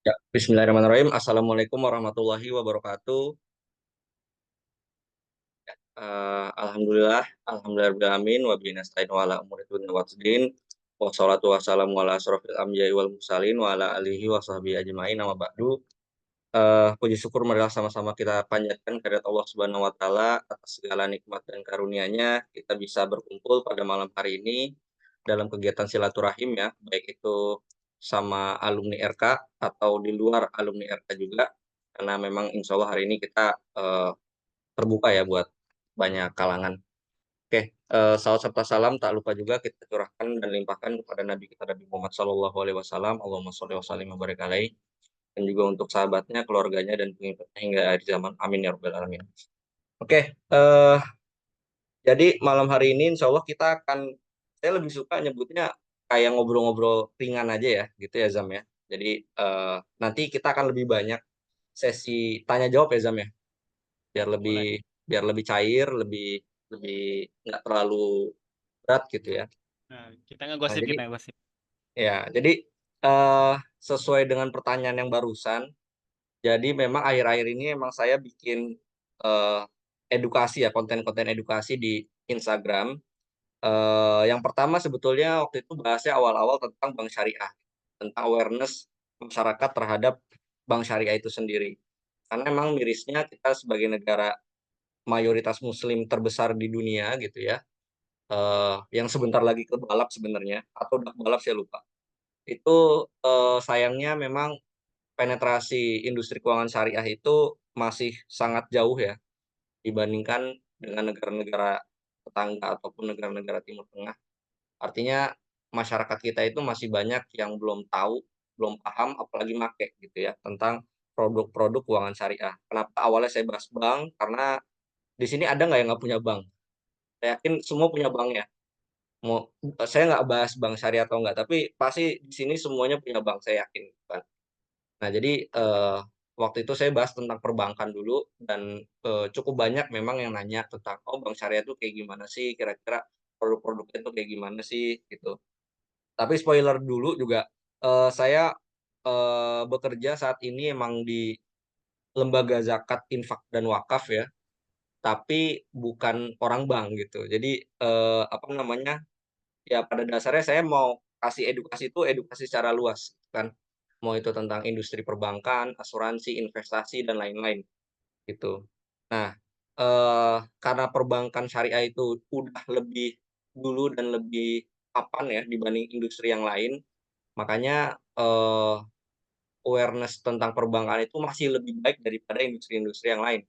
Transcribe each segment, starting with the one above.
Ya, Bismillahirrahmanirrahim. Assalamualaikum warahmatullahi wabarakatuh. Alhamdulillah, wa bihi nasta'in wa ala umuri dunya waddin. Wassalatu wassalamu ala asrofil anbiya'i wal mursalin wa ala alihi wa sahbihi ajma'in amma ba'du. Puji syukur marilah sama-sama kita panjatkan kehadirat Allah Subhanahu wa taala atas segala nikmat dan karunia-Nya kita bisa berkumpul pada malam hari ini dalam kegiatan silaturahim ya, baik itu sama alumni RK atau di luar alumni RK juga. Karena memang insya Allah hari ini kita terbuka ya buat banyak kalangan. Oke, salawat serta salam tak lupa juga kita curahkan dan limpahkan kepada Nabi kita Nabi Muhammad Sallallahu Alaihi Wasallam. Allahumma sholli wa sallim wa barik alaihi. Dan juga untuk sahabatnya, keluarganya dan pengikutnya hingga akhir zaman. Amin ya rabbal alamin. Oke, jadi malam hari ini insya Allah kita akan, saya lebih suka nyebutnya kayak ngobrol-ngobrol ringan aja ya, gitu ya Zam ya. Jadi nanti kita akan lebih banyak sesi tanya jawab ya Zam ya, biar Boleh. lebih biar lebih cair, lebih lebih nggak terlalu berat gitu ya. Nah, Nah, kita ngegosip. jadi sesuai dengan pertanyaan yang barusan, jadi memang akhir-akhir ini emang saya bikin eh, edukasi ya, konten-konten edukasi di Instagram. Yang pertama sebetulnya waktu itu bahasnya awal-awal tentang bank syariah, tentang awareness masyarakat terhadap bank syariah itu sendiri. Karena memang mirisnya kita sebagai negara mayoritas muslim terbesar di dunia gitu ya, yang sebentar lagi ke balap sebenarnya, atau udah balap saya lupa. Itu sayangnya memang penetrasi industri keuangan syariah itu masih sangat jauh ya dibandingkan dengan negara-negara tetangga ataupun negara-negara Timur Tengah. Artinya masyarakat kita itu masih banyak yang belum tahu, belum paham, apalagi make gitu ya tentang produk-produk keuangan syariah. Kenapa awalnya saya bahas bank? Karena di sini ada nggak yang nggak punya bank? Saya yakin semua punya bank ya. Mau saya nggak bahas bank syariah atau nggak, tapi pasti di sini semuanya punya bank, saya yakin kan. Nah, jadi waktu itu saya bahas tentang perbankan dulu dan cukup banyak memang yang nanya tentang, "Oh, bank syariah itu kayak gimana sih? Kira-kira produk-produknya itu kayak gimana sih?" Gitu. Tapi spoiler dulu juga, saya bekerja saat ini emang di lembaga zakat, infak, dan wakaf ya, tapi bukan orang bank gitu. Jadi, apa namanya, ya pada dasarnya saya mau kasih edukasi itu edukasi secara luas kan. Mau itu tentang industri perbankan, asuransi, investasi, dan lain-lain gitu. Nah, karena perbankan syariah itu udah lebih dulu dan lebih papan ya dibanding industri yang lain, makanya awareness tentang perbankan itu masih lebih baik daripada industri-industri yang lain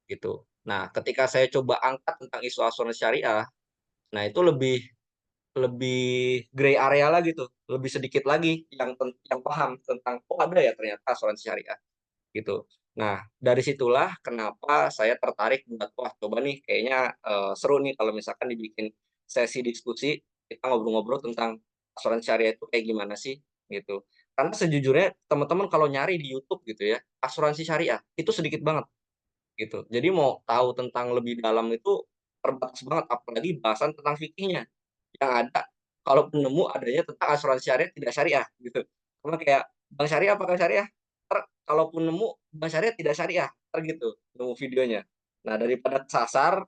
gitu. Nah, ketika saya coba angkat tentang isu asuransi syariah, nah itu lebih lebih gray area lagi tuh, lebih sedikit lagi yang paham tentang, "Oh ada ya ternyata asuransi syariah," gitu. Nah, dari situlah kenapa saya tertarik buat, "Wah coba nih kayaknya, seru nih kalau misalkan dibikin sesi diskusi, kita ngobrol-ngobrol tentang asuransi syariah itu kayak gimana sih?" Gitu. Karena sejujurnya teman-teman kalau nyari di YouTube gitu ya, asuransi syariah, itu sedikit banget gitu. Jadi mau tahu tentang lebih dalam itu terbatas banget, apalagi bahasan tentang fikihnya. Yang ada, kalaupun nemu adanya tentang asuransi syariah tidak syariah gitu. Cuma kayak bank syariah apakah syariah? Kalaupun nemu bank syariah tidak syariah, gitu nemu videonya. Nah, daripada sasar,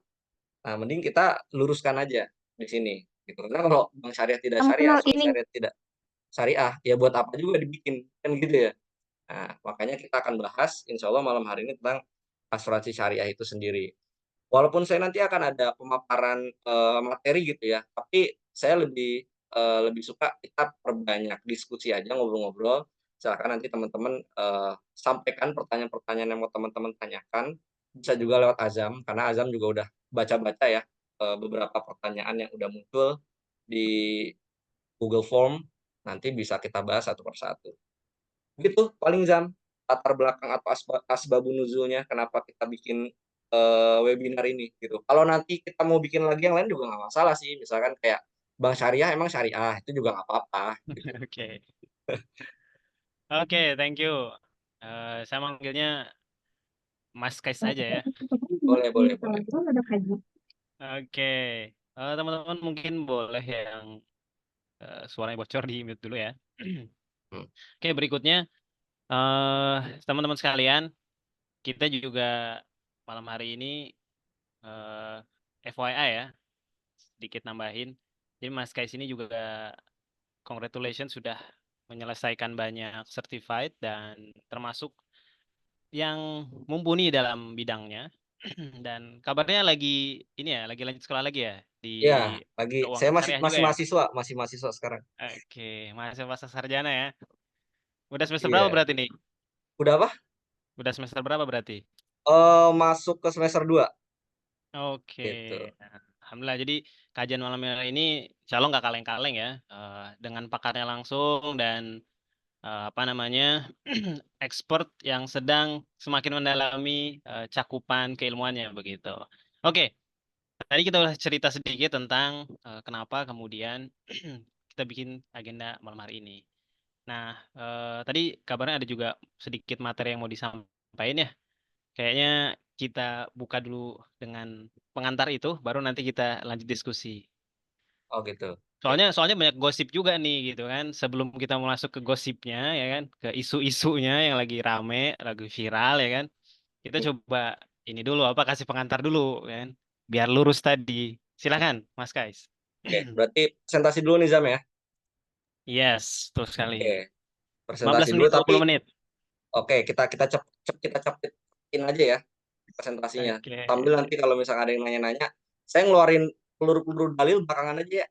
nah mending kita luruskan aja di sini gitu. Karena kalau bank syariah tidak Kamu syariah, kenal asuransi ini? syariah tidak syariah, ya buat apa juga dibikin, kan gitu ya. Nah, makanya kita akan bahas insya Allah malam hari ini tentang asuransi syariah itu sendiri. Walaupun saya nanti akan ada pemaparan, materi gitu ya, tapi saya lebih suka kita perbanyak diskusi aja, ngobrol-ngobrol. Silakan nanti teman-teman, sampaikan pertanyaan-pertanyaan yang mau teman-teman tanyakan, bisa juga lewat Azam, karena Azam juga udah baca-baca ya, beberapa pertanyaan yang udah muncul di Google Form, nanti bisa kita bahas satu persatu. Gitu paling Zam, latar belakang atau asbabun nuzulnya kenapa kita bikin, webinar ini gitu. Kalau nanti kita mau bikin lagi yang lain juga nggak masalah sih, misalkan kayak bank syariah emang syariah, itu juga nggak apa-apa gitu. Oke. Oke, thank you. Saya manggilnya Mas Kais aja ya. Boleh boleh boleh. Oke. Teman-teman mungkin boleh yang suaranya bocor di mute dulu ya. Hmm, Oke, berikutnya Teman-teman sekalian, kita juga malam hari ini eh FYI ya, sedikit nambahin. Jadi Mas Kais ini juga congratulations sudah menyelesaikan banyak certified dan termasuk yang mumpuni dalam bidangnya. Dan kabarnya lagi ini ya, lagi lanjut sekolah lagi ya di Ya, saya keuangan masih syariah juga masih ya. mahasiswa sekarang. Oke, mahasiswa pasca sarjana ya. Udah semester berapa Iya. berarti nih? Udah apa? Udah semester berapa berarti? Masuk ke semester 2 Oke, gitu. nah, alhamdulillah. Jadi kajian malam ini insya Allah nggak kaleng-kaleng ya, dengan pakarnya langsung dan apa namanya expert yang sedang semakin mendalami cakupan keilmuannya begitu. Oke, tadi kita udah cerita sedikit tentang kenapa kemudian kita bikin agenda malam hari ini. Nah, tadi kabarnya ada juga sedikit materi yang mau disampaikan ya. Kayaknya kita buka dulu dengan pengantar itu, baru nanti kita lanjut diskusi. Oh gitu. Oke. Soalnya soalnya banyak gosip juga nih gitu kan. Sebelum kita mau masuk ke gosipnya ya kan, ke isu-isunya yang lagi rame, lagi viral ya kan. Kita coba ini dulu apa kasih pengantar dulu kan. Biar lurus tadi. Silakan, Mas Kais. Oke, berarti presentasi dulu nih Zam ya. Yes, betul sekali. Oke, 15 presentasi dulu menit, tapi 20 menit. oke, kita cepetin aja ya presentasinya. Oke. Sambil nanti kalau misalnya ada yang nanya-nanya, saya ngeluarin peluru-peluru dalil belakangan aja ya.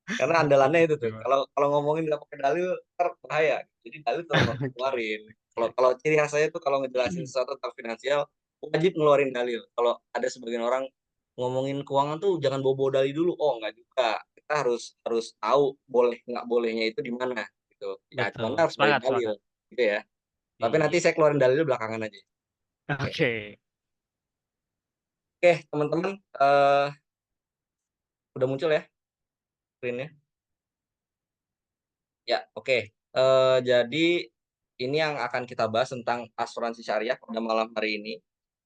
Karena andalannya itu tuh. Betul. Kalau kalau ngomongin nggak pakai dalil, ntar bahaya. Jadi dalil tetap harus Oke. keluarin. Kalau ciri khas saya tuh kalau ngejelasin sesuatu tentang finansial, wajib ngeluarin dalil. Kalau ada sebagian orang ngomongin keuangan tuh jangan bawa-bawa dalil dulu. Oh, nggak juga. Kita harus harus tahu boleh nggak bolehnya itu di mana gitu. Ya, Betul. cuman harus baik Sepakat, dalil sepakat. gitu ya. Tapi nanti Iya. saya keluarin dalil belakangan aja. Oke, Oke. oke teman-teman, eh udah muncul ya screen-nya? Ya, oke. Jadi ini yang akan kita bahas tentang asuransi syariah pada malam hari ini.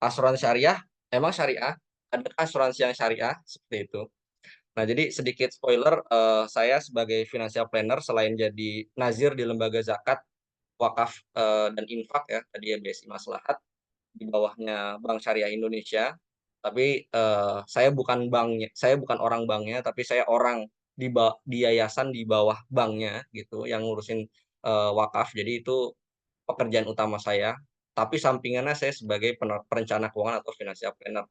Asuransi syariah, emang syariah? Ada asuransi yang syariah? Seperti itu. Nah, jadi sedikit spoiler, saya sebagai financial planner selain jadi nazir di lembaga zakat, wakaf, dan infak ya, tadi ya BSI Maslahat, di bawahnya Bank Syariah Indonesia. Tapi saya bukan orang banknya, tapi saya orang di yayasan di bawah banknya gitu, yang ngurusin wakaf. Jadi itu pekerjaan utama saya. Tapi sampingannya saya sebagai perencana keuangan atau financial planner.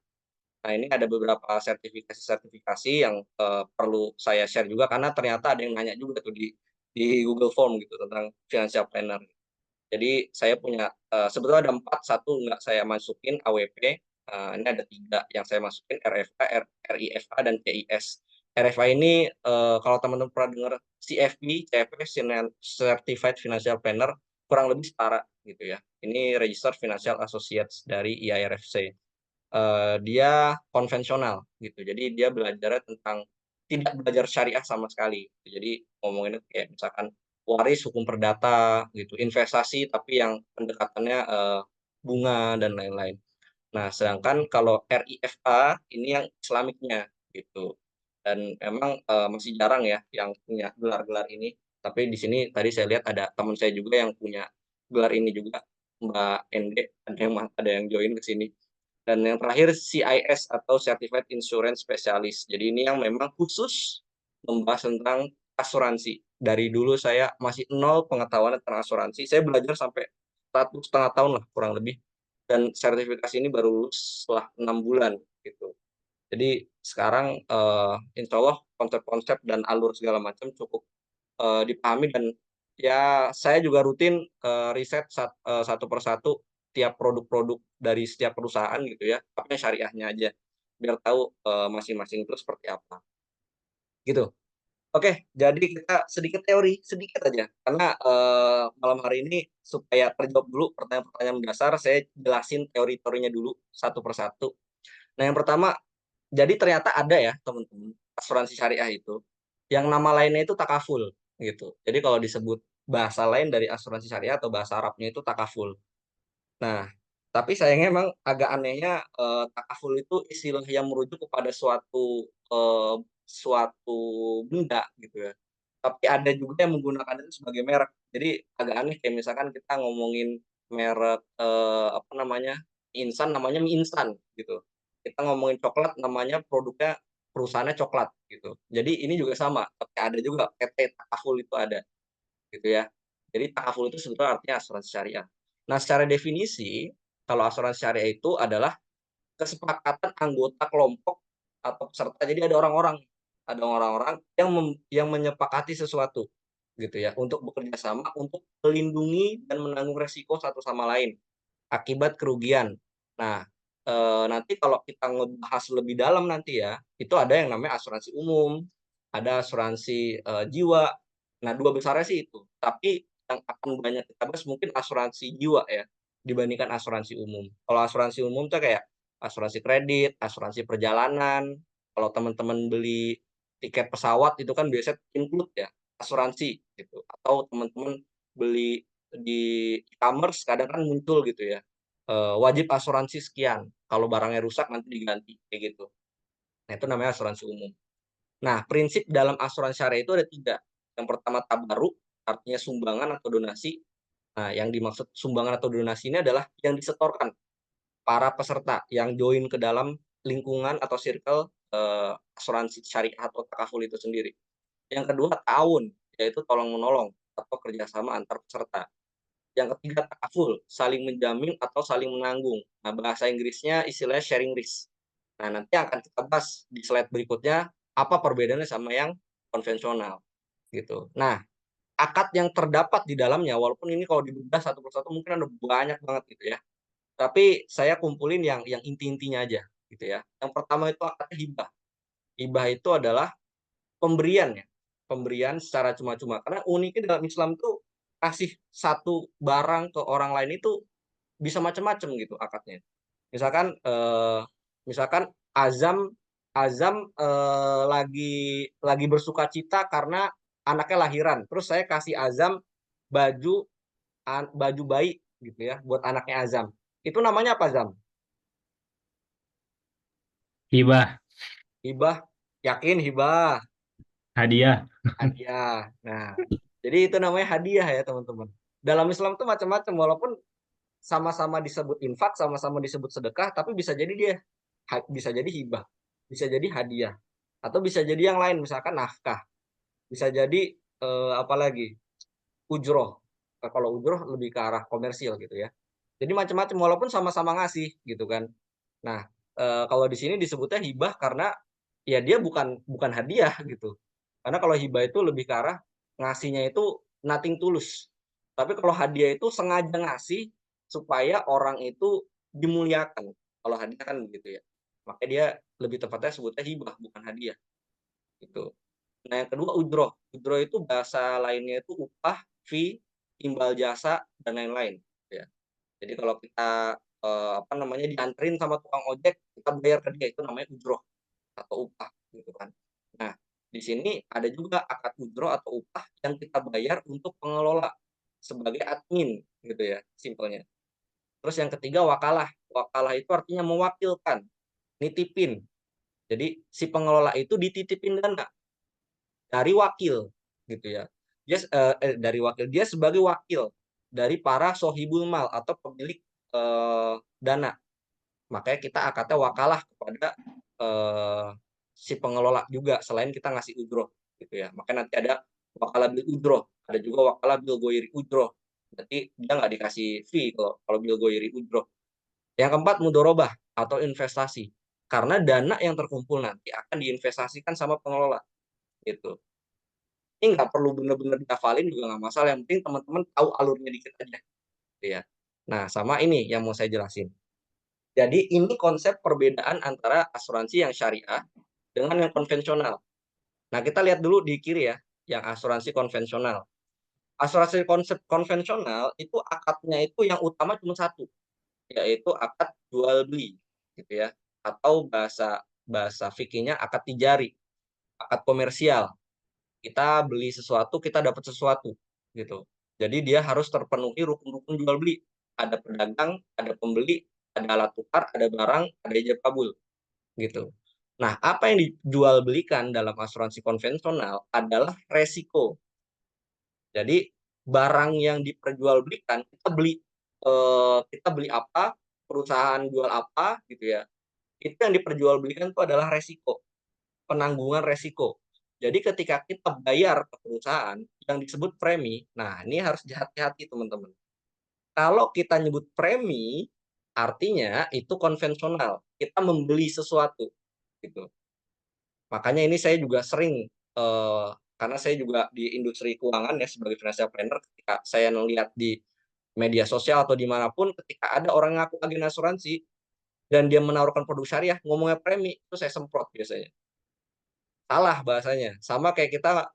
Nah, ini ada beberapa sertifikasi yang perlu saya share juga karena ternyata ada yang nanya juga tuh di Google Form gitu tentang financial planner. Jadi saya punya sebetulnya ada 4, satu nggak saya masukin AWP, ini ada 3 yang saya masukin RFA, RIFA, dan CIS. RFA ini kalau teman-teman pernah dengar CFP, CFP Certified Financial Planner, kurang lebih setara gitu ya. Ini Registered Financial Associates dari IIRFC. Dia konvensional gitu. Jadi dia belajarnya tentang tidak belajar syariah sama sekali. Jadi ngomonginnya kayak misalkan waris, hukum perdata gitu, investasi tapi yang pendekatannya bunga dan lain-lain. Nah, sedangkan kalau RIFA ini yang Islamiknya gitu. Dan memang masih jarang ya yang punya gelar-gelar ini. Tapi di sini tadi saya lihat ada teman saya juga yang punya gelar ini juga, Mbak Ende, ada yang join ke sini. Dan yang terakhir CIS atau Certified Insurance Specialist. Jadi ini yang memang khusus membahas tentang asuransi. Dari dulu saya masih nol pengetahuan tentang asuransi. Saya belajar sampai 1,5 tahun lah kurang lebih. Dan sertifikasi ini baru lulus setelah 6 bulan gitu. Jadi sekarang insya Allah konsep-konsep dan alur segala macam cukup dipahami dan ya saya juga rutin riset satu persatu tiap produk-produk dari setiap perusahaan gitu ya, tapi yang syariahnya aja, biar tahu masing-masing itu seperti apa, gitu. Oke, jadi kita sedikit teori, sedikit aja, karena malam hari ini supaya terjawab dulu pertanyaan-pertanyaan mendasar, saya jelasin teori-teorinya dulu satu persatu. Nah, yang pertama, jadi ternyata ada ya teman-teman, asuransi syariah itu, yang nama lainnya itu takaful, gitu. Jadi kalau disebut bahasa lain dari asuransi syariah atau bahasa Arabnya itu takaful. Nah, tapi sayangnya memang agak anehnya, takaful itu istilah yang merujuk kepada suatu benda gitu ya. tapi ada juga yang menggunakan itu sebagai merek. Jadi agak aneh kayak misalkan kita ngomongin merek, apa namanya, instan namanya mie instan gitu. Kita ngomongin coklat namanya produknya perusahaannya coklat gitu. Jadi ini juga sama, tapi ada juga PT Takaful itu ada gitu ya. Jadi Takaful itu sebetulnya artinya asuransi syariah. Nah, secara definisi kalau asuransi syariah itu adalah kesepakatan anggota kelompok atau peserta. Jadi ada orang-orang yang menyepakati sesuatu gitu ya untuk bekerja sama untuk melindungi dan menanggung resiko satu sama lain akibat kerugian. Nah, nanti kalau kita ngebahas lebih dalam nanti ya, itu ada yang namanya asuransi umum, ada asuransi, jiwa. Nah, 2 besarnya sih itu. Tapi yang akan banyak kita bahas mungkin asuransi jiwa ya, dibandingkan asuransi umum. Kalau asuransi umum tuh kayak asuransi kredit, asuransi perjalanan, kalau teman-teman beli tiket pesawat itu kan biasanya include ya, asuransi gitu, atau teman-teman beli di e-commerce kadang kan muncul gitu ya, wajib asuransi sekian, kalau barangnya rusak nanti diganti, kayak gitu. Nah, itu namanya asuransi umum. Nah, prinsip dalam asuransi syariah itu ada 3. Yang pertama tabarruk, artinya sumbangan atau donasi. Nah, yang dimaksud sumbangan atau donasi ini adalah yang disetorkan para peserta yang join ke dalam lingkungan atau circle, asuransi syariah atau takaful itu sendiri. Yang kedua ta'awun, yaitu tolong-menolong atau kerjasama antar peserta. Yang ketiga takaful, saling menjamin atau saling menanggung. Nah, bahasa Inggrisnya istilahnya sharing risk. Nah, nanti akan kita bahas di slide berikutnya apa perbedaannya sama yang konvensional gitu. Nah, akad yang terdapat di dalamnya walaupun ini kalau dibedah satu persatu mungkin ada banyak banget gitu ya. Tapi saya kumpulin yang inti-intinya aja gitu ya. Yang pertama itu akadnya hibah. Hibah itu adalah pemberian ya, pemberian secara cuma-cuma. Karena uniknya dalam Islam tuh kasih satu barang ke orang lain itu bisa macam-macam gitu akadnya. Misalkan, misalkan Azam Azam, lagi bersukacita karena anaknya lahiran, terus saya kasih Azam baju baju bayi gitu ya, buat anaknya Azam. Itu namanya apa, Zam? Hibah, Hibah. Yakin hibah? hadiah. Hadiah. Nah, jadi itu namanya hadiah ya, teman-teman. Dalam Islam tuh macam-macam, walaupun sama-sama disebut infak, sama-sama disebut sedekah, tapi bisa jadi dia bisa jadi hibah, bisa jadi hadiah, atau bisa jadi yang lain, misalkan nafkah, bisa jadi apa lagi, ujroh. Nah, kalau ujroh lebih ke arah komersil gitu ya. Jadi macam-macam, walaupun sama-sama ngasih gitu kan. Nah, kalau di sini disebutnya hibah karena ya dia bukan bukan hadiah gitu. Karena kalau hibah itu lebih ke arah ngasihnya itu nothing tulus. Tapi kalau hadiah itu sengaja ngasih supaya orang itu dimuliakan. Kalau hadiah kan begitu ya. Makanya dia lebih tepatnya sebutnya hibah bukan hadiah gitu. Nah, yang kedua ujroh. Ujroh itu bahasa lainnya itu upah, fee, imbal jasa dan lain-lain ya. Jadi kalau kita apa namanya dianterin sama tukang ojek, kita bayar ke dia itu namanya ujroh atau upah gitu kan. Nah, di sini ada juga akad ujroh atau upah yang kita bayar untuk pengelola sebagai admin gitu ya, simpelnya. Terus yang ketiga wakalah. Wakalah itu artinya mewakilkan, nitipin. Jadi si pengelola itu dititipin dana dari wakil gitu ya. Dari wakil dia sebagai wakil dari para sohibul mal atau pemilik dana. Makanya kita akadnya wakalah kepada si pengelola juga selain kita ngasih ujroh gitu ya. Makanya nanti ada wakalah bil ujroh, ada juga wakalah bil goiri ujroh. Berarti dia nggak dikasih fee kalau bil goiri ujroh. Yang keempat mudorobah atau investasi. Karena dana yang terkumpul nanti akan diinvestasikan sama pengelola gitu. Ini nggak perlu benar-benar dihafalin juga nggak masalah, yang penting teman-teman tahu alurnya dikit aja gitu ya. Nah, sama ini yang mau saya jelasin. Jadi ini konsep perbedaan antara asuransi yang syariah dengan yang konvensional. Nah, kita lihat dulu di kiri ya, yang asuransi konvensional. Asuransi konsep konvensional itu akadnya itu yang utama cuma satu, yaitu akad jual beli gitu ya, atau bahasa bahasa fikihnya akad tijari, akad komersial. Kita beli sesuatu, kita dapat sesuatu gitu. Jadi dia harus terpenuhi rukun-rukun jual beli. Ada pedagang, ada pembeli, ada alat tukar, ada barang, ada ijab kabul gitu. Nah, apa yang dijual belikan dalam asuransi konvensional adalah resiko. Jadi barang yang diperjualbelikan kita beli apa, perusahaan jual apa gitu ya. Itu yang diperjualbelikan itu adalah resiko, penanggungan resiko. Jadi ketika kita bayar ke perusahaan yang disebut premi, nah ini harus hati-hati teman-teman. Kalau kita nyebut premi, artinya itu konvensional. Kita membeli sesuatu gitu. Makanya ini saya juga sering karena saya juga di industri keuangan ya sebagai financial planner, ketika saya melihat di media sosial atau dimanapun, ketika ada orang yang ngaku agen asuransi dan dia menawarkan produk syariah ngomongnya premi, itu saya semprot biasanya. Salah bahasanya. Sama kayak kita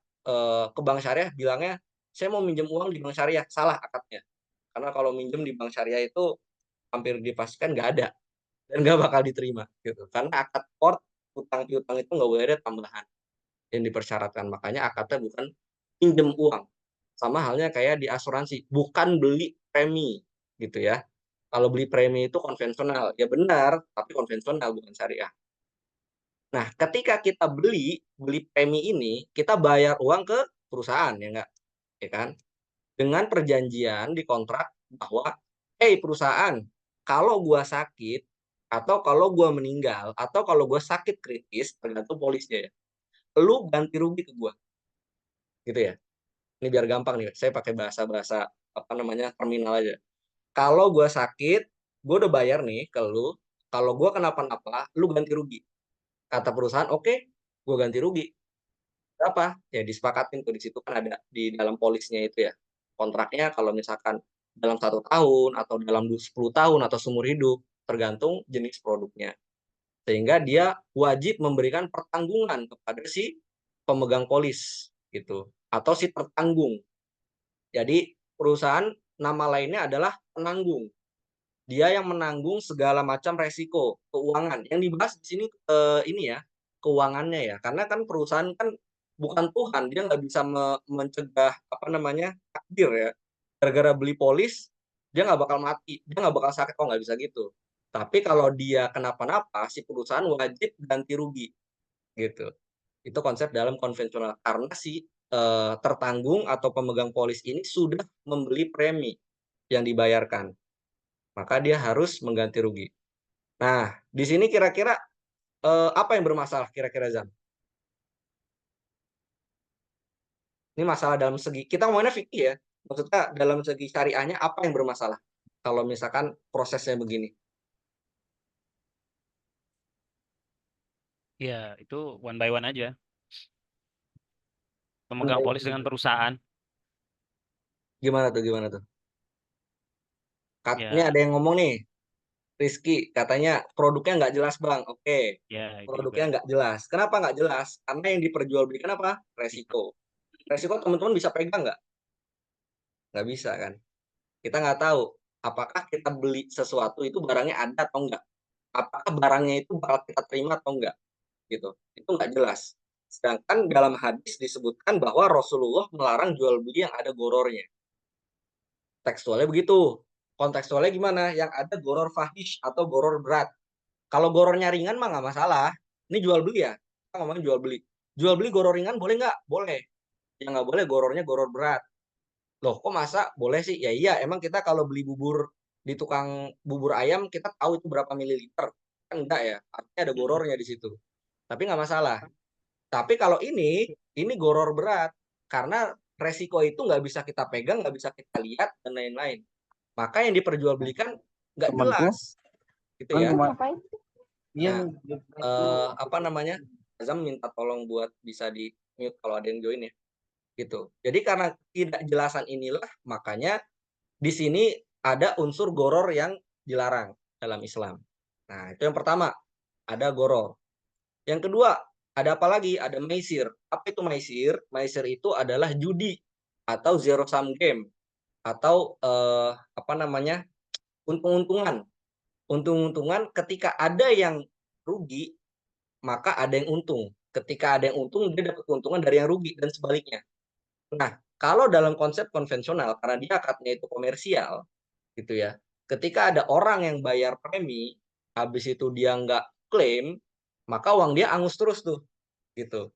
ke bank syariah bilangnya saya mau minjem uang di bank syariah, salah akadnya. Karena kalau minjem di bank syariah itu hampir dipastikan nggak ada dan nggak bakal diterima gitu. Karena akad port utang piutang itu nggak boleh ada tambahan yang dipersyaratkan. Makanya akadnya bukan pinjem uang. Sama halnya kayak di asuransi, bukan beli premi gitu ya. Kalau beli premi itu konvensional, ya benar, tapi konvensional bukan syariah. Nah, ketika kita beli premi ini, kita bayar uang ke perusahaan ya enggak? Ya kan? Dengan perjanjian di kontrak bahwa, "Hey perusahaan, kalau gua sakit atau kalau gua meninggal atau kalau gua sakit kritis," tergantung polisnya ya, "lu ganti rugi ke gua." Gitu ya. Ini biar gampang nih, saya pakai bahasa-bahasa apa namanya, terminal aja. Kalau gua sakit, gua udah bayar nih ke lu, kalau gua kenapa-napa, lu ganti rugi. Kata perusahaan, "Oke, gua ganti rugi." Berapa? Ya disepakatin tuh, di situ kan ada di dalam polisnya itu ya, kontraknya kalau misalkan dalam 1 tahun atau dalam 10 tahun atau seumur hidup, tergantung jenis produknya. Sehingga dia wajib memberikan pertanggungan kepada si pemegang polis gitu, atau si tertanggung. Jadi perusahaan nama lainnya adalah penanggung. Dia yang menanggung segala macam resiko keuangan. Yang dibahas di sini ini ya, keuangannya ya. Karena kan perusahaan kan bukan Tuhan, dia nggak bisa mencegah apa namanya, takdir ya. Gara-gara beli polis, dia nggak bakal mati, dia nggak bakal sakit, kok nggak bisa gitu. Tapi kalau dia kenapa-napa, si perusahaan wajib ganti rugi gitu. Itu konsep dalam konvensional karena si tertanggung atau pemegang polis ini sudah membeli premi yang dibayarkan, maka dia harus mengganti rugi. Nah, di sini kira-kira apa yang bermasalah kira-kira Zam? Ini masalah dalam segi kita ngomongnya fikih ya, maksudnya dalam segi syariahnya apa yang bermasalah kalau misalkan prosesnya begini? Ya, itu one by one aja. Pemegang polis dengan perusahaan. Gimana tuh? Gimana tuh? Ini Ya, ada yang ngomong nih, Rizky, katanya produknya nggak jelas bang. Oke, ya itu juga. produknya nggak jelas. Kenapa nggak jelas? Karena yang diperjualbelikan apa? Resiko. Resiko teman-teman bisa pegang nggak? Nggak bisa kan? Kita nggak tahu apakah kita beli sesuatu itu barangnya ada atau enggak. Apakah barangnya itu bakal kita terima atau enggak. Gitu. Itu nggak jelas. Sedangkan dalam hadis disebutkan bahwa Rasulullah melarang jual beli yang ada gorornya. Tekstualnya begitu. Kontekstualnya gimana? Yang ada goror fahish atau goror berat. Kalau gorornya ringan mah nggak masalah. Ini jual beli ya. Kita ngomongin jual beli. Jual beli goror ringan boleh nggak? Boleh. Yang nggak boleh gorornya goror berat. Loh kok masa boleh sih? Ya iya, emang kita kalau beli bubur di tukang bubur ayam, kita tahu itu berapa mililiter. Kan enggak ya, artinya ada gorornya di situ. Tapi nggak masalah. Tapi kalau ini goror berat. Karena resiko itu nggak bisa kita pegang, nggak bisa kita lihat, dan lain-lain. Maka yang diperjualbelikan nggak Temanku, jelas. Gitu ya. iya Nah, nih. apa namanya? Azam minta tolong buat bisa di mute kalau ada yang join ya. Gitu. Jadi karena tidak jelasan inilah, makanya di sini ada unsur goror yang dilarang dalam Islam. Nah, itu yang pertama, ada goror. Yang kedua, ada apa lagi? Ada maisir. Apa itu maisir? Maisir itu adalah judi atau zero sum game atau apa namanya? Untung-untungan. Untung-untungan ketika ada yang rugi, maka ada yang untung. Ketika ada yang untung, dia dapat keuntungan dari yang rugi dan sebaliknya. Nah, kalau dalam konsep konvensional karena dia akadnya itu komersial, gitu ya. Ketika ada orang yang bayar premi, habis itu dia nggak klaim, maka uang dia angus terus tuh, gitu.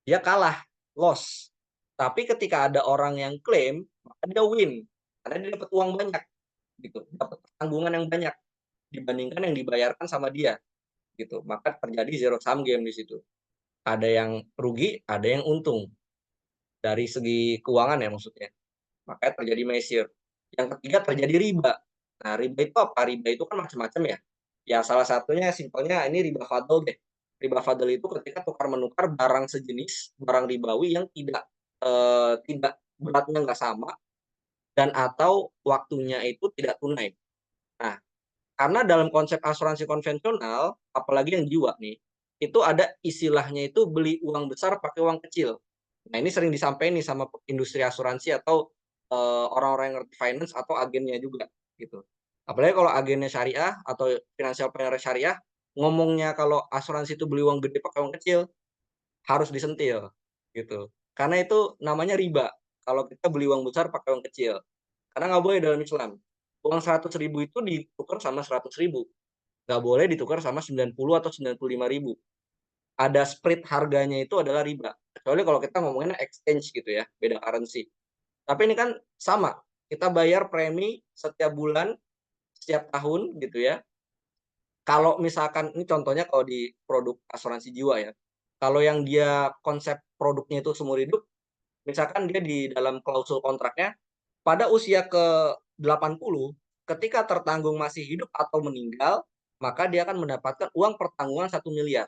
Dia kalah, loss. Tapi ketika ada orang yang klaim, maka dia win, karena dia dapat uang banyak, gitu, dapat tanggungan yang banyak dibandingkan yang dibayarkan sama dia, gitu. Maka terjadi zero sum game di situ. Ada yang rugi, ada yang untung dari segi keuangan ya maksudnya. Makanya terjadi measure. Yang ketiga terjadi riba. Nah, riba itu apa? Riba itu kan macam-macam ya. Ya salah satunya simpelnya ini riba fadl deh. Riba fadl itu ketika tukar menukar barang sejenis, barang ribawi yang tidak beratnya nggak sama dan atau waktunya itu tidak tunai. Nah, karena dalam konsep asuransi konvensional, apalagi yang jiwa nih, itu ada istilahnya itu beli uang besar pakai uang kecil. Nah, ini sering disampaikan nih sama industri asuransi atau orang-orang yang ngerti finance atau agennya juga gitu. Apalagi kalau agennya syariah atau financial planner syariah, ngomongnya kalau asuransi itu beli uang gede pakai uang kecil, harus disentil gitu. Karena itu namanya riba. Kalau kita beli uang besar pakai uang kecil. Karena nggak boleh dalam Islam. Uang 100.000 itu ditukar sama 100.000. Nggak boleh ditukar sama 90 atau 95.000. Ada spread harganya itu adalah riba. Kecuali kalau kita ngomongin exchange gitu ya, beda currency. Tapi ini kan sama. Kita bayar premi setiap bulan, setiap tahun gitu ya. Kalau misalkan ini contohnya kalau di produk asuransi jiwa ya. Kalau yang dia konsep produknya itu seumur hidup, misalkan dia di dalam klausul kontraknya pada usia ke 80 ketika tertanggung masih hidup atau meninggal, maka dia akan mendapatkan uang pertanggungan 1 miliar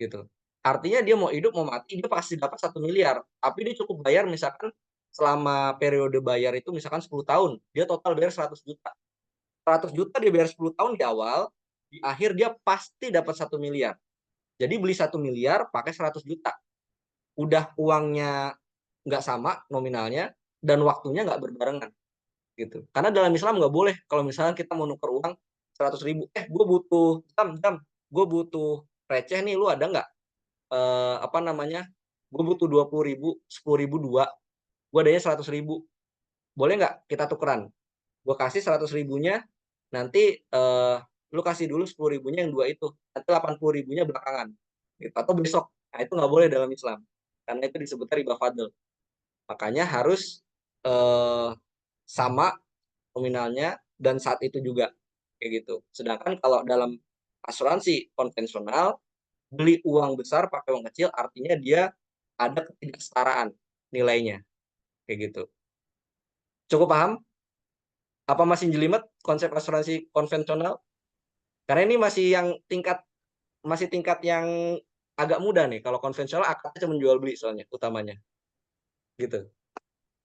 gitu. Artinya dia mau hidup mau mati dia pasti dapat 1 miliar, tapi dia cukup bayar misalkan selama periode bayar itu misalkan 10 tahun, dia total bayar 100 juta. 100 juta dia bayar 10 tahun di awal, di akhir dia pasti dapat 1 miliar. Jadi beli 1 miliar pakai 100 juta. Udah uangnya nggak sama nominalnya dan waktunya nggak berbarengan gitu. Karena dalam Islam nggak boleh kalau misalnya kita mau nuker uang 100.000, gue butuh gue butuh receh nih, lu ada nggak apa namanya, gue butuh 20.000, 10.000 dua, gue adanya 100.000, boleh nggak kita tukeran? Gue kasih 100.000-nya, nanti lu kasih dulu 10.000-nya yang dua itu, nanti 80.000-nya belakangan, gitu. Atau besok. Nah itu nggak boleh dalam Islam, karena itu disebutnya riba fadl. Makanya harus sama nominalnya dan saat itu juga kayak gitu. Sedangkan kalau dalam asuransi konvensional beli uang besar pakai uang kecil artinya dia ada ketidaksetaraan nilainya kayak gitu. Cukup paham? Apa masih jelimet konsep asuransi konvensional? Karena ini masih tingkat yang agak mudah nih. Kalau konvensional akadnya cuma jual beli soalnya utamanya gitu.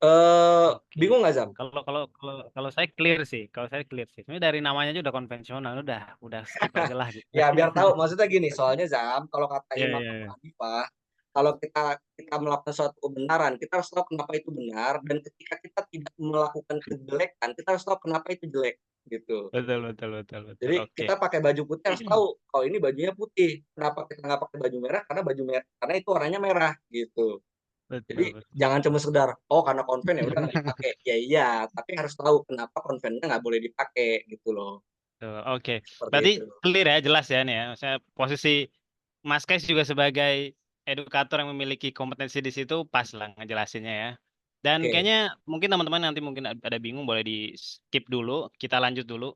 Oke. Bingung nggak Zam? Kalau saya clear sih, Sebenarnya dari namanya aja udah konvensional, udah skip aja lah gitu. Ya biar tahu maksudnya gini, soalnya Zam, kalau kata Iya, Imam iya, Abu iya. Hanifah, kalau kita melakukan suatu kebenaran, kita harus tahu kenapa itu benar dan ketika kita tidak melakukan kejelekan, kita harus tahu kenapa itu jelek gitu. Betul, betul, betul, betul. Jadi Oke. kita pakai baju putih harus tahu kalau ini bajunya putih. Kenapa kita nggak pakai baju merah? Karena baju merah karena itu warnanya merah gitu. Betul, Jadi betul. jangan cuma sekedar oh karena konven ya udah nggak dipakai. Ya iya, tapi harus tahu kenapa konvennya nggak boleh dipakai gitu loh. Betul, oke. Seperti Berarti itu. clear ya, jelas ya nih ya. Maksudnya posisi Mas Kais juga sebagai edukator yang memiliki kompetensi di situ pas lah ngejelasinnya ya. Dan Oke. kayaknya mungkin teman-teman nanti mungkin ada bingung boleh di skip dulu, kita lanjut dulu.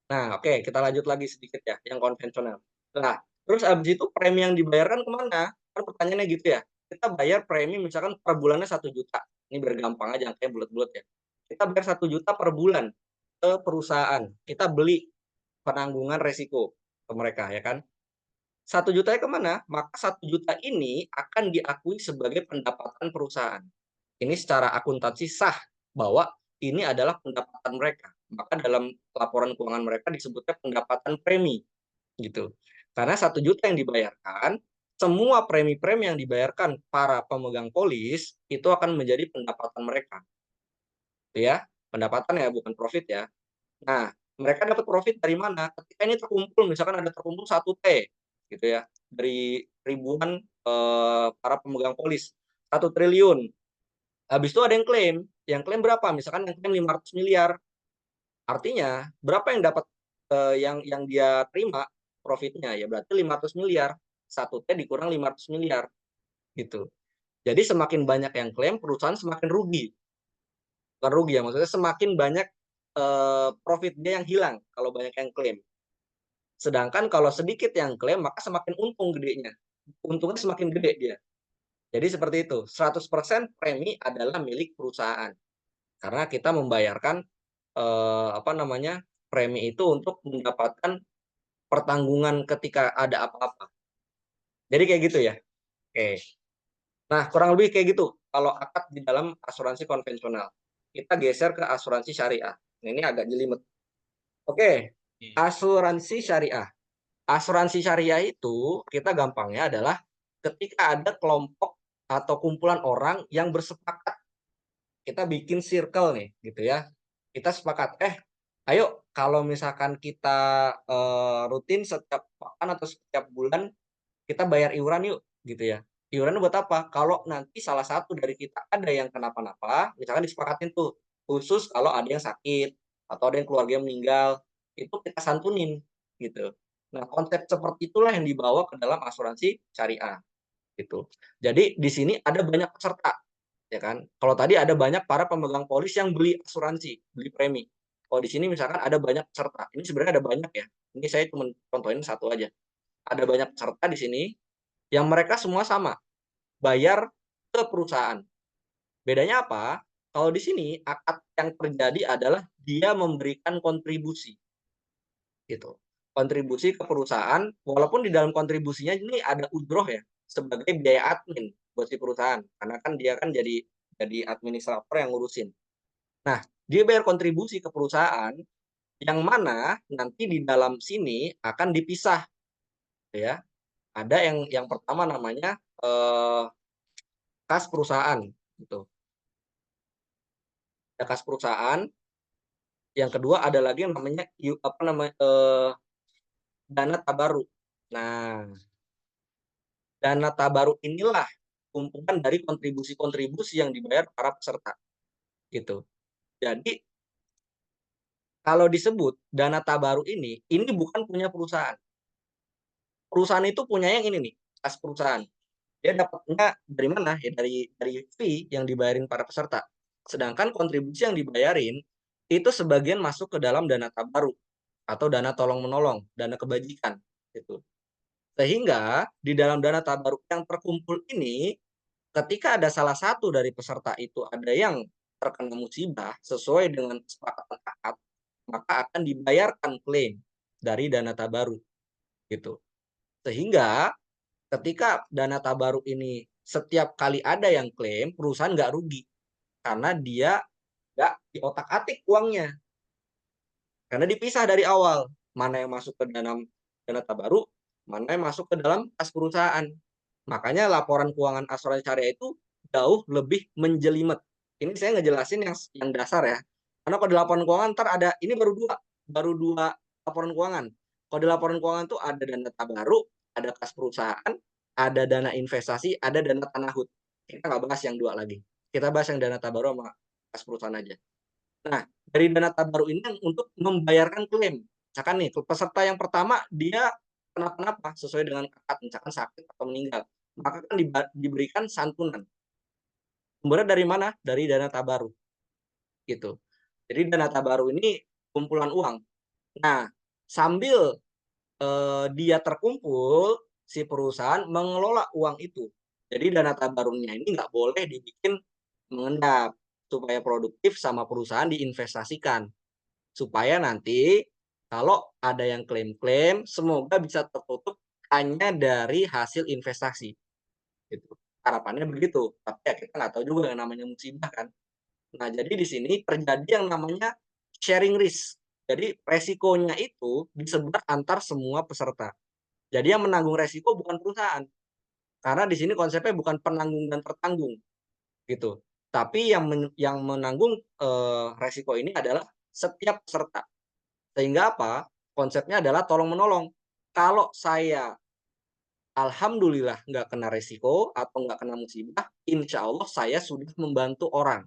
Nah, oke, kita lanjut lagi sedikit ya, yang konvensional. Nah, terus abis itu premi yang dibayarkan kemana? Kan pertanyaannya gitu ya. Kita bayar premi misalkan per bulannya 1 juta. Ini biar gampang aja, kayak bulat-bulat ya. Kita bayar 1 juta per bulan ke perusahaan. Kita beli penanggungan resiko ke mereka, ya kan? 1 jutanya kemana? Maka 1 juta ini akan diakui sebagai pendapatan perusahaan. Ini secara akuntansi sah bahwa ini adalah pendapatan mereka. Maka dalam laporan keuangan mereka disebutnya pendapatan premi gitu. Karena 1 juta yang dibayarkan, semua premi-premi yang dibayarkan para pemegang polis itu akan menjadi pendapatan mereka. Ya, pendapatan ya bukan profit ya. Nah, mereka dapat profit dari mana? Ketika ini terkumpul, misalkan ada terkumpul 1 T gitu ya, dari ribuan para pemegang polis, 1 triliun. Habis itu ada yang klaim berapa? Misalkan yang klaim 500 miliar. Artinya berapa yang dapat yang dia terima? profitnya, ya berarti 500 miliar. 1 T dikurang 500 miliar, gitu. Jadi semakin banyak yang klaim, perusahaan semakin rugi. Bukan rugi ya, maksudnya semakin banyak profitnya yang hilang kalau banyak yang klaim. Sedangkan kalau sedikit yang klaim, maka semakin untung gedenya. Untungnya semakin gede dia. Jadi seperti itu, 100% premi adalah milik perusahaan. Karena kita membayarkan premi itu untuk mendapatkan pertanggungan ketika ada apa-apa. Jadi kayak gitu ya. Oke. Nah, kurang lebih kayak gitu kalau akad di dalam asuransi konvensional. Kita geser ke asuransi syariah. Ini agak jelimet. Oke, asuransi syariah. Asuransi syariah itu kita gampangnya adalah ketika ada kelompok atau kumpulan orang yang bersepakat, kita bikin circle nih, gitu ya. Kita sepakat, ayo kalau misalkan kita rutin setiap pekan atau setiap bulan kita bayar iuran yuk, gitu ya. Iuran buat apa? Kalau nanti salah satu dari kita ada yang kenapa-napa, misalkan disepakatin tuh, khusus kalau ada yang sakit atau ada yang keluarga meninggal, itu kita santunin, gitu. Nah, konsep seperti itulah yang dibawa ke dalam asuransi syariah, gitu. Jadi di sini ada banyak peserta, ya kan? Kalau tadi ada banyak para pemegang polis yang beli asuransi, beli premi. Kalau di sini misalkan ada banyak peserta, ini sebenarnya ada banyak ya. Ini saya cuma contohin satu aja. Ada banyak peserta di sini yang mereka semua sama, bayar ke perusahaan. Bedanya apa? Kalau di sini akad yang terjadi adalah dia memberikan kontribusi, gitu. Kontribusi ke perusahaan, walaupun di dalam kontribusinya ini ada ujroh ya, sebagai biaya admin buat si perusahaan, karena kan dia kan jadi administrator yang ngurusin. Nah, dia bayar kontribusi ke perusahaan, yang mana nanti di dalam sini akan dipisah, ya. Ada yang pertama namanya kas perusahaan, gitu. Ada kas perusahaan. Yang kedua ada lagi yang namanya dana tabaruk. Nah, dana tabaruk inilah kumpulan dari kontribusi-kontribusi yang dibayar para peserta, gitu. Jadi kalau disebut dana tabaruk ini bukan punya perusahaan. Perusahaan itu punya yang ini nih, kas perusahaan. Dia dapatnya dari mana? Ya dari fee yang dibayarin para peserta. Sedangkan kontribusi yang dibayarin itu sebagian masuk ke dalam dana tabaruk atau dana tolong-menolong, dana kebajikan, gitu. Sehingga di dalam dana tabaruk yang terkumpul ini, ketika ada salah satu dari peserta itu ada yang terkena musibah sesuai dengan kesepakatan akad, maka akan dibayarkan klaim dari dana tabaruk, gitu. Sehingga ketika dana tabaruk ini setiap kali ada yang klaim, perusahaan nggak rugi karena dia nggak diotak-atik uangnya, karena dipisah dari awal mana yang masuk ke dalam dana tabaruk, mana yang masuk ke dalam kas perusahaan. Makanya laporan keuangan asuransi syariah itu jauh lebih menjelimet. Ini saya ngejelasin yang dasar ya. Karena kalau di laporan keuangan ntar ada, ini baru dua laporan keuangan. Kalau di laporan keuangan itu ada dana tabaruk, ada kas perusahaan, ada dana investasi, ada dana tanahut. Kita nggak bahas yang dua lagi. Kita bahas yang dana tabaruk sama kas perusahaan aja. Nah, dari dana tabaruk ini untuk membayarkan klaim. Misalkan nih, peserta yang pertama dia kenapa-napa sesuai dengan akad, misalkan sakit atau meninggal, maka kan diberikan santunan. Sumbernya dari mana? Dari dana tabaruk, gitu. Jadi dana tabaruk ini kumpulan uang. Nah, sambil dia terkumpul, si perusahaan mengelola uang itu. Jadi dana tabaruknya ini nggak boleh dibikin mengendap, supaya produktif sama perusahaan diinvestasikan. Supaya nanti kalau ada yang klaim-klaim, semoga bisa tertutup hanya dari hasil investasi, gitu. Harapannya begitu, tapi ya kita nggak tahu juga yang namanya musibah kan. Nah, jadi di sini terjadi yang namanya sharing risk. Jadi resikonya itu disebar antar semua peserta. Jadi yang menanggung resiko bukan perusahaan, karena di sini konsepnya bukan penanggung dan tertanggung, gitu. Tapi yang menanggung resiko ini adalah setiap peserta. Sehingga apa? Konsepnya adalah tolong-menolong. Kalau saya alhamdulillah nggak kena resiko atau nggak kena musibah, insya Allah saya sudah membantu orang,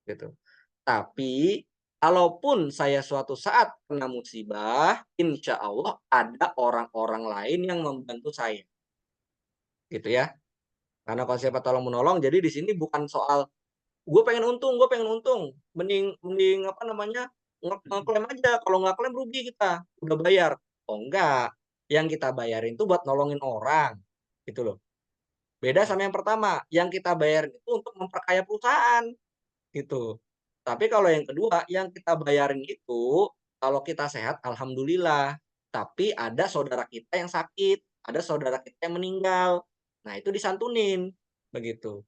gitu. Tapi kalaupun saya suatu saat kena musibah, insya Allah ada orang-orang lain yang membantu saya, gitu ya. Karena konsepnya tolong menolong, jadi di sini bukan soal gue pengen untung, mending mending apa namanya ngeklaim aja, kalau nggak klaim rugi kita, udah bayar. Oh enggak, yang kita bayarin tuh buat nolongin orang, gitu loh. Beda sama yang pertama, yang kita bayarin itu untuk memperkaya perusahaan, gitu. Tapi kalau yang kedua, yang kita bayarin itu, kalau kita sehat alhamdulillah, tapi ada saudara kita yang sakit, ada saudara kita yang meninggal. Nah, itu disantunin, begitu.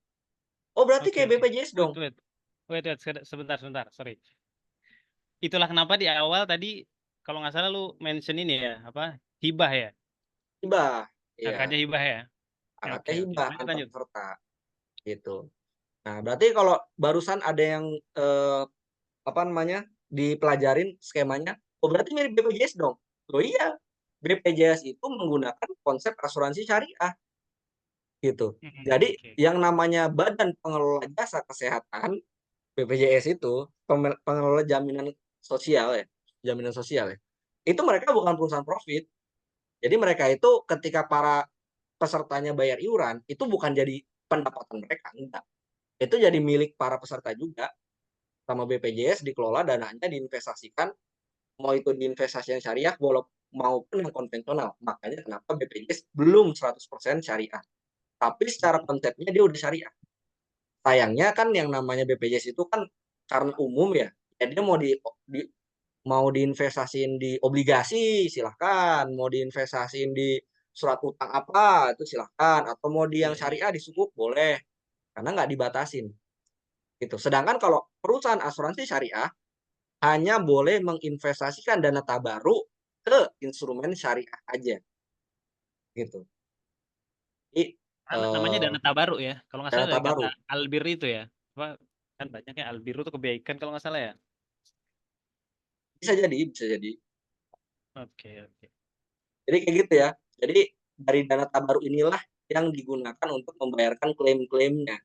Oh, berarti Oke, kayak oke. BPJS Wait, dong? wait. Wait, wait. Sebentar, sebentar. Sorry. Itulah kenapa di awal tadi, kalau nggak salah lu mention ini ya, apa? Hibah ya? Hibah, iya, Angkanya hibah ya? Oke, akadnya oke. hibah Lanjut, antar lanjut. peserta, gitu. Nah, berarti kalau barusan ada yang, apa namanya, dipelajarin skemanya, oh berarti mirip BPJS dong? Oh iya, BPJS itu menggunakan konsep asuransi syariah, gitu. Jadi Oke. yang namanya Badan Pengelola Jasa Kesehatan, BPJS itu, pengelola jaminan sosial ya, itu mereka bukan perusahaan profit. Jadi mereka itu ketika para pesertanya bayar iuran, itu bukan jadi pendapatan mereka, enggak. Itu jadi milik para peserta juga, sama BPJS dikelola dananya diinvestasikan, mau itu diinvestasi yang syariah maupun yang konvensional. Makanya kenapa BPJS belum 100% syariah. Tapi secara konsepnya dia udah syariah. Sayangnya kan yang namanya BPJS itu kan karena umum ya, ya dia mau diinvestasiin di obligasi silahkan, mau diinvestasiin di surat utang apa itu silahkan, atau mau di yang Iya, iya. syariah di sukuk boleh, karena nggak dibatasin gitu. Sedangkan kalau perusahaan asuransi syariah hanya boleh menginvestasikan dana tabaru ke instrumen syariah aja gitu. Jadi Namanya eh, dana tabaruk ya. Kalau nggak dana salah dari kata tabaru albir itu ya. Apa kan banyaknya albir itu kebaikan kalau nggak salah ya. bisa jadi, bisa jadi. Oke, oke. Jadi kayak gitu ya. Jadi dari dana tabaru inilah yang digunakan untuk membayarkan klaim-klaimnya.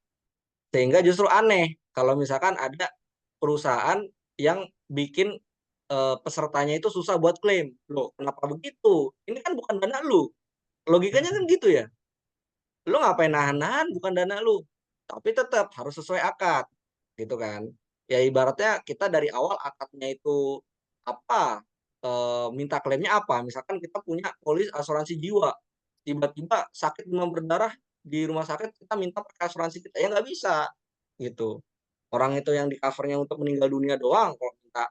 Sehingga justru aneh kalau misalkan ada perusahaan yang bikin, pesertanya itu susah buat klaim. Loh kenapa begitu? Ini kan bukan dana lu, logikanya kan gitu ya. Lu ngapain nahan-nahan bukan dana lu, tapi tetap harus sesuai akad, gitu kan. Ya ibaratnya kita dari awal akadnya itu apa, minta klaimnya apa, misalkan kita punya polis asuransi jiwa, tiba-tiba sakit demam berdarah di rumah sakit kita minta pakai asuransi kita, ya nggak bisa, gitu. Orang itu yang di-cover-nya untuk meninggal dunia doang, kok minta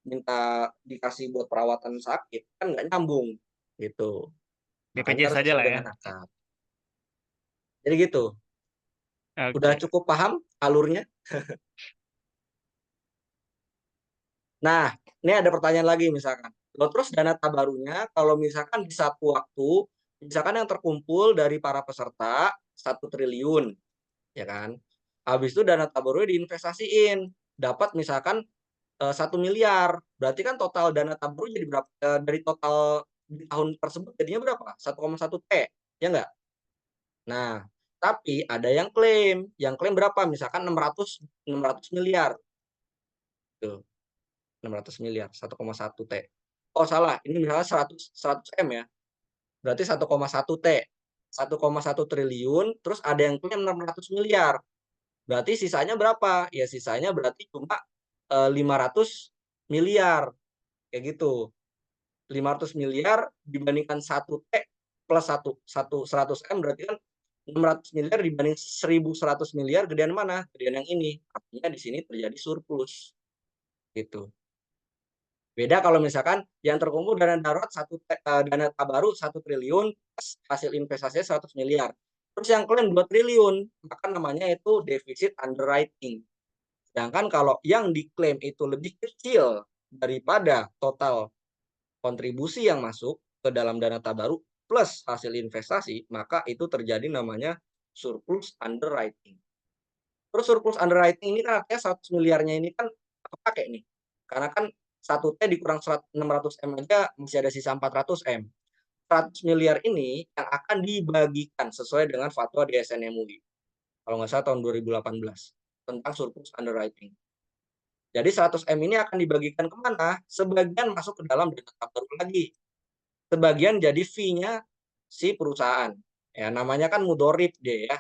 minta dikasih buat perawatan sakit, kan nggak nyambung, gitu. Makanya BPJS harus saja sesuai lah ya. dengan akad. Jadi gitu. Udah Oke. cukup paham alurnya? Nah, ini ada pertanyaan lagi misalkan. Loh terus dana tabarunya kalau misalkan di satu waktu, misalkan yang terkumpul dari para peserta 1 triliun, ya kan. Habis itu dana tabarunya diinvestasiin, dapat misalkan 1 miliar. Berarti kan total dana tabaru jadi berapa? Dari total di tahun tersebut jadinya berapa? 1,1 T, ya enggak? Nah, tapi ada yang klaim berapa? Misalkan 600 miliar, tuh. 600 miliar, 1,1 T. Oh salah, ini misalnya 100 M ya, berarti 1,1 T, 1,1 triliun, terus ada yang punya 600 miliar, berarti sisanya berapa? Ya sisanya berarti cuma 500 miliar, kayak gitu. 500 miliar dibandingkan 1 T plus 100 M berarti kan 600 miliar dibanding 1.100 miliar, gedean mana? Gedean yang ini. Artinya di sini terjadi surplus, gitu. Beda kalau misalkan yang terkumpul dana darurat dana tabaru 1 triliun plus hasil investasinya 100 miliar. Terus yang klaim 2 triliun, maka namanya itu defisit underwriting. Sedangkan kalau yang diklaim itu lebih kecil daripada total kontribusi yang masuk ke dalam dana tabaru plus hasil investasi, maka itu terjadi namanya surplus underwriting. Terus surplus underwriting ini kan artinya 100 miliarnya ini kan kepake nih. Karena kan 1 T dikurang 600 M aja masih ada sisa 400 M. 100 miliar ini yang akan dibagikan sesuai dengan fatwa DSN MUI. Kalau nggak salah tahun 2018 tentang surplus underwriting. Jadi 100M ini akan dibagikan kemana? Sebagian masuk ke dalam dana baru lagi. Sebagian jadi fee-nya si perusahaan. Ya, namanya kan mudorib dia ya.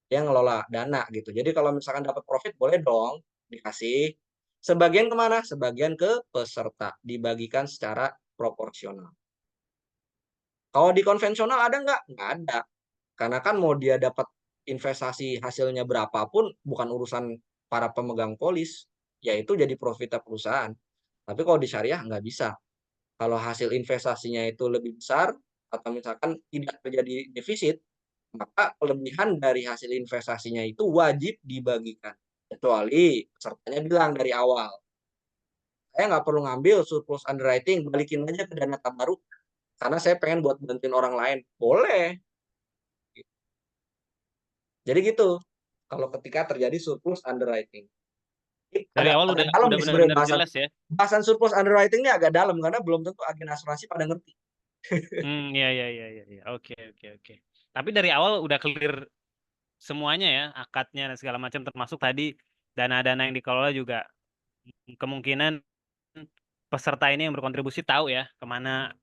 Dia ngelola dana gitu. Jadi kalau misalkan dapat profit boleh dong dikasih. Sebagian kemana? Sebagian ke peserta. Dibagikan secara proporsional. Kalau di konvensional ada nggak? Nggak ada. Karena kan mau dia dapat investasi hasilnya berapapun bukan urusan para pemegang polis, yaitu jadi profitnya perusahaan. Tapi kalau di syariah nggak bisa. Kalau hasil investasinya itu lebih besar atau misalkan tidak terjadi defisit, maka kelebihan dari hasil investasinya itu wajib dibagikan. Kecuali pesertanya bilang dari awal, saya nggak perlu ngambil surplus underwriting, balikin aja ke dana tabaruk karena saya pengen buat bantuin orang lain. Boleh. Jadi gitu. Kalau ketika terjadi surplus underwriting. Dari awal Agak udah dalam nih sebenarnya benar-benar jelas ya. bahasan surplus underwriting ini agak dalam karena belum tentu agen asuransi pada ngerti. Iya. Oke. Tapi dari awal udah clear semuanya ya, akadnya dan segala macam, termasuk tadi dana-dana yang dikelola juga kemungkinan peserta ini yang berkontribusi tahu ya kemana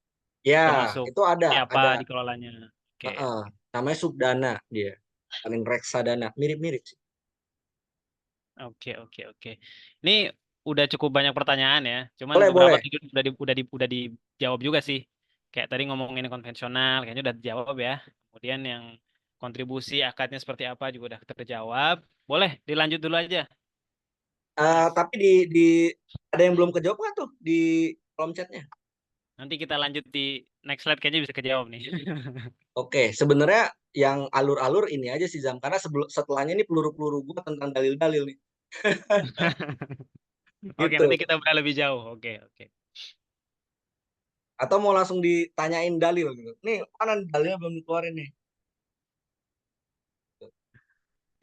Ya, termasuk itu ada. siapa dikelolanya. Oke. Namanya subdana dia. Paling reksadana, mirip-mirip sih. Oke. Ini udah cukup banyak pertanyaan ya. Cuman Boleh, beberapa boleh. tadi udah dijawab juga sih. Kayak tadi ngomongin konvensional, kayaknya udah dijawab ya. Kemudian yang kontribusi akadnya seperti apa juga udah terjawab. Boleh dilanjut dulu aja. Tapi di ada yang belum kejawab nggak tuh di kolom chatnya? Nanti kita lanjut di next slide, kayaknya bisa kejawab nih. Oke, sebenarnya yang alur-alur ini aja sih Zam, karena setelahnya ini peluru-peluru gue tentang dalil-dalil nih. Oke, Gitu. nanti kita bahas lebih jauh. Oke. Atau mau langsung ditanyain dalil gitu. Nih, mana dalilnya belum dikeluarin nih?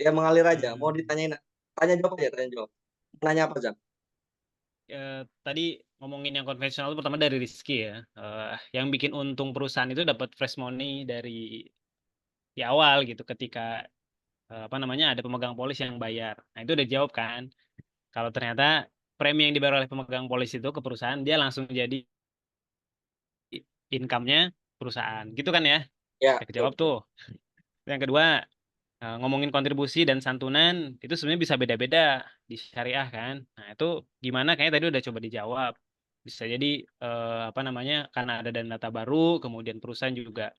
Ya mengalir aja. Mau ditanyain, tanya jawab aja, tanya jawab. Nanya apa Zam? Tadi ngomongin yang konvensional itu pertama dari Rizky ya. Yang bikin untung perusahaan itu dapat fresh money dari di awal gitu, ketika ada pemegang polis yang bayar. Nah, itu udah jawab kan. Kalau ternyata premi yang dibayar oleh pemegang polis itu ke perusahaan, dia langsung jadi income-nya perusahaan. Gitu kan ya? Ya, Udah betul, kejawab betul. tuh. Yang kedua, ngomongin kontribusi dan santunan itu sebenarnya bisa beda-beda di syariah kan. Nah, itu gimana, kayaknya tadi udah coba dijawab. Bisa jadi karena ada dana baru, kemudian perusahaan juga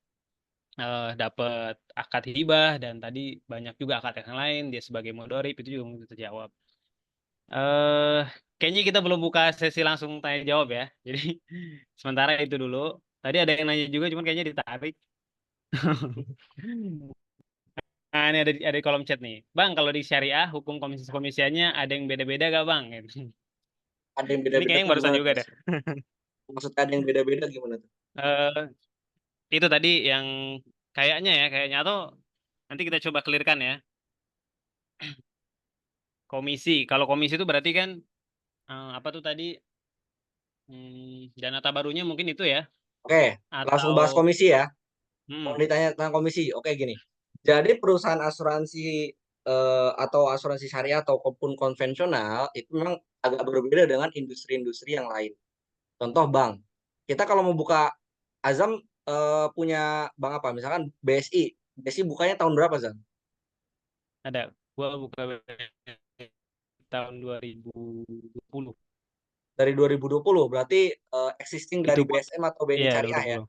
dapat akad hibah, dan tadi banyak juga akad yang lain, dia sebagai mudorib, itu juga mungkin terjawab. eh Kayaknya kita belum buka sesi langsung tanya jawab ya. Jadi sementara itu dulu. Tadi ada yang nanya juga, cuman kayaknya ditarik. Nah, ini ada di kolom chat nih. Bang, kalau di syariah, hukum komisiannya ada yang beda-beda gak, Bang? Gitu. Ada yang Ini beda-beda kayaknya tuh yang barusan gimana juga tuh? deh. Maksudnya ada yang beda-beda gimana tuh? Eh itu tadi yang kayaknya atau nanti kita coba clearkan ya. Komisi. Kalau komisi itu berarti kan apa tuh tadi? Dana tabarunya mungkin itu ya? Oke, langsung bahas Atau komisi ya. Mau hmm, ditanya tentang komisi. Oke, gini. Jadi perusahaan asuransi atau asuransi syariah ataupun konvensional itu memang agak berbeda dengan industri-industri yang lain. Contoh bank. Kita kalau mau buka Azam punya bank apa? Misalkan BSI. BSI bukanya tahun berapa, Zam? ada. Gua buka tahun 2020. Dari 2020. Berarti existing Itu dari pun BSM atau BNI iya Syariah ya.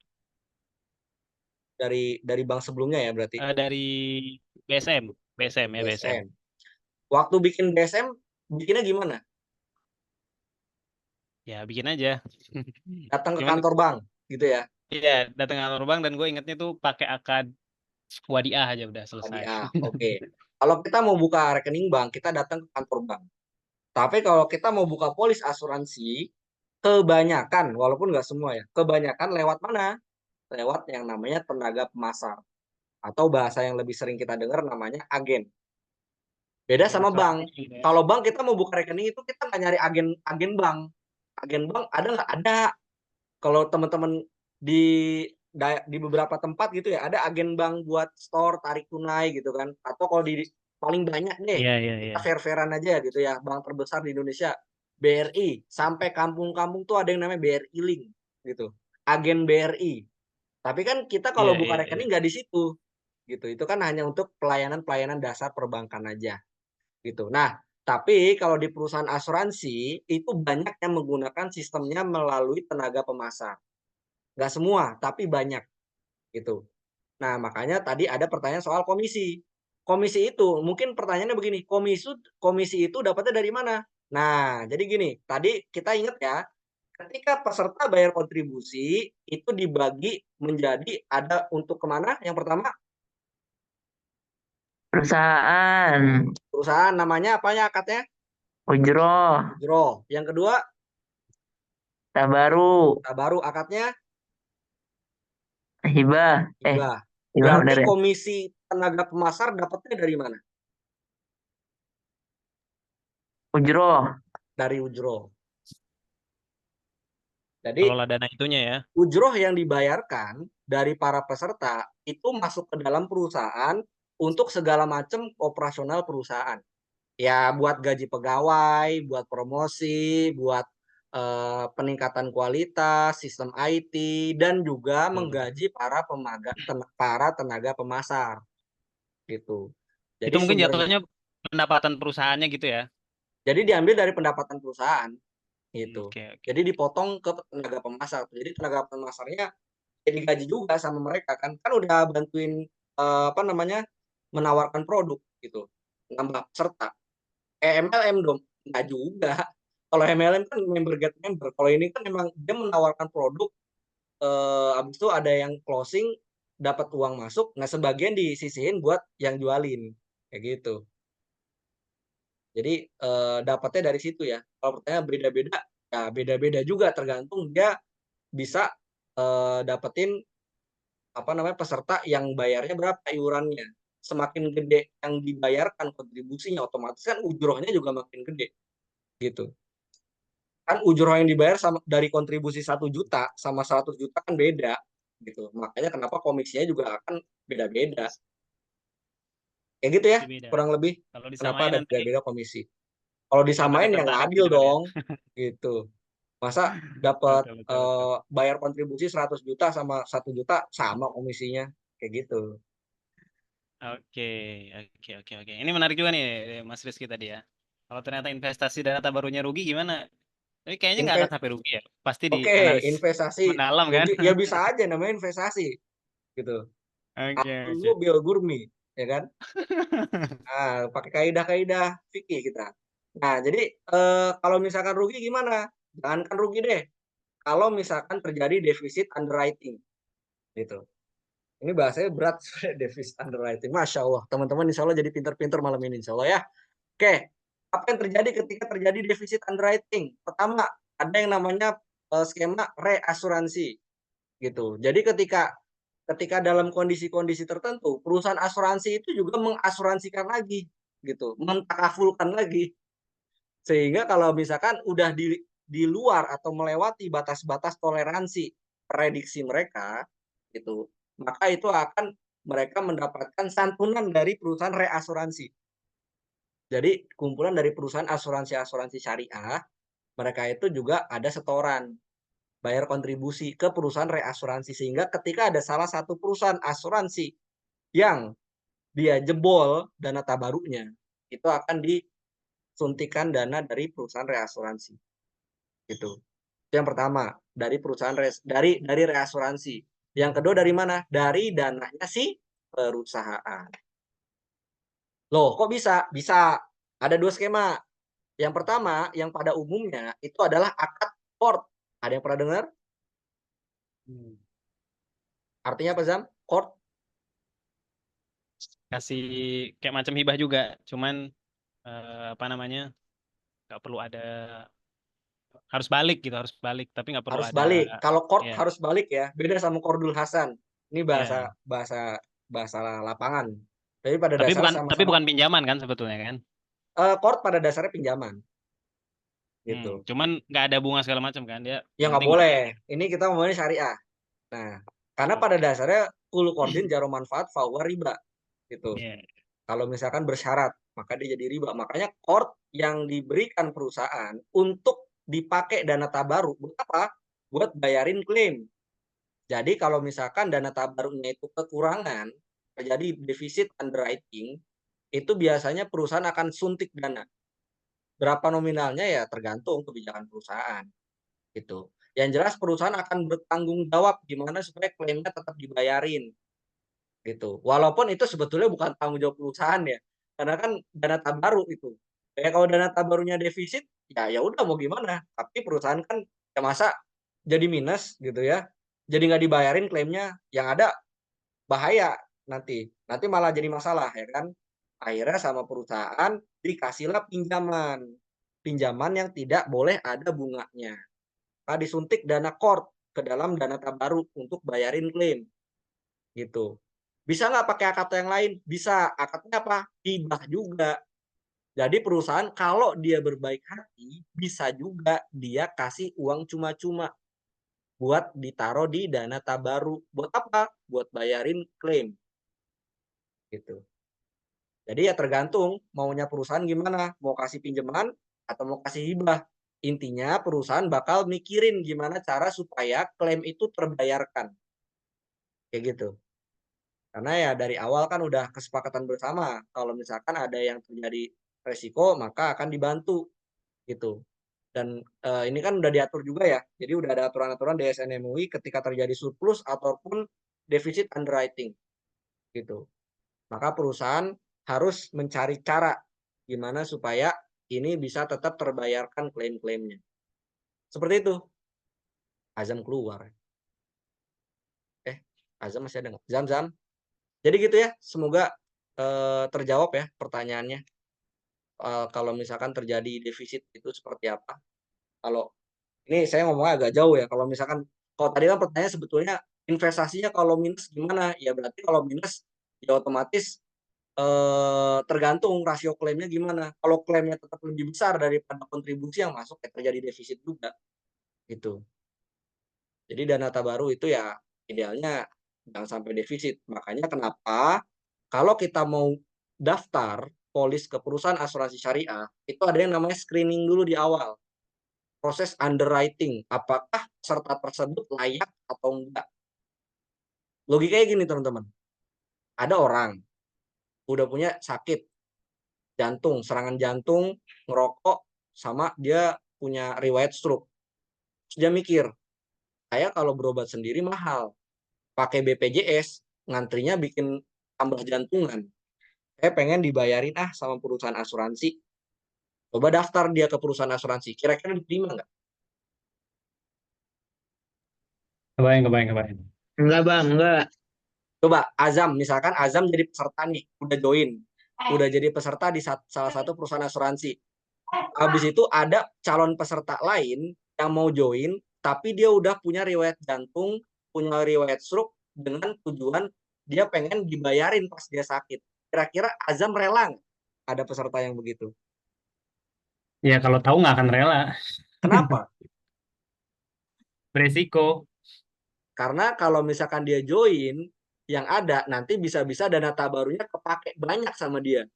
2020. Dari bank sebelumnya ya berarti. Dari BSM, BSM. BSM. Waktu bikin BSM bikinnya gimana? Ya bikin aja. Datang ke Cuman kantor bank gitu ya. iya, datang kantor bank, dan gue ingetnya tuh pakai akad wadiah aja udah selesai. Hadiah. Oke. Kalau kita mau buka rekening bank, kita datang ke kantor bank. Tapi kalau kita mau buka polis asuransi, kebanyakan, walaupun nggak semua ya, kebanyakan lewat mana? Lewat yang namanya tenaga pemasar. Atau bahasa yang lebih sering kita dengar namanya agen. Beda Agen sama bank. asuransi gitu ya. Kalau bank kita mau buka rekening itu kita nggak nyari agen bank. Agen bank ada nggak? Ada. Kalau teman-teman di di beberapa tempat gitu ya, ada agen bank buat store tarik tunai gitu kan. Atau kalau di paling banyak deh, Iya. kita fair-fairan aja gitu ya, bank terbesar di Indonesia BRI, sampai kampung-kampung tuh ada yang namanya BRI Link gitu. Agen BRI. Tapi kan kita kalau Iya, buka iya, iya. rekening nggak di situ gitu. Itu kan hanya untuk pelayanan-pelayanan dasar perbankan aja gitu. Nah, tapi kalau di perusahaan asuransi itu banyak yang menggunakan sistemnya melalui tenaga pemasar. Nggak semua, tapi banyak gitu. Nah, makanya tadi ada pertanyaan soal komisi. Komisi itu mungkin pertanyaannya begini, komisi itu dapatnya dari mana? Nah, jadi gini, tadi kita ingat ya, ketika peserta bayar kontribusi itu dibagi menjadi ada untuk kemana? Yang pertama, Perusahaan. perusahaan namanya apanya akadnya? Ujroh. Ujroh. Yang kedua, Tabaru. baru akadnya Hibah. hibah. Hibah Berarti benar ya? komisi tenaga pemasar dapatnya dari mana? Ujroh. Dari ujroh. Jadi Kelola dana itunya ya. ujroh yang dibayarkan dari para peserta itu masuk ke dalam perusahaan untuk segala macam operasional perusahaan. Ya buat gaji pegawai, buat promosi, buat peningkatan kualitas, sistem IT, dan juga menggaji para tenaga pemasar gitu. Itu Jadi mungkin sumbernya, jatuhnya pendapatan perusahaannya gitu ya. jadi diambil dari pendapatan perusahaan gitu. Oke, oke. Jadi dipotong ke tenaga pemasar. Jadi tenaga pemasarnya jadi gaji juga sama mereka kan udah bantuin menawarkan produk gitu, nambah peserta. MLM dong nggak juga. Kalau MLM kan member get member, kalau ini kan memang dia menawarkan produk, habis itu ada yang closing dapat uang masuk, nah sebagian disisihin buat yang jualin kayak gitu. Jadi dapatnya dari situ ya. Kalau pertanyaan beda-beda, ya beda-beda juga tergantung dia bisa dapetin peserta yang bayarnya berapa iurannya. Semakin gede yang dibayarkan kontribusinya, otomatis kan ujrohnya juga makin gede gitu. Kan ujroh yang dibayar dari kontribusi 1 juta sama 100 juta kan beda gitu. Makanya kenapa komisinya juga akan beda-beda. Kayak gitu ya, Jadi beda. kurang lebih. Kalau Kenapa disamain ada nanti beda-beda komisi. Kalau lebih disamain ya nggak tertarik adil gitu kali ya. dong gitu. Masa dapat Betul, betul, betul. bayar kontribusi 100 juta sama 1 juta sama komisinya kayak gitu. Oke, oke, oke, oke. Ini menarik juga nih, Mas Rizky tadi ya. Kalau ternyata investasi dana tabarunya rugi gimana? Tapi kayaknya nggak akan Invest sampai rugi ya. Pasti Oke, dianalisis investasi mendalam kan? rugi ya bisa aja namanya investasi gitu. Oke, Akun oke. lu Bill Gurmi ya kan? Pakai kaidah-kaidah fikih kita. Nah, jadi kalau misalkan rugi gimana? Jangankan rugi deh. Kalau misalkan terjadi defisit underwriting gitu. Ini bahasanya berat defisit underwriting. Masya Allah, teman-teman insya Allah jadi pinter-pinter malam ini insya Allah ya. Oke, apa yang terjadi ketika terjadi defisit underwriting? Pertama, ada yang namanya skema reasuransi gitu. Jadi ketika dalam kondisi-kondisi tertentu, perusahaan asuransi itu juga mengasuransikan lagi gitu, mentakafulkan lagi. Sehingga kalau misalkan udah di luar atau melewati batas-batas toleransi prediksi mereka gitu, maka itu akan mereka mendapatkan santunan dari perusahaan reasuransi. Jadi kumpulan dari perusahaan asuransi syariah, mereka itu juga ada setoran bayar kontribusi ke perusahaan reasuransi, sehingga ketika ada salah satu perusahaan asuransi yang dia jebol dana tabarunya, itu akan disuntikan dana dari perusahaan reasuransi gitu. Itu yang pertama, dari perusahaan dari reasuransi. Yang kedua dari mana? Dari dananya si perusahaan. Loh, kok bisa? Bisa. Ada 2 skema. Yang pertama, yang pada umumnya itu adalah akad qard. Ada yang pernah dengar? Artinya apa, Zam? Qard? Kasih kayak macam hibah juga, cuman apa namanya, nggak perlu ada, harus balik gitu, harus balik, tapi nggak perlu Harus ada. balik. Kalau qard Ya, harus balik ya. Beda sama qardul hasan. Ini ya. bahasa lapangan. Tapi pada dasarnya Tapi sama-sama bukan pinjaman kan sebetulnya kan. qard pada dasarnya pinjaman gitu. Cuman nggak ada bunga segala macam kan, dia Ya yang nggak penting boleh. balik. Ini kita ngomongin syariah. Nah, karena pada Oke. dasarnya kullu qardin jarum manfaat fahuwa riba gitu. Iya. Kalau misalkan bersyarat, maka dia jadi riba. Makanya qard yang diberikan perusahaan untuk dipakai dana tabaruk buat apa? Buat bayarin klaim. Jadi kalau misalkan dana tabaruknya itu kekurangan, terjadi defisit underwriting, itu biasanya perusahaan akan suntik dana. Berapa nominalnya ya tergantung kebijakan perusahaan gitu. Yang jelas perusahaan akan bertanggung jawab gimana supaya klaimnya tetap dibayarin gitu. Walaupun itu sebetulnya bukan tanggung jawab perusahaan ya. Karena kan dana tabaruk itu. Kayak kalau dana tabaruknya defisit, ya udah mau gimana. Tapi perusahaan kan ya masa jadi minus gitu ya. Jadi nggak dibayarin klaimnya, yang ada bahaya nanti. Nanti malah jadi masalah ya kan. Akhirnya sama perusahaan dikasihlah pinjaman. Pinjaman yang tidak boleh ada bunganya. Maka disuntik dana qard ke dalam dana tabaruk untuk bayarin klaim gitu. Bisa nggak pakai akad yang lain? Bisa. Akadnya apa? Hibah juga. Jadi perusahaan kalau dia berbaik hati, bisa juga dia kasih uang cuma-cuma buat ditaruh di dana tabaruk. Buat apa? Buat bayarin klaim. Gitu. Jadi ya tergantung maunya perusahaan gimana. Mau kasih pinjaman atau mau kasih hibah. Intinya perusahaan bakal mikirin gimana cara supaya klaim itu terbayarkan. Kayak gitu. Karena ya dari awal kan udah kesepakatan bersama, kalau misalkan ada yang terjadi resiko maka akan dibantu gitu. Dan ini kan udah diatur juga ya. Jadi udah ada aturan-aturan DSN MUI ketika terjadi surplus ataupun defisit underwriting gitu. Maka perusahaan harus mencari cara gimana supaya ini bisa tetap terbayarkan klaim-klaimnya. Seperti itu. Azam keluar. Azam masih ada nggak? Zam. Jadi gitu ya. Semoga terjawab ya pertanyaannya. Kalau misalkan terjadi defisit itu seperti apa? Kalau ini saya ngomongnya agak jauh ya. Kalau misalkan kalau tadi kan pertanyaan sebetulnya investasinya kalau minus gimana? Ya berarti kalau minus ya otomatis tergantung rasio klaimnya gimana. Kalau klaimnya tetap lebih besar daripada kontribusi yang masuk, ya terjadi defisit juga. Gitu. Jadi dana tabaruk itu ya idealnya jangan sampai defisit. Makanya kenapa kalau kita mau daftar polis ke perusahaan asuransi syariah, itu ada yang namanya screening dulu di awal. Proses underwriting, apakah peserta tersebut layak atau enggak. Logikanya gini teman-teman. Ada orang udah punya sakit jantung, serangan jantung, ngerokok, sama dia punya riwayat stroke. Terus dia mikir, saya kalau berobat sendiri mahal. Pakai BPJS, ngantrinya bikin tambah jantungan. Saya pengen dibayarin sama perusahaan asuransi. Coba daftar dia ke perusahaan asuransi. Kira-kira diterima nggak? Kebayang. Enggak bang, enggak. Coba Azam, misalkan Azam jadi peserta nih, udah join. Udah jadi peserta di salah satu perusahaan asuransi. Habis itu ada calon peserta lain yang mau join, tapi dia udah punya riwayat jantung, punya riwayat stroke, dengan tujuan dia pengen dibayarin pas dia sakit. Kira-kira Azam rela nggak ada peserta yang begitu? Ya kalau tahu nggak akan rela. Kenapa? Beresiko. Karena kalau misalkan dia join, yang ada nanti bisa-bisa dana tabarunya kepake banyak sama dia.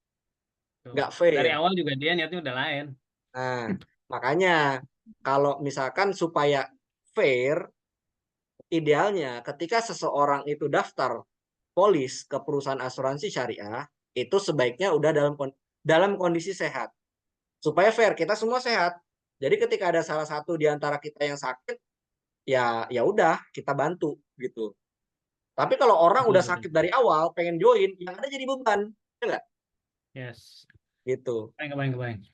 Tuh. Nggak Dari fair. awal juga dia niatnya udah lain. Nah, makanya kalau misalkan supaya fair, idealnya ketika seseorang itu daftar polis ke perusahaan asuransi syariah, itu sebaiknya udah dalam kondisi sehat. Supaya fair, kita semua sehat. Jadi ketika ada salah satu di antara kita yang sakit, ya udah kita bantu gitu. Tapi kalau orang udah Betul. sakit dari awal, pengen join, yang ada jadi beban, ya nggak? Yes. Gitu. Kebayang.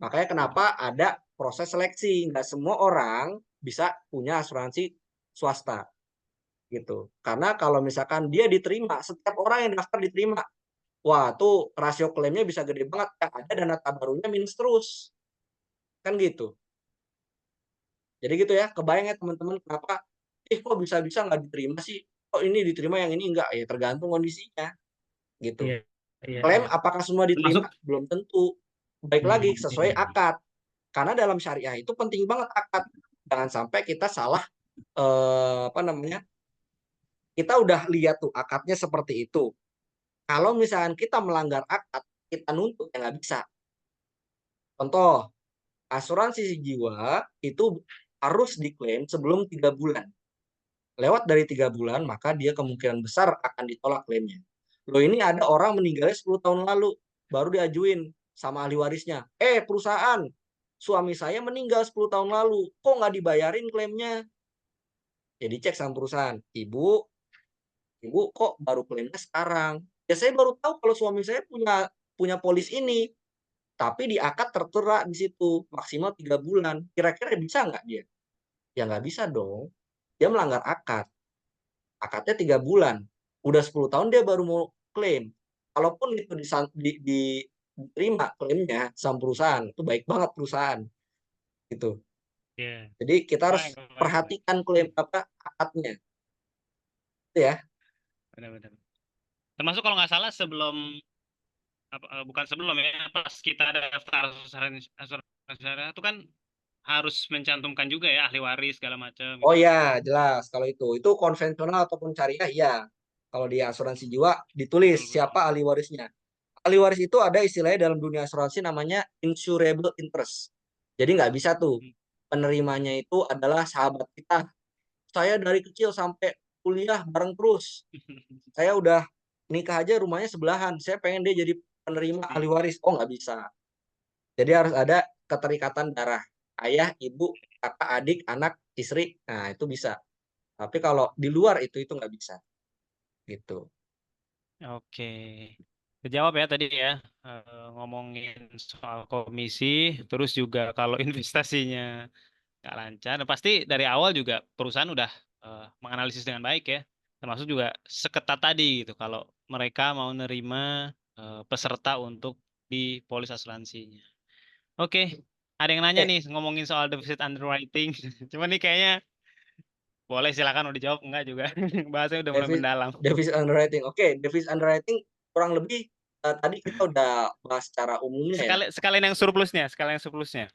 Makanya kenapa ada proses seleksi. Nggak semua orang bisa punya asuransi swasta. Gitu. Karena kalau misalkan dia diterima, setiap orang yang daftar diterima, wah tuh rasio klaimnya bisa gede banget. Yang ada dana tabarunya minus terus. Kan gitu. Jadi gitu ya, kebayang ya teman-teman kenapa, kok bisa-bisa nggak diterima sih? Kok ini diterima yang ini enggak? Ya tergantung kondisinya. Gitu. Klaim Iya. apakah semua Termasuk diterima? Belum tentu. Baik lagi sesuai akad. Karena dalam syariah itu penting banget akad. Jangan sampai kita salah kita udah lihat tuh akadnya seperti itu. Kalau misalkan kita melanggar akad, kita nuntut ya nggak bisa. Contoh, asuransi jiwa itu harus diklaim sebelum 3 bulan. Lewat dari 3 bulan, maka dia kemungkinan besar akan ditolak klaimnya. Loh ini ada orang meninggalnya 10 tahun lalu, baru diajuin sama ahli warisnya. Perusahaan, suami saya meninggal 10 tahun lalu, kok nggak dibayarin klaimnya? Jadi cek sama perusahaan, ibu kok baru klaimnya sekarang? Ya saya baru tahu kalau suami saya punya polis ini, tapi di akad tertera di situ maksimal 3 bulan. Kira-kira bisa nggak dia? Ya nggak bisa dong. Dia melanggar akad. Akadnya 3 bulan. Udah 10 tahun dia baru mau klaim. Kalaupun itu diterima klaimnya sama perusahaan, itu baik banget perusahaan. Gitu. Iya. Jadi kita harus Kebayang. perhatikan klaim akadnya. Itu ya. Benar-benar. Termasuk kalau nggak salah bukan sebelum ya, pas kita daftar asuransi syariah itu kan harus mencantumkan juga ya ahli waris segala macam. Oh ya, jelas kalau itu konvensional ataupun syariah ya. Kalau di asuransi jiwa ditulis Betul. siapa ahli warisnya. Ahli waris itu ada istilahnya dalam dunia asuransi namanya insurable interest. Jadi nggak bisa tuh penerimanya itu adalah sahabat kita. Saya dari kecil sampai kuliah bareng terus. Saya udah nikah aja rumahnya sebelahan. Saya pengen dia jadi penerima ahli waris. Oh nggak bisa. Jadi harus ada keterikatan darah. Ayah, ibu, kakak, adik, anak, istri. Nah itu bisa. Tapi kalau di luar itu nggak bisa. Gitu. Oke. Terjawab ya tadi ya, ngomongin soal komisi, terus juga kalau investasinya nggak lancar, dan pasti dari awal juga perusahaan udah menganalisis dengan baik ya, termasuk juga seketat tadi gitu, kalau mereka mau nerima peserta untuk di polis asuransinya. Oke, ada yang nanya Eh, nih ngomongin soal defisit underwriting, cuman nih kayaknya boleh silakan mau dijawab enggak juga, bahasanya udah mulai mendalam. defisit underwriting. Oke, defisit underwriting kurang lebih tadi kita udah bahas secara umumnya ya. Sekalian yang surplusnya, sekalian yang surplusnya.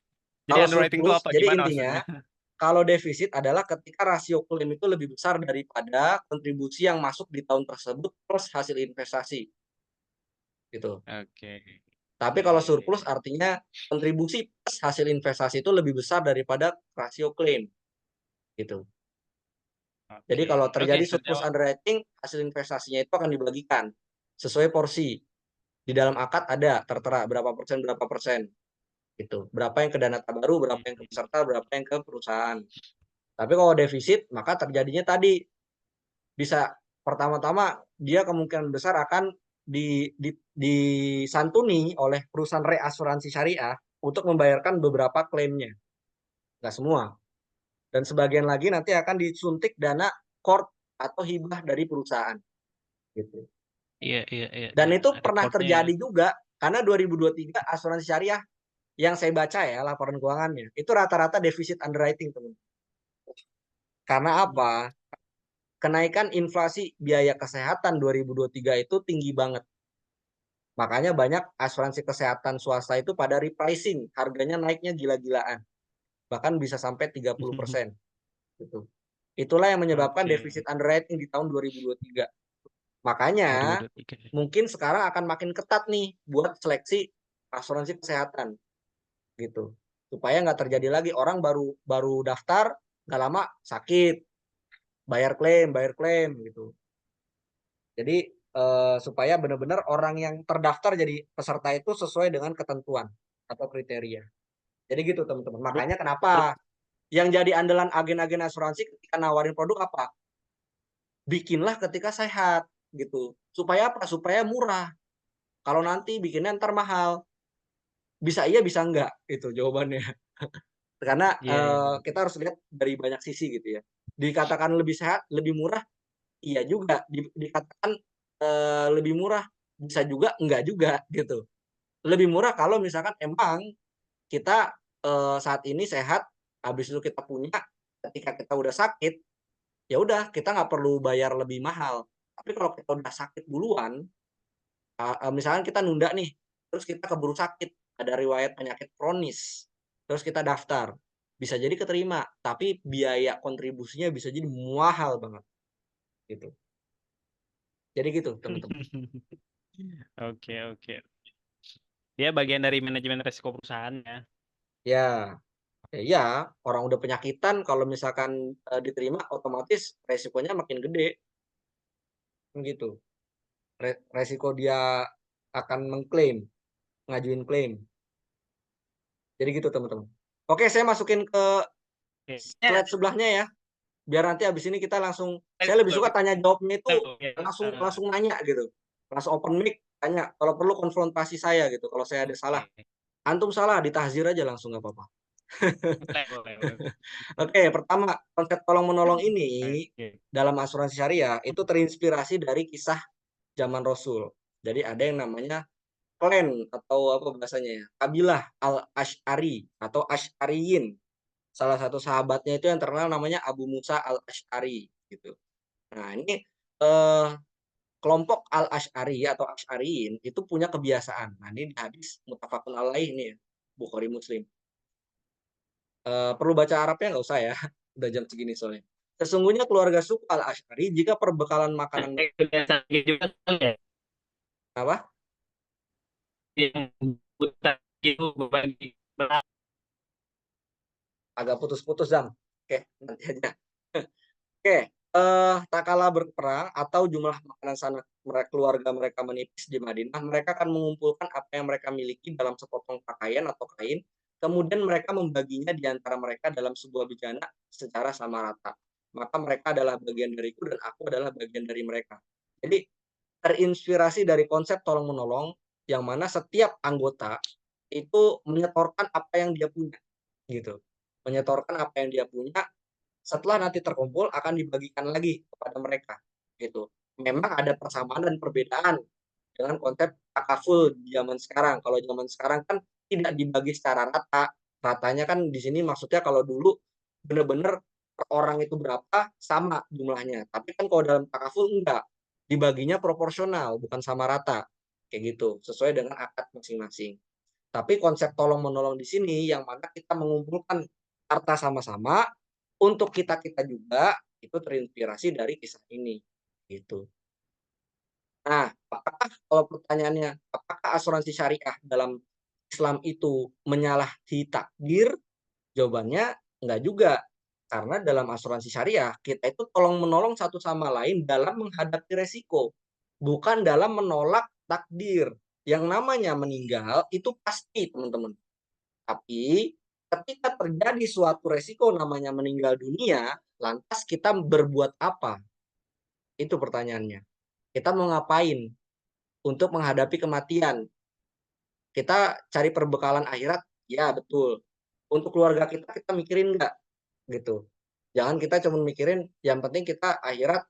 Jadi Kalau underwriting itu surplus, apa? jadi Gimana intinya maksudnya? kalau defisit adalah ketika rasio klaim itu lebih besar daripada kontribusi yang masuk di tahun tersebut plus hasil investasi. Gitu. Oke. Tapi Iya, kalau iya, surplus iya. artinya kontribusi plus hasil investasi itu lebih besar daripada rasio klaim. Gitu. Jadi Oke. kalau Oke, terjadi surplus terjawab. underwriting, hasil investasinya itu akan dibagikan sesuai porsi. Di dalam akad ada tertera berapa persen gitu. Berapa yang ke dana baru, berapa yang ke peserta, berapa yang ke perusahaan. Tapi kalau defisit, maka terjadinya tadi bisa pertama-tama dia kemungkinan besar akan disantuni oleh perusahaan reasuransi syariah untuk membayarkan beberapa klaimnya. Nggak semua. Dan sebagian lagi nanti akan disuntik dana court atau hibah dari perusahaan. Gitu. Iya, iya, iya, Dan iya. itu Ada pernah portnya ya. terjadi juga karena 2023 asuransi syariah yang saya baca ya laporan keuangannya itu rata-rata defisit underwriting teman. Karena apa? Kenaikan inflasi biaya kesehatan 2023 itu tinggi banget. Makanya banyak asuransi kesehatan swasta itu pada repricing, harganya naiknya gila-gilaan. Bahkan bisa sampai 30%. Gitu. Itulah yang menyebabkan Oke. defisit underwriting di tahun 2023. Makanya 2023. mungkin sekarang akan makin ketat nih buat seleksi asuransi kesehatan gitu. Supaya nggak terjadi lagi orang baru daftar, nggak lama sakit, bayar klaim gitu. Jadi supaya benar-benar orang yang terdaftar jadi peserta itu sesuai dengan ketentuan atau kriteria. Jadi gitu teman-teman. Makanya kenapa yang jadi andalan agen-agen asuransi ketika nawarin produk apa? Bikinlah ketika sehat gitu. Supaya apa? Supaya murah. Kalau nanti bikinnya ntar mahal. Bisa iya bisa enggak itu jawabannya. Karena Iya, iya. kita harus lihat dari banyak sisi gitu ya. Dikatakan lebih sehat, lebih murah, iya juga. Dikatakan lebih murah, bisa juga enggak juga gitu. Lebih murah kalau misalkan emang kita saat ini sehat, habis itu kita punya, ketika kita udah sakit, ya udah kita nggak perlu bayar lebih mahal. Tapi kalau kita udah sakit duluan, misalkan kita nunda nih, terus kita keburu sakit, ada riwayat penyakit kronis, terus kita daftar, bisa jadi keterima, tapi biaya kontribusinya bisa jadi mahal banget, gitu. Jadi gitu teman-teman. Oke, oke. Dia bagian dari manajemen resiko perusahaannya. Ya, ya, orang udah penyakitan kalau misalkan diterima otomatis resikonya makin gede, kan gitu. Resiko dia akan mengklaim, ngajuin klaim. Jadi gitu teman-teman. Oke, saya masukin ke Oke. slide sebelahnya ya. Biar nanti habis ini kita langsung, saya lebih suka tanya jawabnya itu langsung nanya gitu. Langsung open mic tanya. Kalau perlu konfrontasi saya gitu. Kalau saya ada salah, antum salah ditahzir aja langsung nggak apa-apa. Boleh. Oke, pertama konsep tolong menolong ini Oke. dalam asuransi syariah itu terinspirasi dari kisah zaman Rasul. Jadi ada yang namanya klan atau apa bahasanya ya, kabilah Al-Asy'ari atau Asy'ariyin. Salah satu sahabatnya itu yang terkenal namanya Abu Musa Al-Asy'ari gitu. Nah, ini kelompok Al-Asy'ari atau Asy'ariyin itu punya kebiasaan. Nah, ini di hadis muttafaqun alaih nih ya, Bukhari Muslim. Perlu baca Arabnya nggak usah ya, udah jam segini soalnya. Sesungguhnya keluarga suku Al-Asy'ari jika perbekalan makanan Kebiasaan juga ya. apa? Yang buta itu berbagi. Agak putus-putus, Zam. Oke, nanti aja. Oke, tak kalah berperang atau jumlah makanan sanak keluarga mereka menipis di Madinah, mereka akan mengumpulkan apa yang mereka miliki dalam sepotong pakaian atau kain, kemudian mereka membaginya di antara mereka dalam sebuah bejana secara sama rata. Maka mereka adalah bagian dariku dan aku adalah bagian dari mereka. Jadi terinspirasi dari konsep tolong menolong yang mana setiap anggota itu menyetorkan apa yang dia punya gitu. Menyetorkan apa yang dia punya, setelah nanti terkumpul akan dibagikan lagi kepada mereka gitu. Memang ada persamaan dan perbedaan dengan konsep takaful di zaman sekarang. Kalau zaman sekarang kan tidak dibagi secara rata. Ratanya kan di sini maksudnya kalau dulu benar-benar per orang itu berapa sama jumlahnya. Tapi kan kalau dalam takaful enggak, dibaginya proporsional, bukan sama rata. Kayak gitu, sesuai dengan akad masing-masing. Tapi konsep tolong menolong di sini yang mana kita mengumpulkan harta sama-sama untuk kita-kita juga itu terinspirasi dari kisah ini gitu. Nah, apakah kalau pertanyaannya, apakah asuransi syariah dalam Islam itu menyalahi takdir? Jawabannya enggak juga. Karena dalam asuransi syariah, kita itu tolong-menolong satu sama lain dalam menghadapi resiko. Bukan dalam menolak takdir. Yang namanya meninggal itu pasti, teman-teman. Tapi ketika terjadi suatu resiko namanya meninggal dunia, lantas kita berbuat apa? Itu pertanyaannya. Kita mau ngapain untuk menghadapi kematian? Kita cari perbekalan akhirat? Ya, betul. Untuk keluarga kita mikirin nggak? Gitu. Jangan kita cuma mikirin yang penting kita akhirat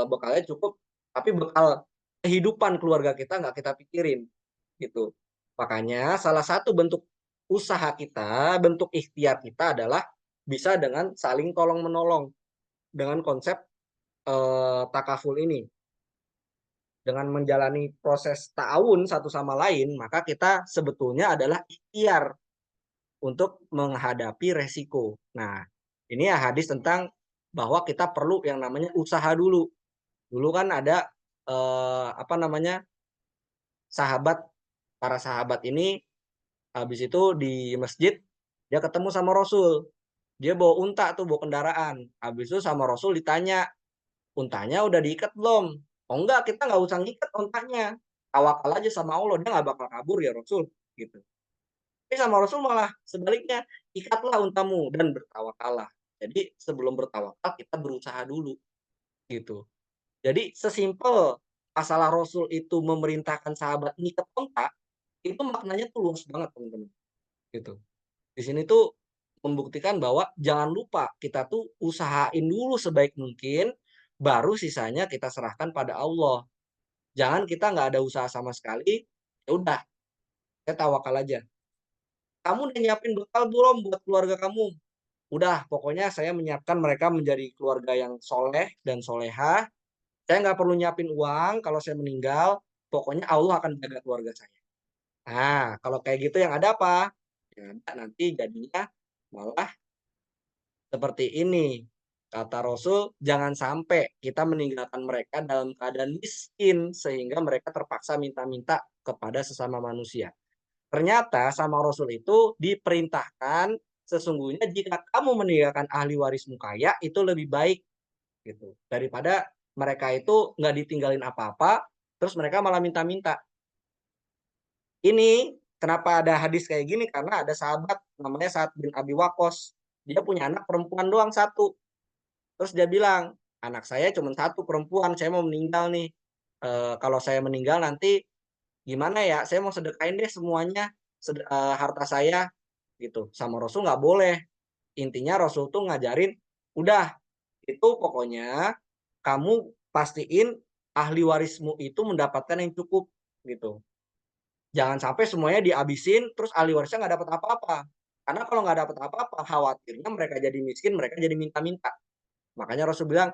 bekalnya cukup, tapi bekal kehidupan keluarga kita nggak kita pikirin. Gitu. Makanya salah satu bentuk usaha kita, bentuk ikhtiar kita adalah bisa dengan saling tolong menolong dengan konsep takaful ini. Dengan menjalani proses ta'awun satu sama lain, maka kita sebetulnya adalah ikhtiar untuk menghadapi resiko. Nah, ini ya hadis tentang bahwa kita perlu yang namanya usaha dulu. Dulu kan ada apa namanya sahabat, para sahabat ini habis itu di masjid dia ketemu sama Rasul. Dia bawa unta tuh, bawa kendaraan. Habis itu sama Rasul ditanya, untanya udah diikat belum? Oh enggak, kita nggak usah ngikat untanya. Tawakal aja sama Allah, dia nggak bakal kabur ya Rasul. Gitu. Tapi sama Rasul malah sebaliknya, ikatlah untamu dan bertawakallah. Jadi sebelum bertawakal kita berusaha dulu. Gitu. Jadi sesimpel masalah Rasul itu memerintahkan sahabat ngikat unta, itu maknanya tuh luas banget teman-teman. Gitu. Di sini tuh membuktikan bahwa jangan lupa kita tuh usahain dulu sebaik mungkin, baru sisanya kita serahkan pada Allah. Jangan kita nggak ada usaha sama sekali, ya udah, saya tawakal aja. Kamu udah nyiapin bekal belum buat keluarga kamu? Udah, pokoknya saya menyiapkan mereka menjadi keluarga yang soleh dan soleha. Saya nggak perlu nyiapin uang kalau saya meninggal, pokoknya Allah akan jaga keluarga saya. Nah, kalau kayak gitu yang ada apa? Ya nanti jadinya malah seperti ini. Kata Rasul, jangan sampai kita meninggalkan mereka dalam keadaan miskin sehingga mereka terpaksa minta-minta kepada sesama manusia. Ternyata sama Rasul itu diperintahkan sesungguhnya jika kamu meninggalkan ahli warismu kaya itu lebih baik gitu daripada mereka itu nggak ditinggalin apa-apa terus mereka malah minta-minta. Ini kenapa ada hadis kayak gini karena ada sahabat namanya Sa'ad bin Abi Waqqas. Dia punya anak perempuan doang satu. Terus dia bilang, anak saya cuma satu perempuan, saya mau meninggal nih. Kalau saya meninggal nanti gimana ya? Saya mau sedekain deh semuanya harta saya gitu. Sama Rasul nggak boleh. Intinya Rasul tuh ngajarin, udah itu pokoknya kamu pastiin ahli warismu itu mendapatkan yang cukup gitu. Jangan sampai semuanya dihabisin terus ahli warisnya nggak dapat apa-apa. Karena kalau nggak dapat apa-apa, khawatirnya mereka jadi miskin, mereka jadi minta-minta. Makanya Rasul bilang,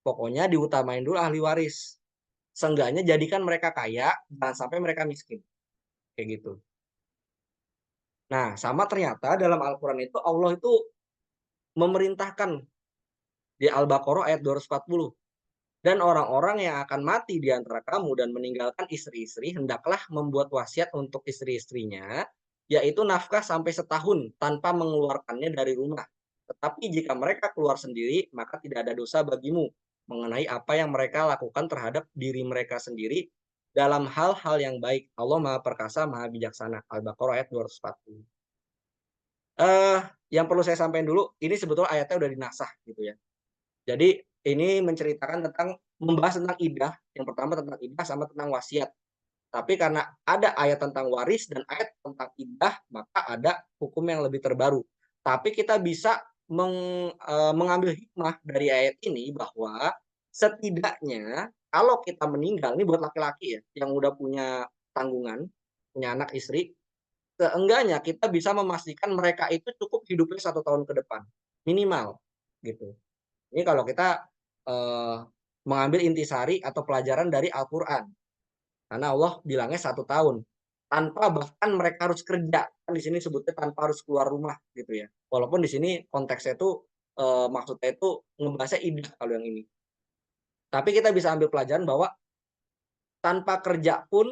pokoknya diutamain dulu ahli waris. Seenggaknya jadikan mereka kaya, jangan sampai mereka miskin. Kayak gitu. Nah, sama ternyata dalam Al-Quran itu Allah itu memerintahkan di Al-Baqarah ayat 240. Dan orang-orang yang akan mati di antara kamu dan meninggalkan istri-istri, hendaklah membuat wasiat untuk istri-istrinya, yaitu nafkah sampai setahun tanpa mengeluarkannya dari rumah. Tetapi jika mereka keluar sendiri, maka tidak ada dosa bagimu mengenai apa yang mereka lakukan terhadap diri mereka sendiri dalam hal-hal yang baik. Allah Maha Perkasa, Maha Bijaksana. Al-Baqarah ayat 240. Yang perlu saya sampaikan dulu, ini sebetulnya ayatnya udah dinasah gitu ya. Jadi ini menceritakan tentang membahas tentang iddah, yang pertama tentang iddah sama tentang wasiat. Tapi karena ada ayat tentang waris dan ayat tentang iddah, maka ada hukum yang lebih terbaru. Tapi kita bisa mengambil hikmah dari ayat ini bahwa setidaknya kalau kita meninggal, ini buat laki-laki ya, yang udah punya tanggungan, punya anak istri, seenggaknya kita bisa memastikan mereka itu cukup hidupnya 1 tahun ke depan, minimal gitu. Ini kalau kita mengambil intisari atau pelajaran dari Al-Quran. Karena Allah bilangnya 1 tahun. Tanpa bahkan mereka harus kerja. Kan di sini sebutnya tanpa harus keluar rumah gitu ya. Walaupun di sini konteksnya itu maksudnya itu ngebahasnya iddah kalau yang ini. Tapi kita bisa ambil pelajaran bahwa tanpa kerja pun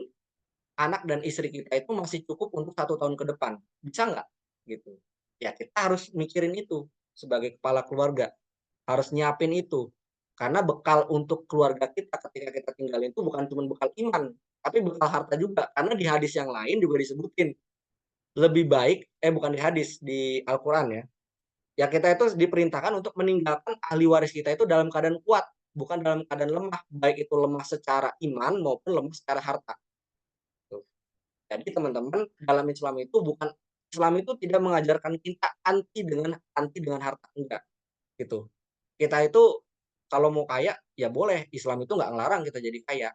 anak dan istri kita itu masih cukup untuk 1 tahun ke depan. Bisa nggak? Gitu. Ya kita harus mikirin itu sebagai kepala keluarga. Harus nyiapin itu. Karena bekal untuk keluarga kita ketika kita tinggalin itu bukan cuma bekal iman, tapi bekal harta juga. Karena di hadis yang lain juga disebutin, lebih baik, bukan di hadis, di Al-Quran ya. Ya kita itu diperintahkan untuk meninggalkan ahli waris kita itu dalam keadaan kuat, bukan dalam keadaan lemah. Baik itu lemah secara iman maupun lemah secara harta. Tuh. Jadi teman-teman, dalam Islam itu tidak mengajarkan kita anti dengan harta, enggak gitu. Kita itu kalau mau kaya ya boleh, Islam itu nggak ngelarang kita jadi kaya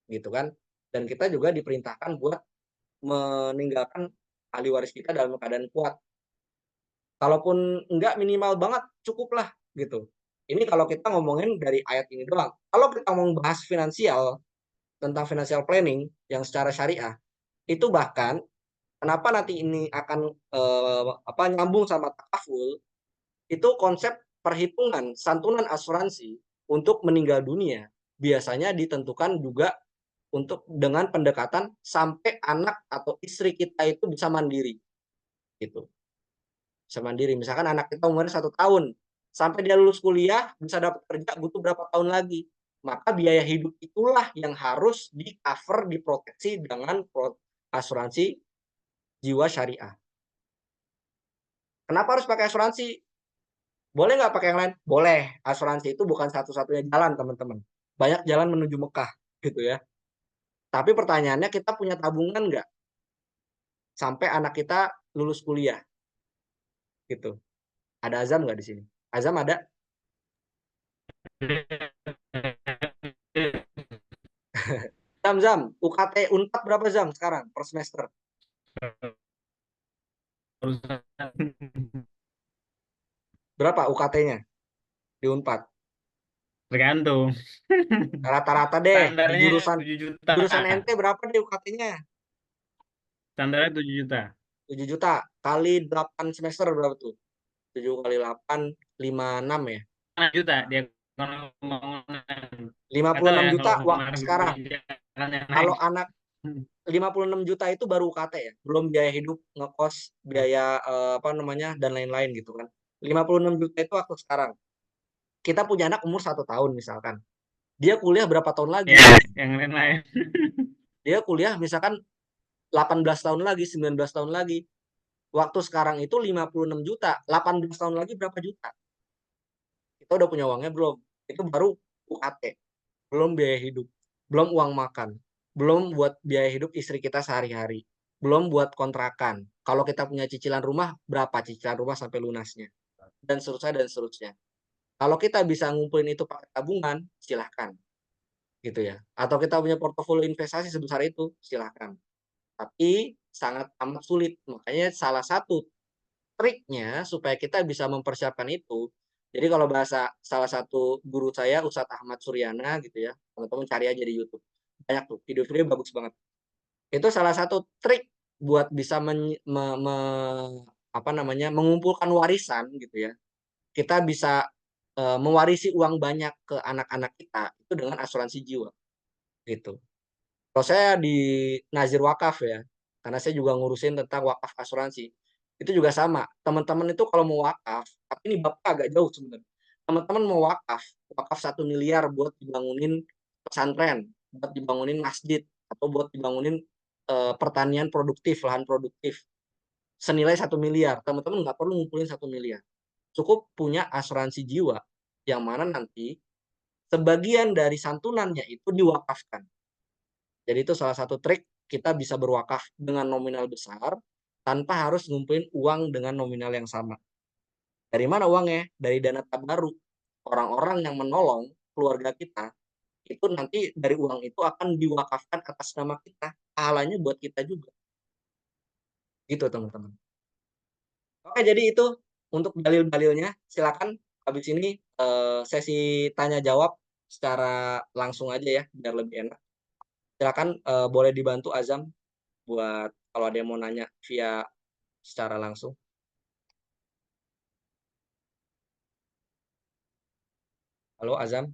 gitu kan. Dan kita juga diperintahkan buat meninggalkan ahli waris kita dalam keadaan kuat. Kalaupun enggak minimal banget cukuplah gitu. Ini kalau kita ngomongin dari ayat ini doang. Kalau kita mau bahas finansial tentang financial planning yang secara syariah, itu bahkan kenapa nanti ini akan nyambung sama takaful, itu konsep perhitungan santunan asuransi untuk meninggal dunia biasanya ditentukan juga untuk dengan pendekatan sampai anak atau istri kita itu bisa mandiri gitu. Bisa mandiri. Misalkan anak kita umurnya 1 tahun, sampai dia lulus kuliah bisa dapat kerja butuh berapa tahun lagi. Maka biaya hidup itulah yang harus di-cover, diproteksi dengan asuransi jiwa syariah. Kenapa harus pakai asuransi? Boleh nggak pakai yang lain? Boleh. Asuransi itu bukan satu-satunya jalan, teman-teman. Banyak jalan menuju Mekah, gitu ya. Tapi pertanyaannya, kita punya tabungan nggak? Sampai anak kita lulus kuliah. Gitu. Ada Azam nggak di sini? Azam ada? Zam, UKT Unpad berapa Zam sekarang per semester? Berapa UKT-nya di Unpad? Tergantung. Rata-rata deh. Di Standarnya jurusan 7 juta. NT berapa deh UKT-nya? Standarnya 7 juta. 7 juta kali 8 semester berapa tuh? 7 kali 8, 56 ya? juta di ekonomi pembangunan. 56 ya juta kalau kemarin sekarang. kebijakan yang Kalau naik. anak 56 juta itu baru UKT ya, belum biaya hidup, ngekos, biaya apa namanya dan lain-lain gitu kan. 56 juta itu waktu sekarang. Kita punya anak umur 1 tahun misalkan. Dia kuliah berapa tahun lagi? Ya, yang lain-lain. Dia kuliah misalkan 18 tahun lagi, 19 tahun lagi. Waktu sekarang itu 56 juta, 18 tahun lagi berapa juta? Kita udah punya uangnya belum? Itu baru UKT, belum biaya hidup, belum uang makan, belum buat biaya hidup istri kita sehari-hari, belum buat kontrakan. Kalau kita punya cicilan rumah, berapa cicilan rumah sampai lunasnya? Dan seterusnya dan seterusnya. Kalau kita bisa ngumpulin itu pakai tabungan, silahkan. Gitu ya. Atau kita punya portofolio investasi sebesar itu, silahkan. Tapi sangat amat sulit. Makanya salah satu triknya supaya kita bisa mempersiapkan itu. Jadi kalau bahasa salah satu guru saya, Ustadz Ahmad Suryana gitu ya, teman-teman cari aja di YouTube. Banyak tuh, video-video bagus banget. Itu salah satu trik buat bisa mengumpulkan warisan gitu ya. Kita bisa mewarisi uang banyak ke anak-anak kita itu dengan asuransi jiwa gitu. Kalau saya di Nazir Wakaf ya, karena saya juga ngurusin tentang wakaf asuransi. Itu juga sama. Teman-teman itu kalau mau wakaf, tapi ini Bapak agak jauh sebenarnya. Teman-teman mau wakaf 1 miliar buat dibangunin pesantren, buat dibangunin masjid, atau buat dibangunin pertanian produktif, lahan produktif. Senilai 1 miliar. Teman-teman nggak perlu ngumpulin 1 miliar. Cukup punya asuransi jiwa, yang mana nanti sebagian dari santunannya itu diwakafkan. Jadi itu salah satu trik kita bisa berwakaf dengan nominal besar tanpa harus ngumpulin uang dengan nominal yang sama. Dari mana uangnya? Dari dana tabaruk. Orang-orang yang menolong keluarga kita, itu nanti dari uang itu akan diwakafkan atas nama kita. Pahalanya buat kita juga. Gitu teman-teman. Oke, jadi itu untuk dalil-dalilnya. Silakan habis ini sesi tanya jawab secara langsung aja ya, biar lebih enak. Silakan boleh dibantu Azam buat kalau ada yang mau nanya via secara langsung. Halo Azam,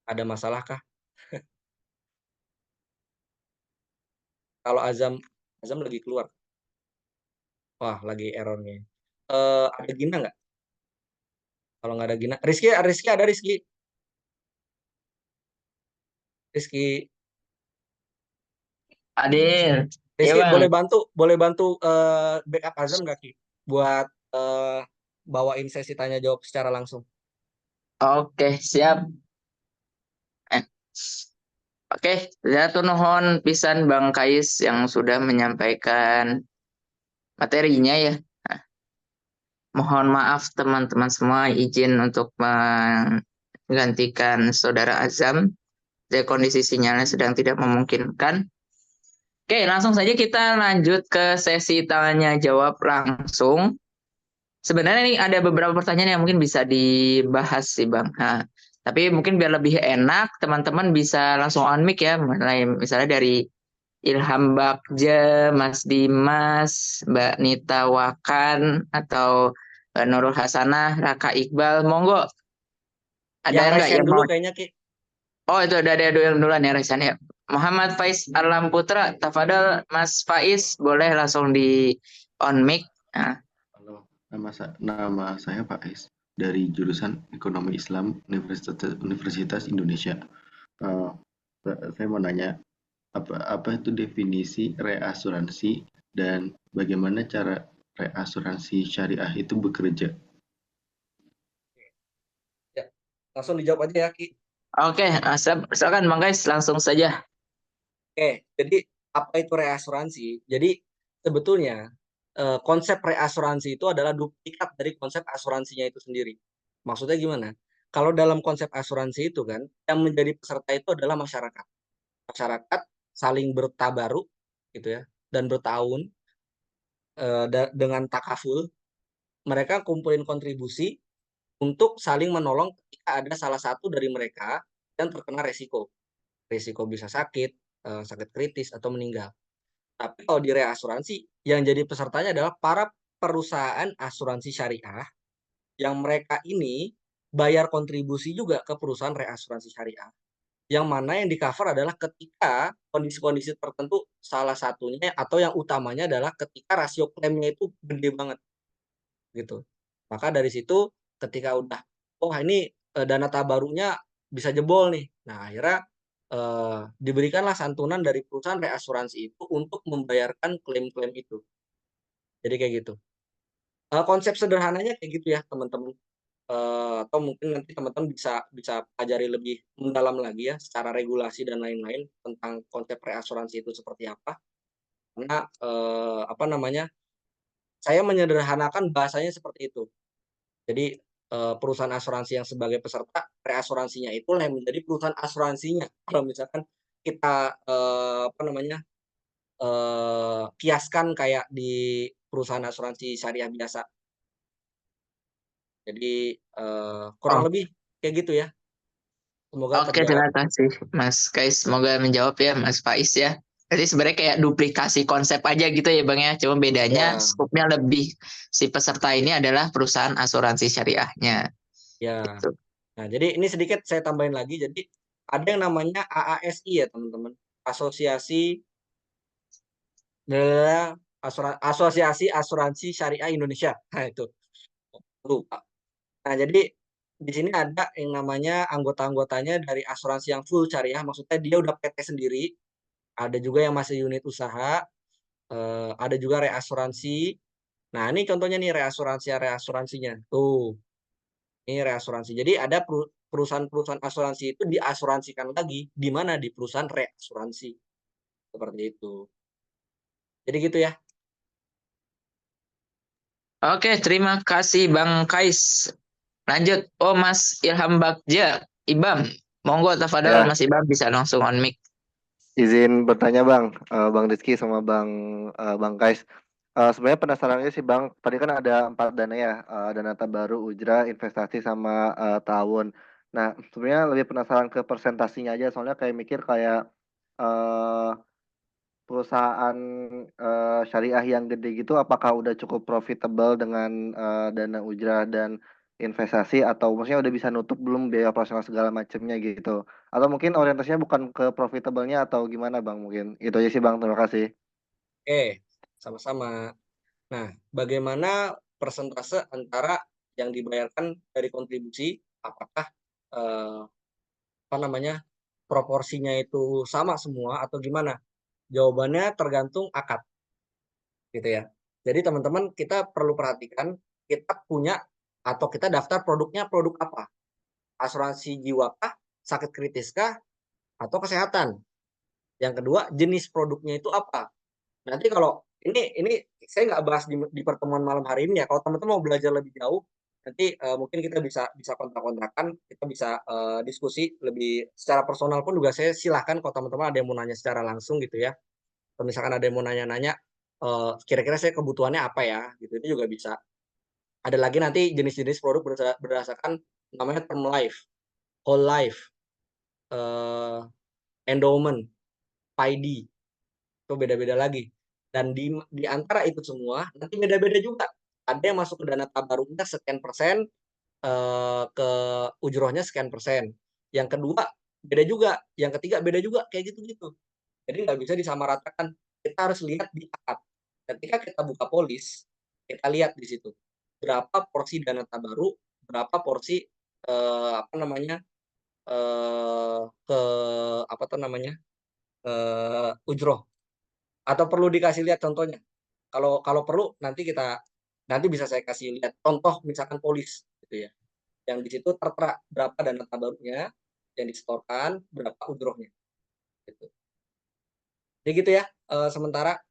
ada masalah kah? Kalau Azam lagi keluar. Wah, lagi errornya. Ada Gina nggak? Kalau nggak ada Gina, Rizky ada Rizky. Rizky, Adil. Ya, Bang. boleh bantu backup Azam nggak Ki? Buat bawain sesi tanya jawab secara langsung. Oke, siap. Eh. Oke, saya nuhun pisan Bang Kais yang sudah menyampaikan materinya ya. Nah, mohon maaf teman-teman semua, izin untuk menggantikan Saudara Azam. Jadi kondisi sinyalnya sedang tidak memungkinkan. Oke, langsung saja kita lanjut ke sesi tanya jawab langsung. Sebenarnya ini ada beberapa pertanyaan yang mungkin bisa dibahas sih Bang. Nah, tapi mungkin biar lebih enak, teman-teman bisa langsung on mic ya. Mulai misalnya dari Ilham Bagja, Mas Dimas, Mbak Nita Wakan, atau Nurul Hasanah, Raka Iqbal. Monggo, ada Yang nggak resen yang dulu mau? kayaknya Ki. Oh, itu ada yang duluan ya, Resan ya. Muhammad Faiz Alam Putra, tafadhol Mas Faiz, boleh langsung di on mic. Nah, Halo, nama saya Pak Is dari jurusan Ekonomi Islam Universitas Indonesia. Saya mau nanya apa itu definisi reasuransi dan bagaimana cara reasuransi syariah itu bekerja? Ya, langsung dijawab aja ya Ki. Oke, silakan Bang Guys, langsung saja. Oke, jadi apa itu reasuransi? Jadi sebetulnya konsep reasuransi itu adalah duplikat dari konsep asuransinya itu sendiri. Maksudnya gimana? Kalau dalam konsep asuransi itu kan, yang menjadi peserta itu adalah masyarakat. Masyarakat saling bertabaruk gitu ya, dan bertahun dengan takaful, mereka kumpulin kontribusi untuk saling menolong ketika ada salah satu dari mereka yang terkena resiko. Resiko bisa sakit, sakit kritis atau meninggal. Tapi kalau di reasuransi, yang jadi pesertanya adalah para perusahaan asuransi syariah yang mereka ini bayar kontribusi juga ke perusahaan reasuransi syariah. Yang mana yang di-cover adalah ketika kondisi-kondisi tertentu, salah satunya atau yang utamanya adalah ketika rasio klaimnya itu gede banget, gitu. Maka dari situ ketika udah, oh ini dana tabarunya bisa jebol nih. Nah, akhirnya diberikanlah santunan dari perusahaan reasuransi itu untuk membayarkan klaim-klaim itu. Jadi kayak gitu. Konsep sederhananya kayak gitu ya, teman-teman. Atau mungkin nanti teman-teman bisa pelajari lebih mendalam lagi ya secara regulasi dan lain-lain tentang konsep reasuransi itu seperti apa. Karena apa namanya, saya menyederhanakan bahasanya seperti itu. Jadi perusahaan asuransi yang sebagai peserta, reasuransinya itulah yang menjadi perusahaan asuransinya. Kalau misalkan kita apa namanya, kiaskan kayak di perusahaan asuransi syariah biasa. Jadi kurang Oh, lebih kayak gitu ya. Semoga oke, terjawab. terima kasih Mas Kais. Semoga menjawab ya Mas Faiz ya. Jadi sebenarnya kayak duplikasi konsep aja gitu ya Bang ya. Cuma bedanya Ya, skupnya lebih si peserta ini adalah perusahaan asuransi syariahnya. ya. Gitu. Nah, jadi ini sedikit saya tambahin lagi. Jadi ada yang namanya AASI ya teman-teman. Asosiasi Asosiasi Asuransi Syariah Indonesia. Nah, itu lupa. Nah, jadi di sini ada yang namanya anggota-anggotanya dari asuransi yang full syariah, maksudnya dia udah PT sendiri, ada juga yang masih unit usaha, ada juga reasuransi. Nah, ini contohnya nih reasuransinya. Tuh, ini reasuransi. Jadi ada perusahaan-perusahaan asuransi itu diasuransikan lagi di mana di perusahaan reasuransi. Seperti itu. Jadi gitu ya. Oke, terima kasih Bang Kais. Lanjut. Oh, Mas Ilham Bagja, Ibam. Monggo tafadhol Ya, Mas Ibam bisa langsung on mic. izin bertanya Bang, Bang Rizky sama Bang Kais. Sebenarnya penasarannya sih Bang, tadi kan ada 4 dana ya, dana tabaru, ujrah, investasi sama tahun. Nah, sebenarnya lebih penasaran ke persentasinya aja, soalnya kayak mikir kayak eh, perusahaan syariah yang gede gitu, apakah udah cukup profitable dengan dana ujrah dan investasi, atau maksudnya udah bisa nutup belum biaya operasional segala macamnya gitu? Atau mungkin orientasinya bukan ke profitable-nya atau gimana Bang? Mungkin itu aja sih Bang. Terima kasih. Oke, sama-sama. Nah, bagaimana persentase antara yang dibayarkan dari kontribusi, apakah apa namanya proporsinya itu sama semua atau gimana? Jawabannya tergantung akad, gitu ya. Jadi teman-teman kita perlu perhatikan kita punya atau kita daftar produknya produk apa? Asuransi jiwa kah, sakit kritis kah, atau kesehatan? Yang kedua, jenis produknya itu apa? Nanti kalau ini saya nggak bahas di pertemuan malam hari ini ya. Kalau teman-teman mau belajar lebih jauh, nanti mungkin kita bisa kontak-kontakan, kita bisa diskusi lebih secara personal pun juga saya silahkan kalau teman-teman ada yang mau nanya secara langsung gitu ya. Kalau misalkan ada yang mau nanya-nanya, kira-kira saya kebutuhannya apa ya, gitu itu juga bisa. Ada lagi nanti jenis-jenis produk berdasarkan namanya term life, whole life, endowment, PID, itu beda-beda lagi. Dan di antara itu semua nanti beda-beda juga. Ada yang masuk ke dana tabaruknya sekian persen, ke ujrohnya sekian persen. Yang kedua beda juga, yang ketiga beda juga, kayak gitu-gitu. Jadi nggak bisa disamaratakan. Kita harus lihat di akad. Ketika kita buka polis, kita lihat di situ berapa porsi dana tabaruk, berapa porsi apa namanya ke apa tuh namanya ujroh. Atau perlu dikasih lihat contohnya? Kalau kalau perlu nanti bisa saya kasih lihat contoh misalkan polis gitu ya. Yang di situ tertera berapa dana tabaruknya yang disetorkan, berapa ujrohnya gitu. Jadi gitu ya, sementara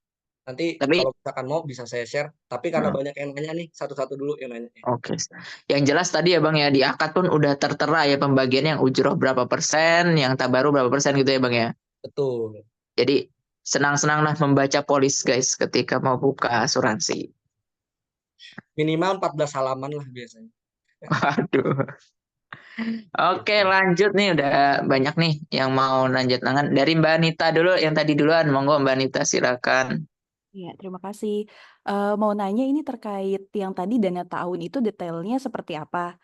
nanti Tapi kalau misalkan mau bisa saya share, tapi karena banyak yang nanya nih, satu-satu dulu yang nanya. oke. Yang jelas tadi ya Bang ya di akad pun udah tertera ya pembagian yang ujroh berapa persen, yang tabaru berapa persen gitu ya Bang ya. Betul. Jadi senang-senanglah membaca polis guys ketika mau buka asuransi. Minimal 14 halaman lah biasanya. Waduh. Oke, lanjut nih udah banyak nih yang mau lanjut tangan. Dari Mbak Anita dulu yang tadi duluan. Monggo Mbak Anita silakan. Iya, terima kasih. Mau nanya ini terkait yang tadi dana tahun itu detailnya seperti apa?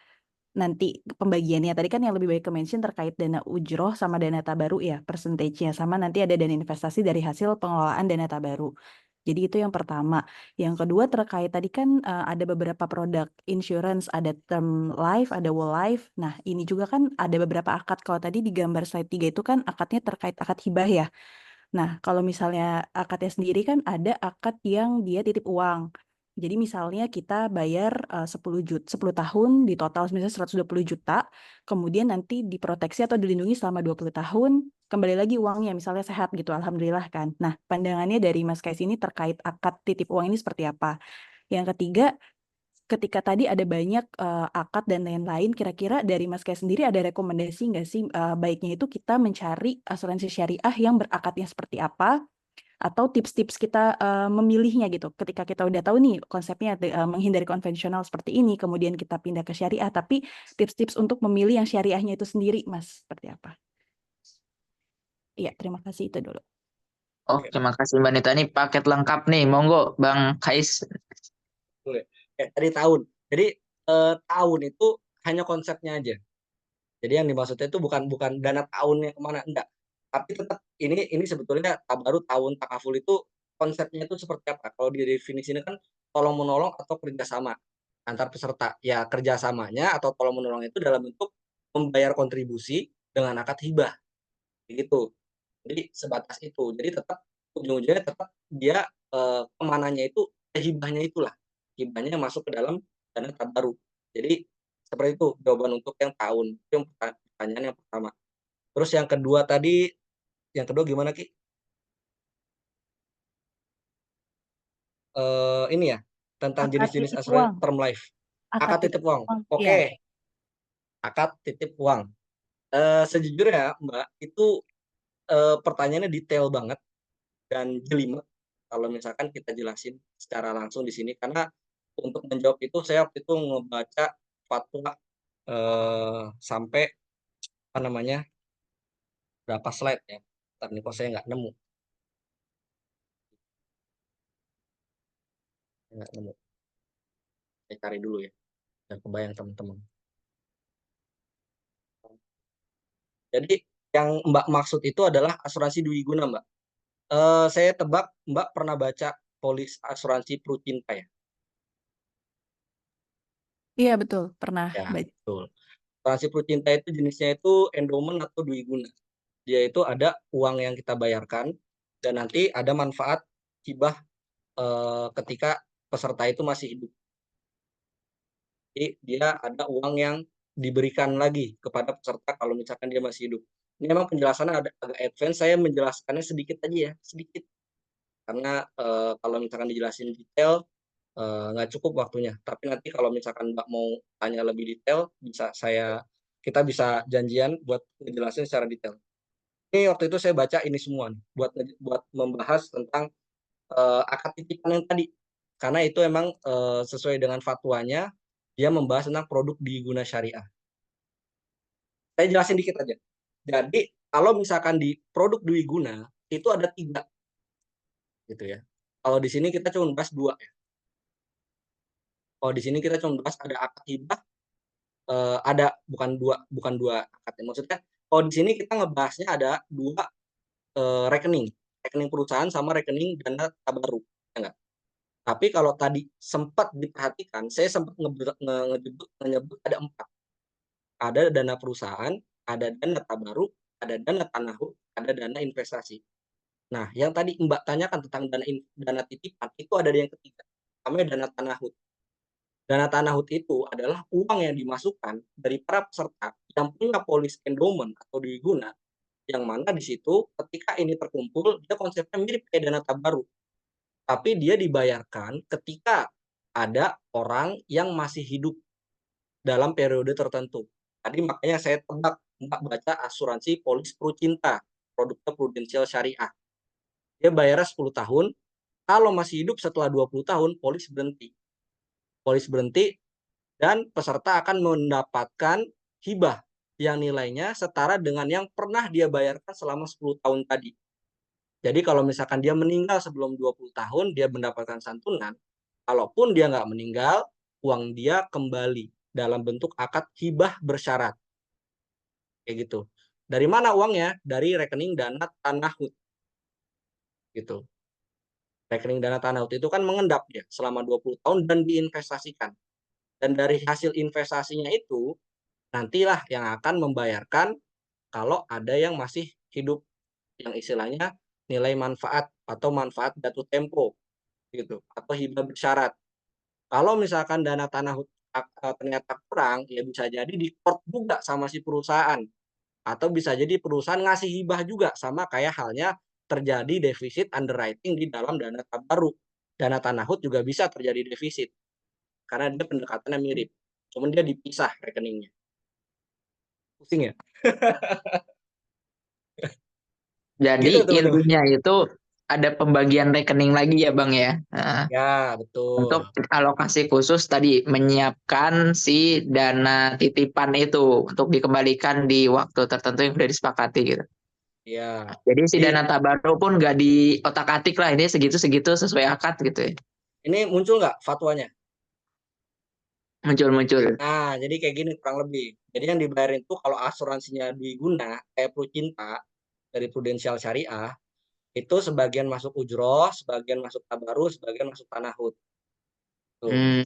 Nanti pembagiannya tadi kan yang lebih baik ke-mention terkait dana ujroh sama dana tabaru ya, persentage-nya sama nanti ada dana investasi dari hasil pengelolaan dana tabaru. Jadi itu yang pertama. Yang kedua terkait tadi kan ada beberapa produk insurance, ada term life, ada whole life. Nah, ini juga kan ada beberapa akad. Kalau tadi di gambar slide 3 itu kan akadnya terkait akad hibah ya. Nah, kalau misalnya akadnya sendiri kan ada akad yang dia titip uang. Jadi misalnya kita bayar 10 tahun di total misalnya 120 juta, kemudian nanti diproteksi atau dilindungi selama 20 tahun, kembali lagi uangnya misalnya sehat gitu, alhamdulillah kan. Nah, pandangannya dari Mas Kais ini terkait akad titip uang ini seperti apa? Yang ketiga, ketika tadi ada banyak akad dan lain-lain, kira-kira dari Mas Kais sendiri ada rekomendasi nggak sih baiknya itu kita mencari asuransi syariah yang berakadnya seperti apa? Atau tips-tips kita memilihnya gitu. Ketika kita udah tahu nih konsepnya menghindari konvensional seperti ini, kemudian kita pindah ke syariah, tapi tips-tips untuk memilih yang syariahnya itu sendiri, Mas, seperti apa? Iya, terima kasih itu dulu. Oh, terima kasih Mbak Nita. Ini paket lengkap nih. Monggo Bang Kais. Boleh. Tadi tahun. Jadi tahun itu hanya konsepnya aja. Jadi yang dimaksudnya itu bukan dana tahunnya kemana, enggak. Tapi tetap ini sebetulnya tabaru tahun takaful itu konsepnya itu seperti apa? Kalau di definisi ini kan tolong menolong atau kerjasama antar peserta. Ya kerjasamanya atau tolong menolong itu dalam bentuk membayar kontribusi dengan akad hibah, begitu. Jadi sebatas itu. Jadi tetap ujung-ujungnya tetap dia kemananya itu hibahnya itulah. Hibahnya yang masuk ke dalam dana tabaru. Jadi seperti itu jawaban untuk yang tahun. Itu yang pertanyaan yang pertama. Terus yang kedua tadi, yang kedua gimana Ki? Ini ya tentang Akad jenis-jenis titip asuransi uang. term life. Akad Akad titip uang. uang. Oke. Iya. Akad titip uang. Sejujurnya Mbak itu pertanyaannya detail banget dan jelimet kalau misalkan kita jelasin secara langsung di sini karena untuk menjawab itu saya waktu itu ngebaca fatwa sampai apa namanya berapa slide ya. Ntar nih kok saya nggak nemu. Nggak nemu. Saya cari dulu ya. Dan kebayang teman-teman. Jadi yang Mbak maksud itu adalah asuransi dwi guna Mbak. Saya tebak Mbak pernah baca polis asuransi Prucinta ya? Iya, betul. Pernah Ya, baca. betul. Asuransi Prucinta itu jenisnya itu endowment atau dwi guna. Dia itu ada uang yang kita bayarkan dan nanti ada manfaat hibah ketika peserta itu masih hidup. Jadi dia ada uang yang diberikan lagi kepada peserta kalau misalkan dia masih hidup. Ini memang penjelasannya agak advance, saya menjelaskannya sedikit aja ya, sedikit. Karena kalau misalkan dijelasin detail nggak cukup waktunya. Tapi nanti kalau misalkan Mbak mau tanya lebih detail, kita bisa janjian buat ngejelasin secara detail. Ini waktu itu saya baca ini semua nih, buat membahas tentang akad titipan yang tadi. Karena itu emang sesuai dengan fatwanya, dia membahas tentang produk diguna syariah. Saya jelasin dikit aja. Jadi kalau misalkan di produk dwi guna itu ada 3 gitu ya. Kalau di sini kita cuma bahas 2 ya. Kalau di sini kita cuma bahas ada akad hibah, ada bukan dua akad. Maksudnya kalau di sini kita ngebahasnya ada 2 rekening perusahaan sama rekening dana tabarruk, ya enggak? Tapi kalau tadi sempat diperhatikan, saya sempat menyebut ada 4. Ada dana perusahaan, ada dana tabarruk, ada dana tanahut, ada dana investasi. Nah, yang tadi Mbak tanyakan tentang dana titipan itu ada yang ketiga, namanya dana tanahut. Dana tanahut itu adalah uang yang dimasukkan dari para peserta yang punya polis endowment atau dwi guna, yang mana di situ ketika ini terkumpul, dia konsepnya mirip kayak dana tabarruk. Tapi dia dibayarkan ketika ada orang yang masih hidup dalam periode tertentu. Tadi makanya saya tebak Mbak baca asuransi polis Prucinta, produknya prudensial syariah. Dia bayarnya 10 tahun, kalau masih hidup setelah 20 tahun, polis berhenti. Polis berhenti dan peserta akan mendapatkan hibah yang nilainya setara dengan yang pernah dia bayarkan selama 10 tahun tadi. Jadi kalau misalkan dia meninggal sebelum 20 tahun, dia mendapatkan santunan. Kalaupun dia nggak meninggal, uang dia kembali dalam bentuk akad hibah bersyarat. Kayak gitu. Dari mana uangnya? Dari rekening dana tanahut. Gitu. Rekening dana tanahut itu kan mengendap ya selama 20 tahun dan diinvestasikan. Dan dari hasil investasinya itu, nantilah yang akan membayarkan kalau ada yang masih hidup, yang istilahnya nilai manfaat atau manfaat jatuh tempo gitu, atau hibah bersyarat. Kalau misalkan dana tanah ternyata kurang, ya bisa jadi di court juga sama si perusahaan, atau bisa jadi perusahaan ngasih hibah juga, sama kayak halnya terjadi defisit underwriting di dalam dana tabaruk. Dana tanahut juga bisa terjadi defisit karena dia pendekatannya mirip, cuman dia dipisah rekeningnya. Pusing ya? Jadi Gitu teman-teman. intinya itu ada pembagian rekening lagi ya Bang ya. Nah, Ya, betul. untuk alokasi khusus tadi menyiapkan si dana titipan itu untuk dikembalikan di waktu tertentu yang sudah disepakati gitu. Ya. Jadi si Jadi, dana tabaruk pun nggak di otak-atik lah, ini segitu-segitu sesuai akad gitu ya. ini muncul nggak fatwanya? Muncul-muncul. Nah, jadi kayak gini kurang lebih. Jadi yang dibayarin itu kalau asuransinya Dwi Guna, kayak Prucinta dari Prudensial Syariah, itu sebagian masuk ujroh, sebagian masuk tabarus, sebagian masuk tanahut. Tuh.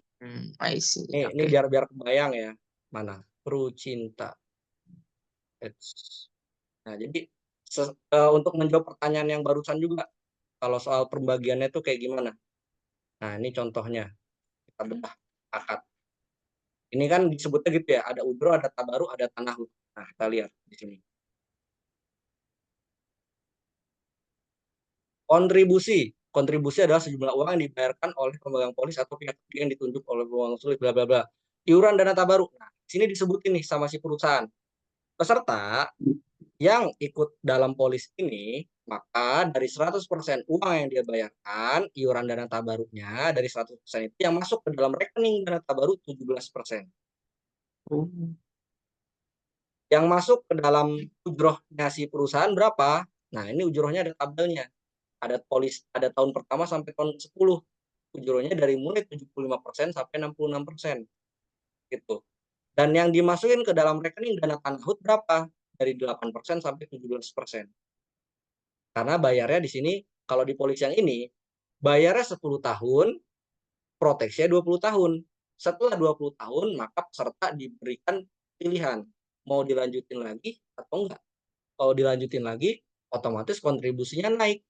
I see. Ini Oke. biar kebayang ya. Mana? Prucinta. Nah, jadi untuk menjawab pertanyaan yang barusan juga, kalau soal pembagiannya itu kayak gimana? Nah, ini contohnya. Kita bedah akad. Ini kan disebutnya gitu ya, ada ujroh, ada tabaruk, ada tanahut. Nah, kita lihat di sini. Kontribusi adalah sejumlah uang yang dibayarkan oleh pemegang polis atau pihak ketiga yang ditunjuk oleh pemegang sulit, bla bla bla. Iuran dana tabaruk. Nah, sini disebutin nih sama si perusahaan. Peserta yang ikut dalam polis ini, maka dari 100% uang yang dia bayarkan, iuran dana tabaruknya dari 100% itu yang masuk ke dalam rekening dana tabaruk 17%. Yang masuk ke dalam ujrohnya si perusahaan berapa? Nah, ini ujrohnya ada tabelnya. Ada tahun pertama sampai tahun 10. Ujrohnya dari mulai 75% sampai 66%. Gitu. Dan yang dimasukin ke dalam rekening dana tanahut berapa? Dari 8% sampai 17%. Karena bayarnya di sini, kalau di polis yang ini, bayarnya 10 tahun, proteksinya 20 tahun. Setelah 20 tahun, maka peserta diberikan pilihan, mau dilanjutin lagi atau enggak. Kalau dilanjutin lagi, otomatis kontribusinya naik.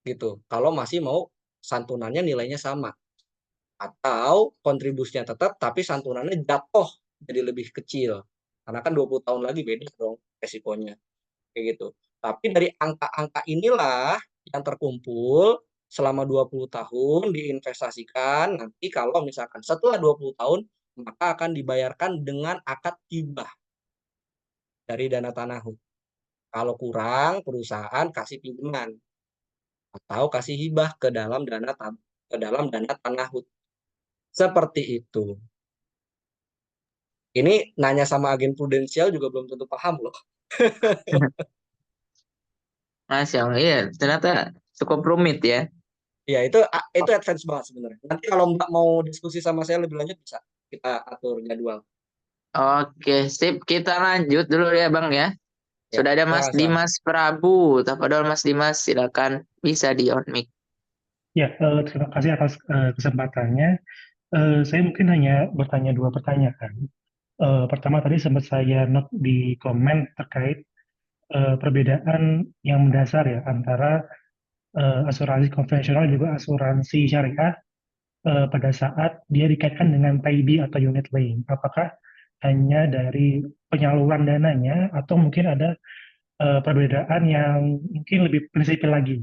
Gitu. Kalau masih mau santunannya nilainya sama. Atau kontribusinya tetap, tapi santunannya jatuh jadi lebih kecil. Karena kan 20 tahun lagi beda dong resikonya. Kayak gitu. Tapi dari angka-angka inilah yang terkumpul selama 20 tahun diinvestasikan, nanti kalau misalkan setelah 20 tahun maka akan dibayarkan dengan akad hibah dari dana tanahut. Kalau kurang, perusahaan kasih pinjaman atau kasih hibah ke dalam dana tanahut. Seperti itu. Ini nanya sama agen prudensial juga belum tentu paham loh. Masya Allah, iya ternyata cukup rumit ya. Ya, itu advance banget sebenarnya. Nanti kalau Mbak mau diskusi sama saya lebih lanjut bisa kita atur jadwal. Oke, sip. Kita lanjut dulu ya Bang ya. Ya, Sudah ada Mas silakan. Dimas Prabu. Tafadhol Mas Dimas, silakan bisa di on mic. Ya, terima kasih atas kesempatannya. Saya mungkin hanya bertanya 2 pertanyaan. Pertama tadi sempat saya note di komen terkait perbedaan yang mendasar ya antara asuransi konvensional dan juga asuransi syariah pada saat dia dikaitkan dengan PIB atau unit link. Apakah hanya dari penyaluran dananya atau mungkin ada perbedaan yang mungkin lebih prinsipil lagi?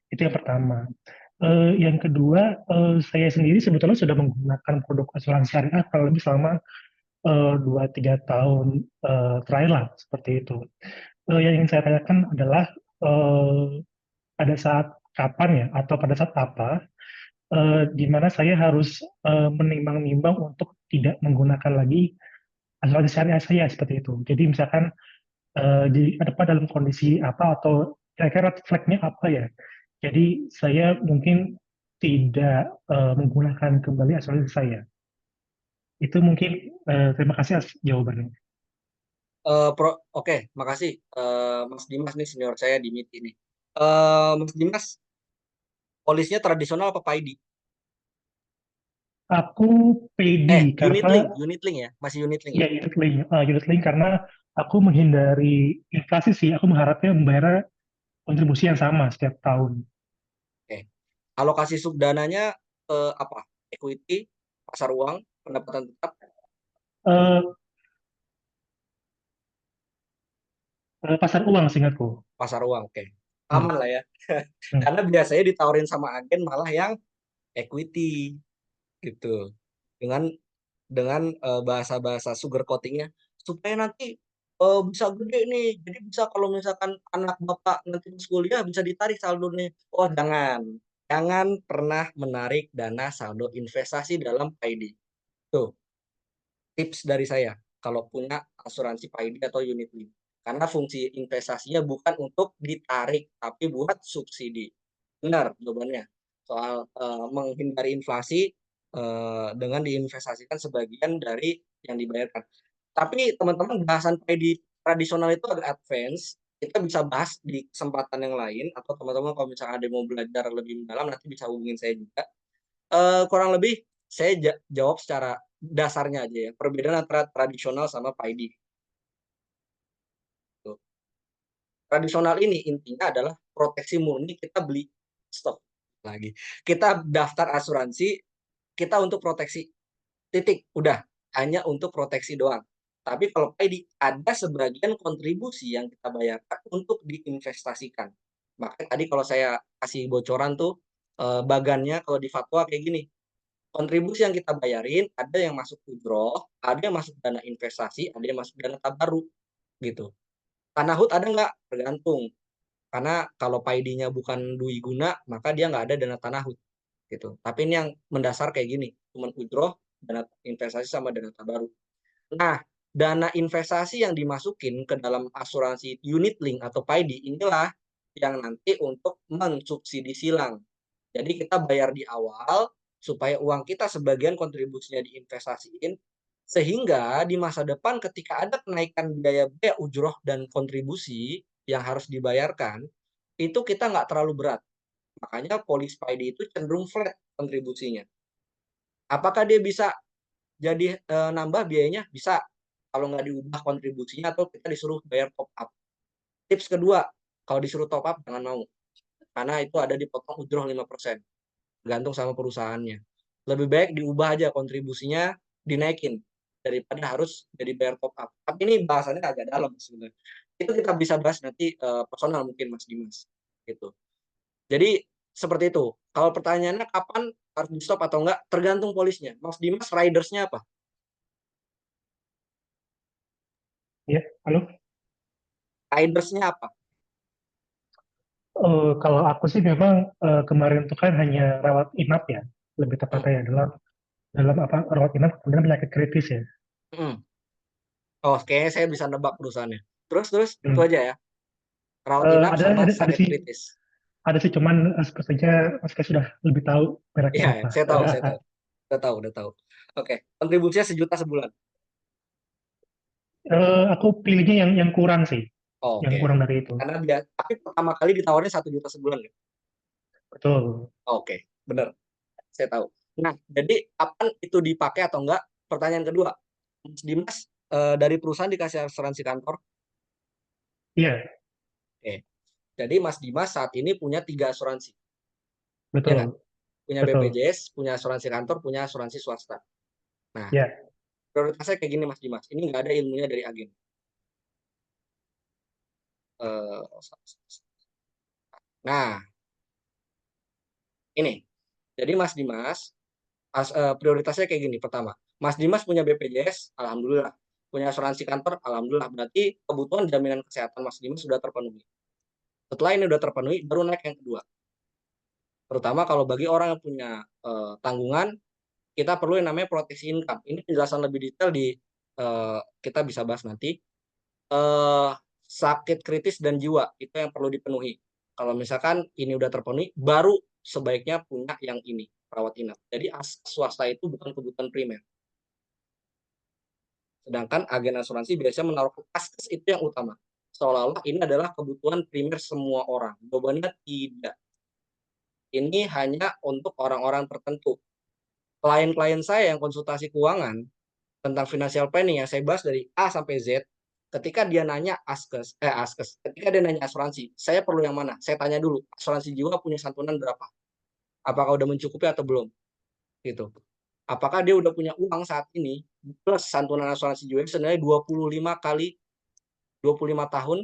Itu yang pertama. Yang kedua, saya sendiri sebetulnya sudah menggunakan produk asuransi syariah kalau lebih selama 2-3 tahun terakhir lah seperti itu. Yang ingin saya tanyakan adalah pada saat kapan ya atau pada saat apa di mana saya harus menimbang-nimbang untuk tidak menggunakan lagi asuransi syariah saya seperti itu. Jadi misalkan di apa dalam kondisi apa atau kira-kira red flag-nya apa ya? Jadi saya mungkin tidak menggunakan kembali asuransi saya. Itu mungkin terima kasih atas jawabannya. Oke, makasih Mas Dimas nih senior saya di MIT ini. Mas Dimas, polisnya tradisional apa PAID? Aku PD karena Unit link ya, masih unit link ya. ya unit link karena aku menghindari inflasi sih. Aku mengharapnya membayar kontribusi yang sama setiap tahun. Oke. Alokasi subdananya apa? Equity, pasar uang, pendapatan tetap, Eh, pasar uang seingatku. pasar uang. Oke. Hmm. Aman lah ya. Hmm. Karena biasanya ditawarin sama agen malah yang equity gitu. Dengan bahasa-bahasa sugar coatingnya supaya nanti bisa gede nih. Jadi bisa kalau misalkan anak bapak nanti masuk kuliah bisa ditarik saldonya. Oh jangan pernah menarik dana saldo investasi dalam PAID. Tuh tips dari saya kalau punya asuransi PAID atau unit link. Karena fungsi investasinya bukan untuk ditarik tapi buat subsidi. Benar jawabannya. Soal menghindari inflasi dengan diinvestasikan sebagian dari yang dibayarkan. Tapi teman-teman bahasan PAID tradisional itu agak advance. Kita bisa bahas di kesempatan yang lain atau teman-teman kalau misalnya ada yang mau belajar lebih mendalam nanti bisa hubungin saya juga. Kurang lebih saya jawab secara dasarnya aja ya. Perbedaan antara tradisional sama PAID. Tuh. Tradisional ini intinya adalah proteksi murni kita beli stok lagi. Kita daftar asuransi kita untuk proteksi. Titik, udah. Hanya untuk proteksi doang. Tapi kalau PAID ada sebagian kontribusi yang kita bayarkan untuk diinvestasikan. Makanya tadi kalau saya kasih bocoran tuh bagannya kalau di fatwa kayak gini. Kontribusi yang kita bayarin ada yang masuk ujroh, ada yang masuk dana investasi, ada yang masuk dana tabaruk gitu. Tanahut ada nggak? Tergantung. Karena kalau PAID-nya bukan dui guna, maka dia nggak ada dana tanahut gitu. Tapi ini yang mendasar kayak gini, cuman ujroh, dana investasi sama dana tabaruk. Nah, dana investasi yang dimasukin ke dalam asuransi unit link atau PAID inilah yang nanti untuk mensubsidi silang. Jadi kita bayar di awal supaya uang kita sebagian kontribusinya diinvestasiin sehingga di masa depan ketika ada kenaikan biaya ujroh dan kontribusi yang harus dibayarkan itu kita nggak terlalu berat. Makanya polis PAID itu cenderung flat kontribusinya. Apakah dia bisa jadi nambah biayanya? Bisa. Kalau nggak diubah kontribusinya atau kita disuruh bayar top up. Tips kedua, kalau disuruh top up jangan mau. Karena itu ada dipotong ujroh 5%. Gantung sama perusahaannya. Lebih baik diubah aja kontribusinya, dinaikin daripada harus jadi bayar top up. Tapi ini bahasannya agak dalam sebenarnya. Itu kita bisa bahas nanti personal mungkin Mas Dimas. Gitu. Jadi seperti itu. Kalau pertanyaannya kapan harus di stop atau enggak, tergantung polisnya. Mas Dimas ridersnya apa? Ya, halo. Ridersnya apa? Kalau aku sih memang kemarin itu kan hanya rawat inap ya, lebih tepatnya ya dalam apa rawat inap kemudian penyakit kritis ya. Oh, kayaknya saya bisa nebak perusahaannya. Terus itu Hmm. aja ya. Rawat Eh, inap ada sama ada sakit sih kritis. cuman sepertinya Mas Kai sudah lebih tahu mereknya Iya, apa. saya tahu. Udah tahu. Oke, kontribusinya 1 juta sebulan. Aku pilihnya yang kurang sih, yang Oke. kurang dari itu. Karena tapi pertama kali ditawarin 1 juta sebulan ya. Betul. Oke, benar. Saya tahu. Nah, jadi kapan itu dipakai atau enggak? Pertanyaan kedua, Mas Dimas dari perusahaan dikasih asuransi kantor. Iya, Oke. Jadi Mas Dimas saat ini punya 3 asuransi. betul. Ya nggak? Punya Betul. BPJS, punya asuransi kantor, punya asuransi swasta. Nah, Ya. prioritasnya kayak gini Mas Dimas. Ini nggak ada ilmunya dari agen. Nah, ini. Jadi Mas Dimas prioritasnya kayak gini. Pertama, Mas Dimas punya BPJS, alhamdulillah. Punya asuransi kantor, alhamdulillah. Berarti kebutuhan jaminan kesehatan Mas Dimas sudah terpenuhi. Setelah ini sudah terpenuhi, baru naik yang kedua. Terutama kalau bagi orang yang punya tanggungan, kita perlu yang namanya proteksi income. Ini penjelasan lebih detail di kita bisa bahas nanti. Sakit kritis dan jiwa itu yang perlu dipenuhi. Kalau misalkan ini udah terpenuhi, baru sebaiknya punya yang ini, rawat inap. Jadi swasta itu bukan kebutuhan primer. Sedangkan agen asuransi biasanya menaruh askes itu yang utama. Seolah-olah ini adalah kebutuhan primer semua orang. Jawabannya tidak. Ini hanya untuk orang-orang tertentu. Klien-klien saya yang konsultasi keuangan tentang financial planning yang saya bahas dari A sampai Z, ketika dia nanya ketika dia nanya asuransi, saya perlu yang mana? Saya tanya dulu, asuransi jiwa punya santunan berapa? Apakah udah mencukupi atau belum? Gitu. Apakah dia udah punya uang saat ini plus santunan asuransi jiwa sebenarnya 25 tahun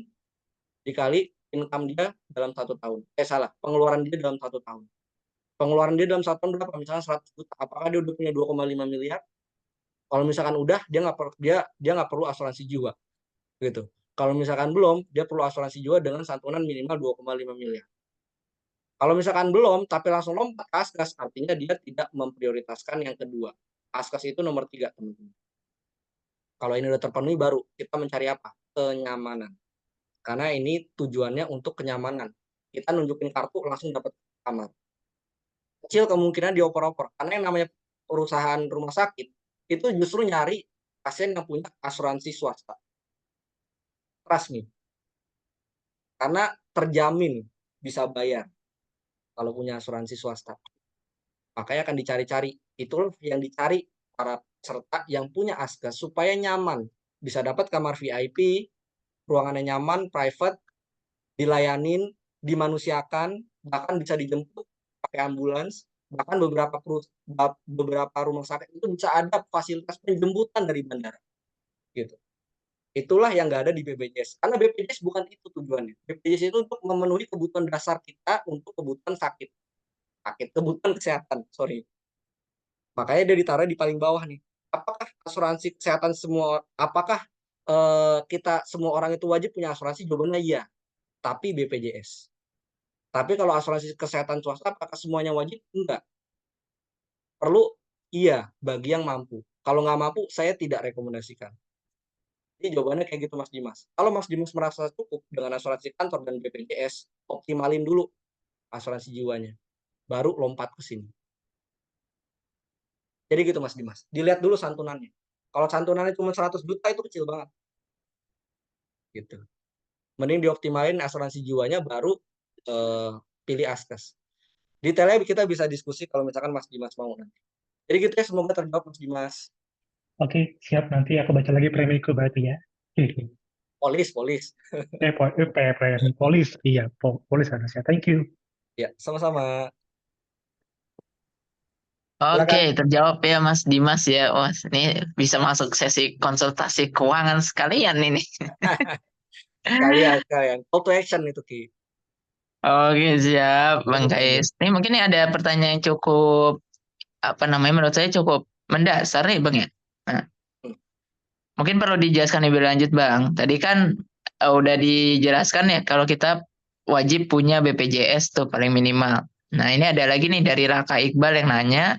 dikali income dia dalam 1 tahun. Pengeluaran dia dalam 1 tahun. Pengeluaran dia dalam 1 tahun berapa? Misalnya 100 juta. Apakah dia udah punya 2,5 miliar? Kalau misalkan udah, dia nggak perlu asuransi jiwa, gitu. Kalau misalkan belum, dia perlu asuransi jiwa dengan santunan minimal 2,5 miliar. Kalau misalkan belum, tapi langsung lompat ke Askas, artinya dia tidak memprioritaskan yang kedua. Askas itu nomor 3, teman-teman. Kalau ini udah terpenuhi, baru kita mencari apa? Kenyamanan. Karena ini tujuannya untuk kenyamanan. Kita nunjukin kartu, langsung dapat kamar. Kecil kemungkinan dioper-oper. Karena yang namanya perusahaan rumah sakit, itu justru nyari pasien yang punya asuransi swasta. Trust me. Karena terjamin bisa bayar kalau punya asuransi swasta. Makanya akan dicari-cari. Itulah yang dicari para peserta yang punya Asgas supaya nyaman. Bisa dapat kamar VIP, ruangannya nyaman, private, dilayanin, dimanusiakan, bahkan bisa dijemput pakai ambulans. Bahkan beberapa rumah sakit itu bisa ada fasilitas penjemputan dari bandara. Gitu. Itulah yang nggak ada di BPJS. Karena BPJS bukan itu tujuannya. BPJS itu untuk memenuhi kebutuhan dasar kita untuk kebutuhan kebutuhan kesehatan, sorry. Makanya dia ditaruh di paling bawah nih. Apakah asuransi kesehatan apakah kita semua orang itu wajib punya asuransi? Jawabannya iya. Tapi BPJS. Tapi kalau asuransi kesehatan swasta, apakah semuanya wajib? Enggak. Perlu? Iya, bagi yang mampu. Kalau nggak mampu, saya tidak rekomendasikan. Jadi jawabannya kayak gitu Mas Dimas. Kalau Mas Dimas merasa cukup dengan asuransi kantor dan BPJS, optimalin dulu asuransi jiwanya. Baru lompat ke sini. Jadi gitu Mas Dimas. Dilihat dulu santunannya. Kalau santunannya cuma 100 juta itu kecil banget. Gitu. Mending dioptimalin asuransi jiwanya baru pilih Askas. Detailnya kita bisa diskusi kalau misalkan Mas Dimas mau nanti. Jadi gitu ya, semoga terjawab Mas Dimas. Oke, siap. Nanti aku baca lagi premiku berarti ya. Polis. Polis. Iya, polis harusnya. Thank you. Ya, sama-sama. Oke, terjawab ya Mas Dimas ya. Wah, ini bisa masuk sesi konsultasi keuangan sekalian ini. Sekalian. Call to action itu, Ki. Oke, siap, Bang Kais. Ini mungkin ini ada pertanyaan yang cukup, menurut saya cukup mendasar nih, Bang ya. Nah, mungkin perlu dijelaskan lebih lanjut, Bang. Tadi kan udah dijelaskan ya, kalau kita wajib punya BPJS tuh paling minimal. Nah, ini ada lagi nih dari Raka Iqbal yang nanya,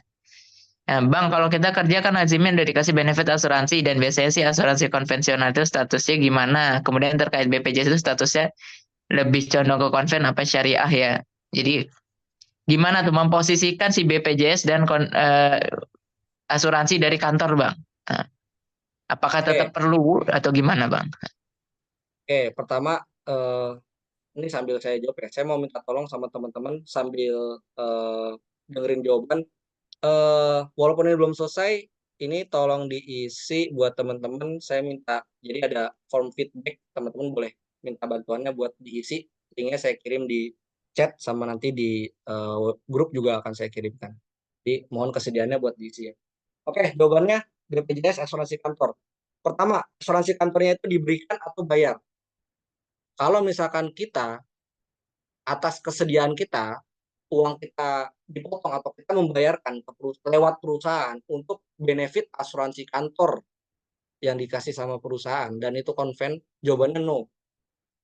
Bang, kalau kita kerja kan lazimnya udah dikasih benefit asuransi dan biasanya sih asuransi konvensional itu statusnya gimana? Kemudian terkait BPJS itu statusnya lebih condong ke konven apa syariah ya? Jadi gimana tuh memposisikan si BPJS dan asuransi dari kantor, Bang? Nah, apakah tetap perlu atau gimana, Bang? Oke, pertama ini sambil saya jawab ya. Saya mau minta tolong sama teman-teman sambil dengerin jawaban. Walaupun ini belum selesai, ini tolong diisi buat teman-teman. Saya minta, jadi ada form feedback, teman-teman boleh minta bantuannya buat diisi. Linknya saya kirim di chat sama nanti di grup juga akan saya kirimkan. Jadi mohon kesediaannya buat diisi ya. Oke, jawabannya BPJS asuransi kantor. Pertama, asuransi kantornya itu diberikan atau bayar. Kalau misalkan kita atas kesediaan kita, uang kita dipotong atau kita membayarkan lewat perusahaan untuk benefit asuransi kantor yang dikasih sama perusahaan dan itu konven, jawabannya no.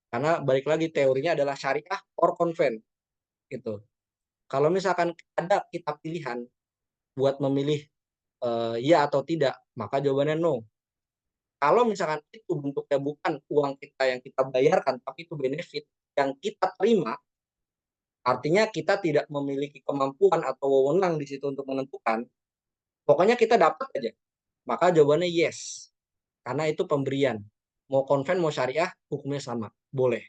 Karena balik lagi teorinya adalah syariah or konven. Gitu. Kalau misalkan ada kita pilihan buat memilih ya atau tidak, maka jawabannya no. Kalau misalkan itu bentuknya bukan uang kita yang kita bayarkan, tapi itu benefit yang kita terima, Artinya kita tidak memiliki kemampuan atau wewenang di situ untuk menentukan. Pokoknya kita dapat aja. Maka jawabannya yes. Karena itu pemberian. Mau konven, mau syariah, hukumnya sama. Boleh.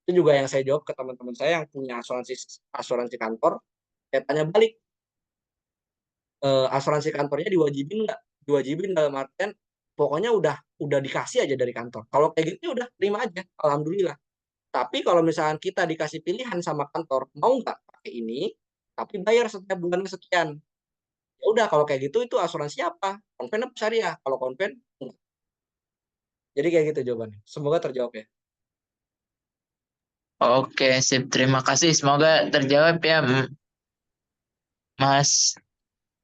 Itu juga yang saya jawab ke teman-teman saya yang punya asuransi kantor. Saya tanya balik, asuransi kantornya diwajibin nggak? Diwajibin dalam artian pokoknya udah dikasih aja dari kantor. Kalau kayak gitu udah terima aja, alhamdulillah. Tapi kalau misalkan kita dikasih pilihan sama kantor, mau nggak pakai ini, tapi bayar setiap bulan sekian. Ya udah kalau kayak gitu itu asuransinya apa? Konven apa syariah? Kalau konven, enggak. Jadi kayak gitu jawabannya. Semoga terjawab ya. Oke, sip. Terima kasih. Semoga terjawab ya, Mas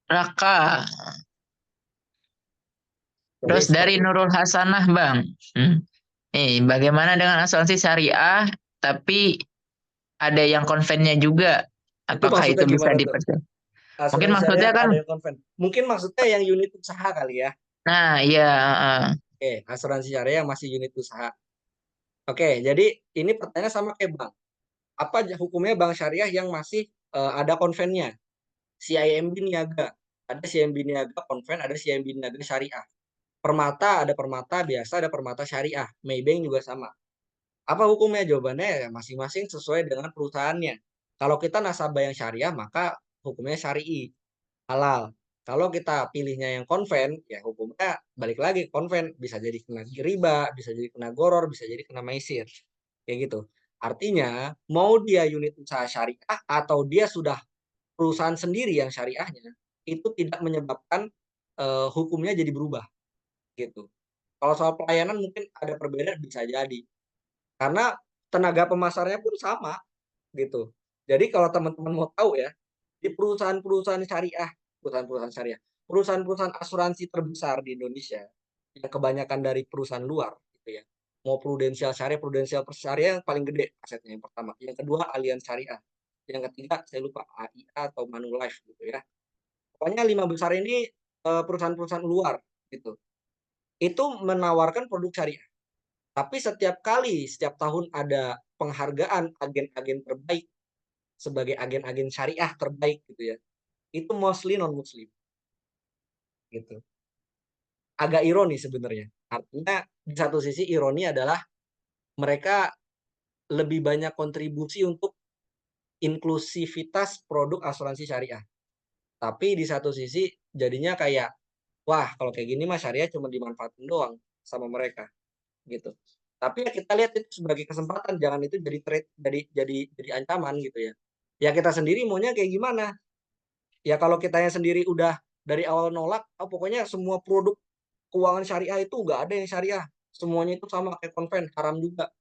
Raka. Jadi Terus dari seperti Nurul Hasanah, Bang. Bagaimana dengan asuransi syariah, tapi ada yang konvennya juga? itu Apakah maksudnya itu bisa gimana tuh? dipercaya? Mungkin Asuransi syariah maksudnya kan, ada yang konven. Mungkin maksudnya yang unit usaha kali ya. nah ya, Oke, asuransi syariah yang masih unit usaha. Oke, jadi ini pertanyaan sama kayak Bang. Apa hukumnya bank syariah yang masih ada konvennya? CIMB Niaga. Ada CIMB Niaga konven, ada CIMB Niaga syariah. Permata, ada permata biasa, ada permata syariah. Maybank juga sama. Apa hukumnya? Jawabannya ya masing-masing sesuai dengan perusahaannya. Kalau kita nasabah yang syariah, maka hukumnya syari'i, halal. Kalau kita pilihnya yang konven, ya hukumnya balik lagi konven. Bisa jadi kena riba, bisa jadi kena goror, bisa jadi kena maisir. Kayak gitu. Artinya, mau dia unit usaha syariah atau dia sudah perusahaan sendiri yang syariahnya, itu tidak menyebabkan hukumnya jadi berubah. Gitu. Kalau soal pelayanan mungkin ada perbedaan, bisa jadi. Karena tenaga pemasarnya pun sama gitu. Jadi kalau teman-teman mau tahu ya, di perusahaan-perusahaan syariah, perusahaan-perusahaan asuransi terbesar di Indonesia yang kebanyakan dari perusahaan luar gitu ya. Mau Prudential Syariah yang paling gede asetnya yang pertama. Yang kedua Allianz Syariah. Yang ketiga saya lupa AIA atau Manulife gitu ya. Pokoknya 5 besar ini perusahaan-perusahaan luar gitu. Itu menawarkan produk syariah. Tapi setiap tahun ada penghargaan agen-agen terbaik sebagai agen-agen syariah terbaik gitu ya. Itu mostly non muslim. Gitu. Agak ironi sebenarnya. Artinya di satu sisi ironi adalah mereka lebih banyak kontribusi untuk inklusivitas produk asuransi syariah. Tapi di satu sisi jadinya kayak wah, kalau kayak gini mah syariah cuma dimanfaatin doang sama mereka gitu. Tapi ya kita lihat itu sebagai kesempatan, jangan itu jadi trade, jadi ancaman gitu ya. Ya kita sendiri maunya kayak gimana? Ya kalau kitanya sendiri udah dari awal nolak, pokoknya semua produk keuangan syariah itu nggak ada yang syariah, semuanya itu sama kayak konven, haram juga.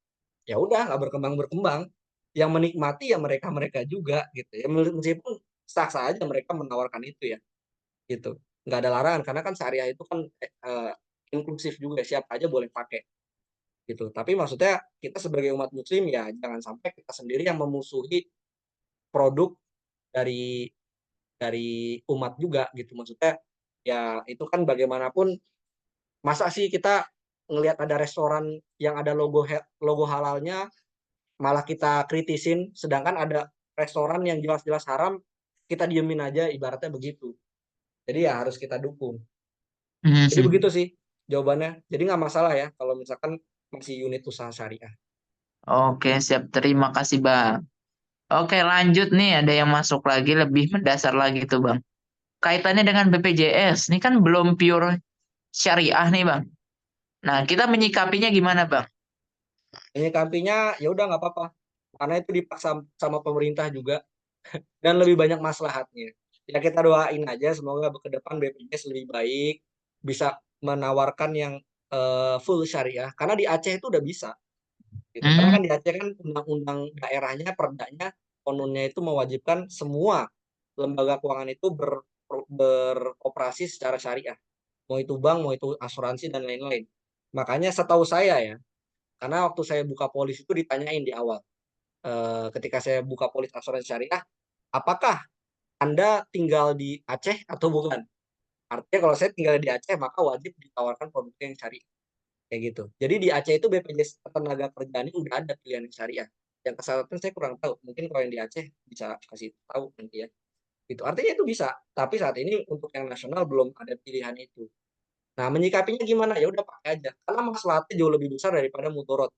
Ya udah nggak berkembang. Yang menikmati ya mereka juga gitu ya. Meskipun sah-sah aja mereka menawarkan itu ya, gitu. Nggak ada larangan karena kan syariah itu kan inklusif juga, siapa aja boleh pakai gitu. Tapi maksudnya kita sebagai umat muslim ya jangan sampai kita sendiri yang memusuhi produk dari umat juga gitu. Maksudnya ya itu kan bagaimanapun masa sih kita ngelihat ada restoran yang ada logo halalnya malah kita kritisin, sedangkan ada restoran yang jelas-jelas haram kita diemin aja, ibaratnya begitu. Jadi ya harus kita dukung. Jadi begitu sih jawabannya. Jadi nggak masalah ya kalau misalkan masih unit usaha syariah. Oke, siap. Terima kasih, Bang. Oke, lanjut nih. Ada yang masuk lagi lebih mendasar lagi tuh, Bang. Kaitannya dengan BPJS. Ini kan belum pure syariah nih, Bang. Nah, kita menyikapinya gimana, Bang? Menyikapinya ya udah nggak apa-apa. Karena itu dipaksa sama pemerintah juga dan lebih banyak maslahatnya. Ya kita doain aja semoga ke depan BPJS lebih baik, bisa menawarkan yang full syariah. Karena di Aceh itu udah bisa. Gitu. Karena kan di Aceh kan undang-undang daerahnya, perdanya, konunnya itu mewajibkan semua lembaga keuangan itu beroperasi secara syariah. Mau itu bank, mau itu asuransi dan lain-lain. Makanya setahu saya ya, karena waktu saya buka polis itu ditanyain di awal. Ketika saya buka polis asuransi syariah, apakah Anda tinggal di Aceh atau bukan? Artinya kalau saya tinggal di Aceh, maka wajib ditawarkan produk yang syariah. Kayak gitu. Jadi di Aceh itu BPJS Ketenagakerjaan ini udah ada pilihan yang syariah. Yang kesehatan saya kurang tahu. Mungkin kalau yang di Aceh bisa kasih tahu nanti ya. Itu artinya itu bisa, tapi saat ini untuk yang nasional belum ada pilihan itu. Nah, menyikapinya gimana? Ya udah pakai aja. Karena masalahnya jauh lebih besar daripada mudorot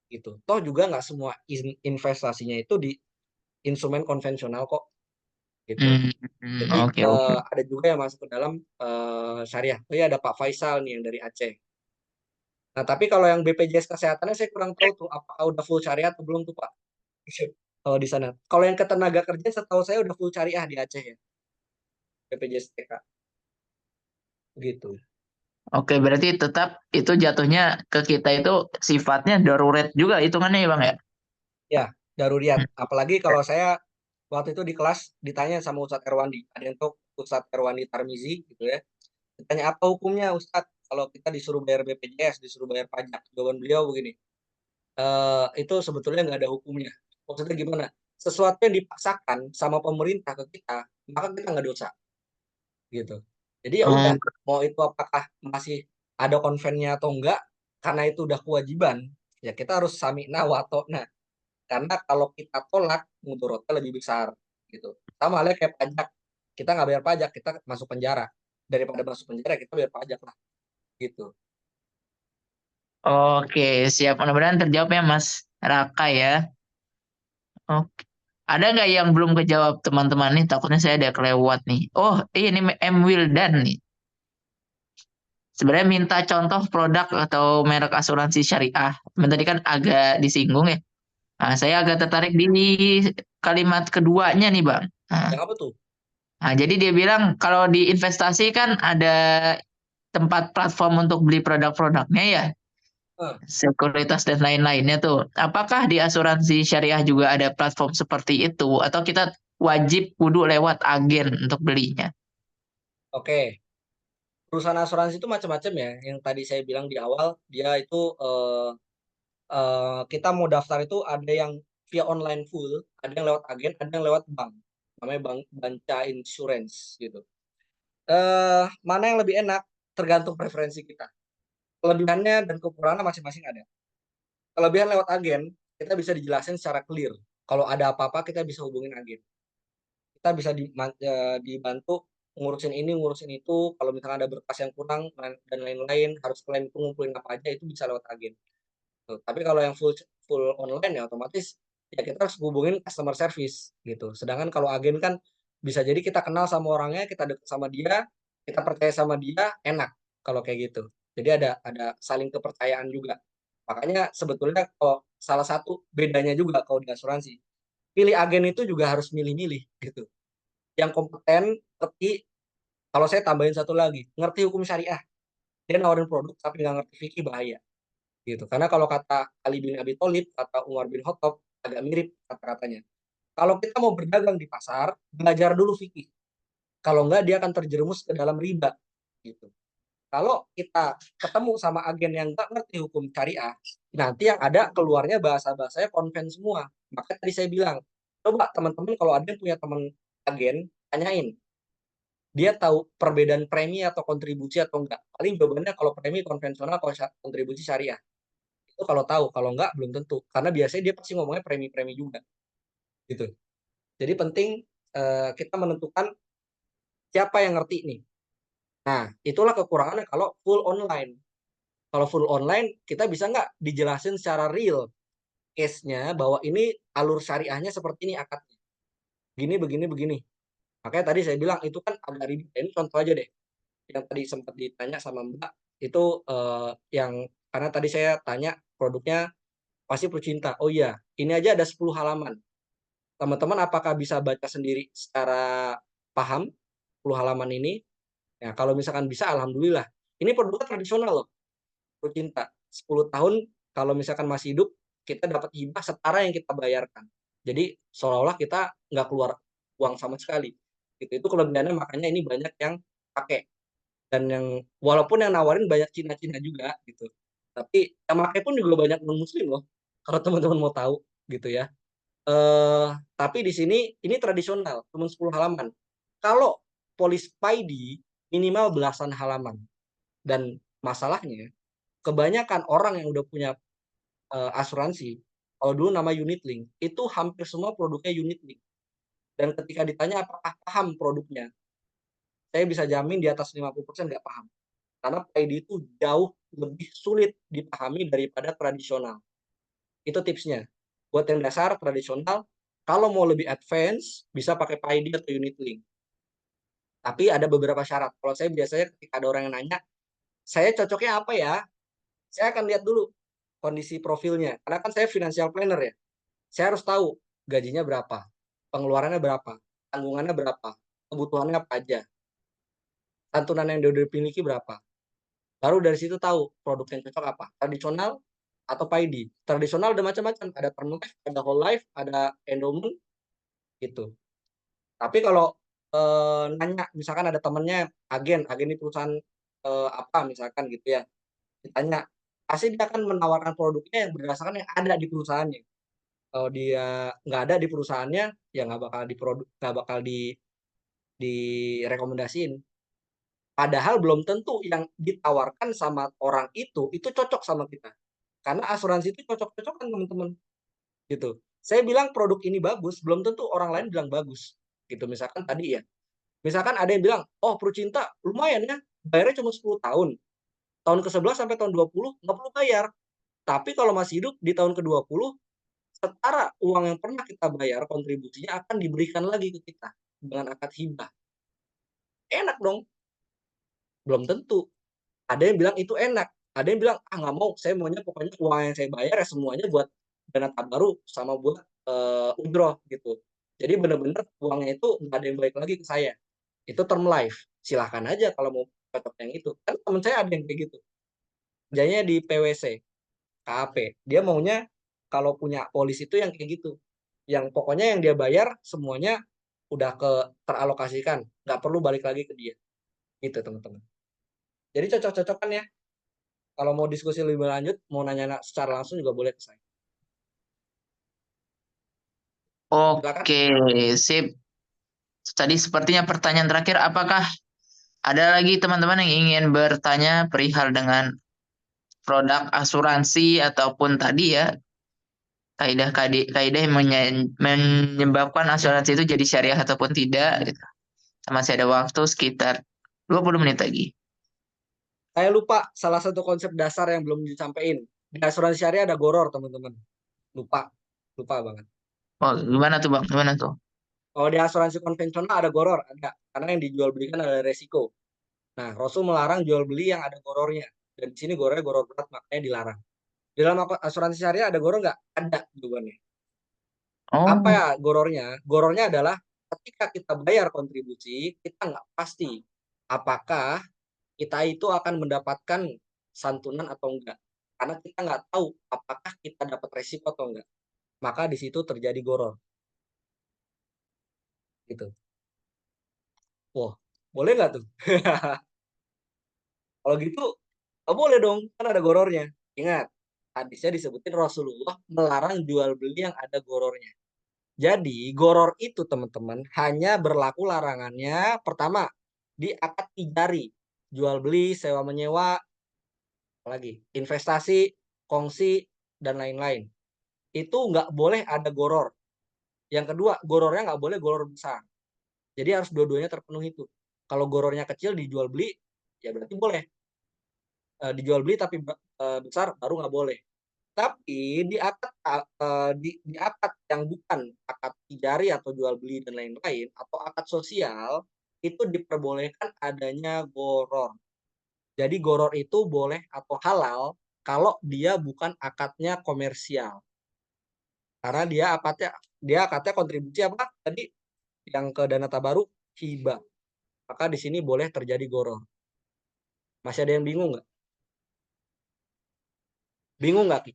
gitu. Toh juga nggak semua investasinya itu di instrumen konvensional kok gitu. Jadi Oke, oke. ada juga yang masuk ke dalam syariah. Oh ya ada Pak Faisal nih yang dari Aceh. Nah, tapi kalau yang BPJS kesehatannya saya kurang tahu tuh apakah udah full syariah atau belum tuh Pak. Kalau di sana. Kalau yang ketenaga kerja setahu saya udah full syariah di Aceh ya. BPJS TK gitu. Oke, berarti tetap itu jatuhnya ke kita itu sifatnya darurat juga hitungannya ya Bang ya? Ya, daruriyat. Apalagi kalau saya waktu itu di kelas ditanya sama Ustadz Erwandi. Ada yang tahu Ustadz Erwandi Tarmizi gitu ya. Ditanya apa hukumnya Ustadz kalau kita disuruh bayar BPJS, disuruh bayar pajak. Jawaban beliau begini. Itu sebetulnya nggak ada hukumnya. Maksudnya gimana? Sesuatu yang dipaksakan sama pemerintah ke kita, maka kita nggak dosa. Gitu. Jadi ya udah, mau itu apakah masih ada konvennya atau enggak, karena itu udah kewajiban, ya kita harus sami'na wa ta'na. Karena kalau kita tolak, mudorotnya lebih besar gitu. Sama halnya kayak pajak. Kita nggak bayar pajak, kita masuk penjara. Daripada masuk penjara, kita bayar pajak lah. Gitu. Oke, siap. Mudah-mudahan terjawab ya Mas Raka ya. Oke. Ada nggak yang belum kejawab teman-teman nih? Takutnya saya ada kelewat nih. Oh, ini M. Wildan nih. Sebenarnya minta contoh produk atau merek asuransi syariah. Tadi kan agak disinggung ya. Nah, saya agak tertarik di kalimat keduanya nih, Bang. Yang apa tuh? Nah, jadi dia bilang kalau di investasi kan ada tempat platform untuk beli produk-produknya ya, sekuritas dan lain-lainnya tuh. Apakah di asuransi syariah juga ada platform seperti itu atau kita wajib kudu lewat agen untuk belinya? Oke. Perusahaan asuransi itu macam-macam ya. Yang tadi saya bilang di awal, dia itu kita mau daftar itu ada yang via online full, ada yang lewat agen, ada yang lewat bank. Namanya Bank Banca Insurance gitu. Mana yang lebih enak tergantung preferensi kita. Kelebihannya dan kekurangannya masing-masing ada. Kelebihan lewat agen, kita bisa dijelasin secara clear. Kalau ada apa-apa kita bisa hubungin agen. Kita bisa dibantu ngurusin ini, ngurusin itu. Kalau misalnya ada berkas yang kurang dan lain-lain, harus klaim itu ngumpulin apa aja, itu bisa lewat agen. Tuh. Tapi kalau yang full online ya otomatis ya kita harus hubungin customer service gitu. Sedangkan kalau agen kan bisa jadi kita kenal sama orangnya, kita deket sama dia, kita percaya sama dia, enak kalau kayak gitu. Jadi ada saling kepercayaan juga. Makanya sebetulnya kalau salah satu bedanya juga kalau di asuransi, pilih agen itu juga harus milih-milih gitu. Yang kompeten, ngerti. Kalau saya tambahin satu lagi, ngerti hukum syariah. Dia nawarin produk tapi nggak ngerti fikih bahaya gitu. Karena kalau kata Ali bin Abi Thalib, kata Umar bin Khattab, agak mirip kata-katanya. Kalau kita mau berdagang di pasar, belajar dulu fikih. Kalau enggak, dia akan terjerumus ke dalam riba. Gitu. Kalau kita ketemu sama agen yang nggak ngerti hukum syariah, nanti yang ada keluarnya bahasa-bahasanya konven semua. Maka tadi saya bilang, coba teman-teman kalau ada yang punya teman agen, tanyain. Dia tahu perbedaan premi atau kontribusi atau enggak. Paling jawabannya kalau premi konvensional, kalau kontribusi syariah. Itu kalau tahu, kalau enggak belum tentu. Karena biasanya dia pasti ngomongnya premi-premi juga. Gitu. Jadi penting kita menentukan siapa yang ngerti nih. Nah, itulah kekurangannya kalau full online. Kalau full online, kita bisa nggak dijelasin secara real case-nya bahwa ini alur syariahnya seperti ini akadnya. Gini, begini, begini. Makanya tadi saya bilang itu kan agak ribet. Ini contoh aja deh. Yang tadi sempat ditanya sama Mbak, itu yang karena tadi saya tanya produknya pasti Procinta. Oh iya, ini aja ada 10 halaman. Teman-teman apakah bisa baca sendiri secara paham 10 halaman ini? Ya, kalau misalkan bisa, alhamdulillah. Ini produknya tradisional loh, Procinta. 10 tahun kalau misalkan masih hidup, kita dapat hibah setara yang kita bayarkan. Jadi seolah-olah kita nggak keluar uang sama sekali. Itu kelebihannya, makanya ini banyak yang pakai. Dan yang walaupun yang nawarin banyak Cina-Cina juga gitu. Tapi yang pakai pun juga banyak non-muslim loh. Kalau teman-teman mau tahu gitu ya. Tapi di sini ini tradisional, cuma 10 halaman. Kalau polis Paidi minimal belasan halaman. Dan masalahnya kebanyakan orang yang udah punya asuransi Kalau dulu nama unit link, itu hampir semua produknya unit link. Dan ketika ditanya apakah paham produknya, saya bisa jamin di atas 50% nggak paham. Karena PID itu jauh lebih sulit dipahami daripada tradisional. Itu tipsnya. Buat yang dasar tradisional, kalau mau lebih advance, bisa pakai PID atau unit link. Tapi ada beberapa syarat. Kalau saya biasanya ketika ada orang yang nanya, saya cocoknya apa ya? Saya akan lihat dulu kondisi profilnya. Karena kan saya financial planner ya. Saya harus tahu gajinya berapa, pengeluarannya berapa, tanggungannya berapa, kebutuhannya apa aja, santunan yang dia udah miliki berapa. Baru dari situ tahu produk yang cocok apa, tradisional atau PID. Tradisional ada macam-macam, ada term life, ada whole life, ada endowment gitu. Tapi kalau nanya, misalkan ada temennya agen di perusahaan apa misalkan gitu ya, ditanya, pasti dia akan menawarkan produknya yang berdasarkan yang ada di perusahaannya. Kalau dia nggak ada di perusahaannya, ya nggak bakal direkomendasiin. Padahal belum tentu yang ditawarkan sama orang itu cocok sama kita. Karena asuransi itu cocok-cocokan teman-teman. Gitu. Saya bilang produk ini bagus, belum tentu orang lain bilang bagus. Gitu misalkan tadi ya. Misalkan ada yang bilang, oh Prucinta lumayan ya, bayarnya cuma 10 tahun. Tahun ke-11 sampai tahun 20 nggak perlu bayar. Tapi kalau masih hidup di tahun ke-20, setara uang yang pernah kita bayar, kontribusinya akan diberikan lagi ke kita dengan akad hibah. Enak dong. Belum tentu. Ada yang bilang itu enak. Ada yang bilang, ah nggak mau, saya maunya pokoknya uang yang saya bayar ya semuanya buat dana tabaru sama buat umroh gitu. Jadi benar-benar uangnya itu nggak ada yang balik lagi ke saya. Itu term life. Silahkan aja kalau mau cocok yang itu. Kan teman saya ada yang kayak gitu. Kerjanya di PwC, KAP. Dia maunya kalau punya polis itu yang kayak gitu. Yang pokoknya yang dia bayar semuanya udah teralokasikan. Nggak perlu balik lagi ke dia. Gitu teman-teman. Jadi cocok-cocokan ya. Kalau mau diskusi lebih lanjut, mau nanya secara langsung juga boleh ke saya. Silakan. Oke, sip. Tadi sepertinya pertanyaan terakhir, apakah ada lagi teman-teman yang ingin bertanya perihal dengan produk asuransi ataupun tadi ya kaidah yang menyebabkan asuransi itu jadi syariah ataupun tidak gitu. Masih ada waktu sekitar 20 menit lagi. Saya lupa salah satu konsep dasar yang belum disampaikan. Di asuransi syariah ada goror, teman-teman. Lupa banget. Oh, gimana tuh Bang? Gimana tuh? Kalau di asuransi konvensional ada goror, ada. Karena yang dijual belikan adalah resiko. Nah, Rasul melarang jual beli yang ada gorornya. Dan di sini gorornya goror berat, makanya dilarang. Di dalam asuransi syariah ada goror nggak? Ada jawabannya. Apa ya gorornya? Gorornya adalah ketika kita bayar kontribusi, kita nggak pasti apakah kita itu akan mendapatkan santunan atau enggak. Karena kita nggak tahu apakah kita dapat resiko atau enggak. Maka di situ terjadi goror. Gitu. Wah, boleh nggak tuh? Kalau gitu, nggak boleh dong. Kan ada gorornya. Ingat, hadisnya disebutin Rasulullah melarang jual beli yang ada gorornya. Jadi, goror itu teman-teman hanya berlaku larangannya pertama di akad tijari, jual beli, sewa menyewa, apalagi investasi, kongsi, dan lain-lain. Itu nggak boleh ada goror. Yang kedua, gorornya nggak boleh goror besar. Jadi harus dua-duanya terpenuhi itu. Kalau gorornya kecil dijual beli, ya berarti boleh. Dijual beli tapi besar baru nggak boleh. Tapi di akad yang bukan akad tijari atau jual beli dan lain-lain atau akad sosial itu diperbolehkan adanya goror. Jadi goror itu boleh atau halal kalau dia bukan akadnya komersial. Karena dia akadnya kontribusi apa? Tadi yang ke dana tabaru hibah. Maka di sini boleh terjadi goror. Masih ada yang bingung nggak? Bingung nggak, Ki?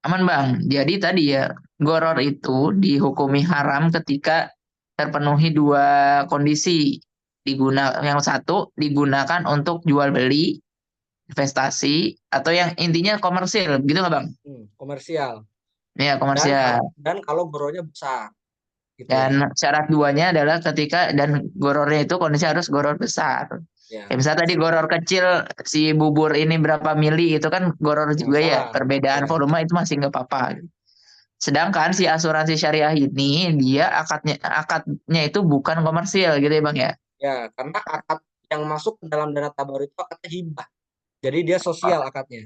Aman Bang. Jadi tadi ya goror itu dihukumi haram ketika terpenuhi dua kondisi. Yang satu digunakan untuk jual beli, investasi, atau yang intinya komersil, gitu nggak Bang? Komersial. Iya komersial. Dan kalau gorornya besar. gitu ya. Dan syarat duanya adalah ketika dan gorornya itu kondisi harus goror besar. Ya, Ya, misalnya tadi goror kecil si bubur ini berapa mili itu kan goror nggak juga ya. masalah. Perbedaan Ya, volume itu masih nggak apa-apa. Sedangkan si asuransi syariah ini dia akadnya itu bukan komersil gitu ya Bang ya. ya, karena akad yang masuk ke dalam dana tabarut itu akadnya hibah. Jadi dia sosial akadnya.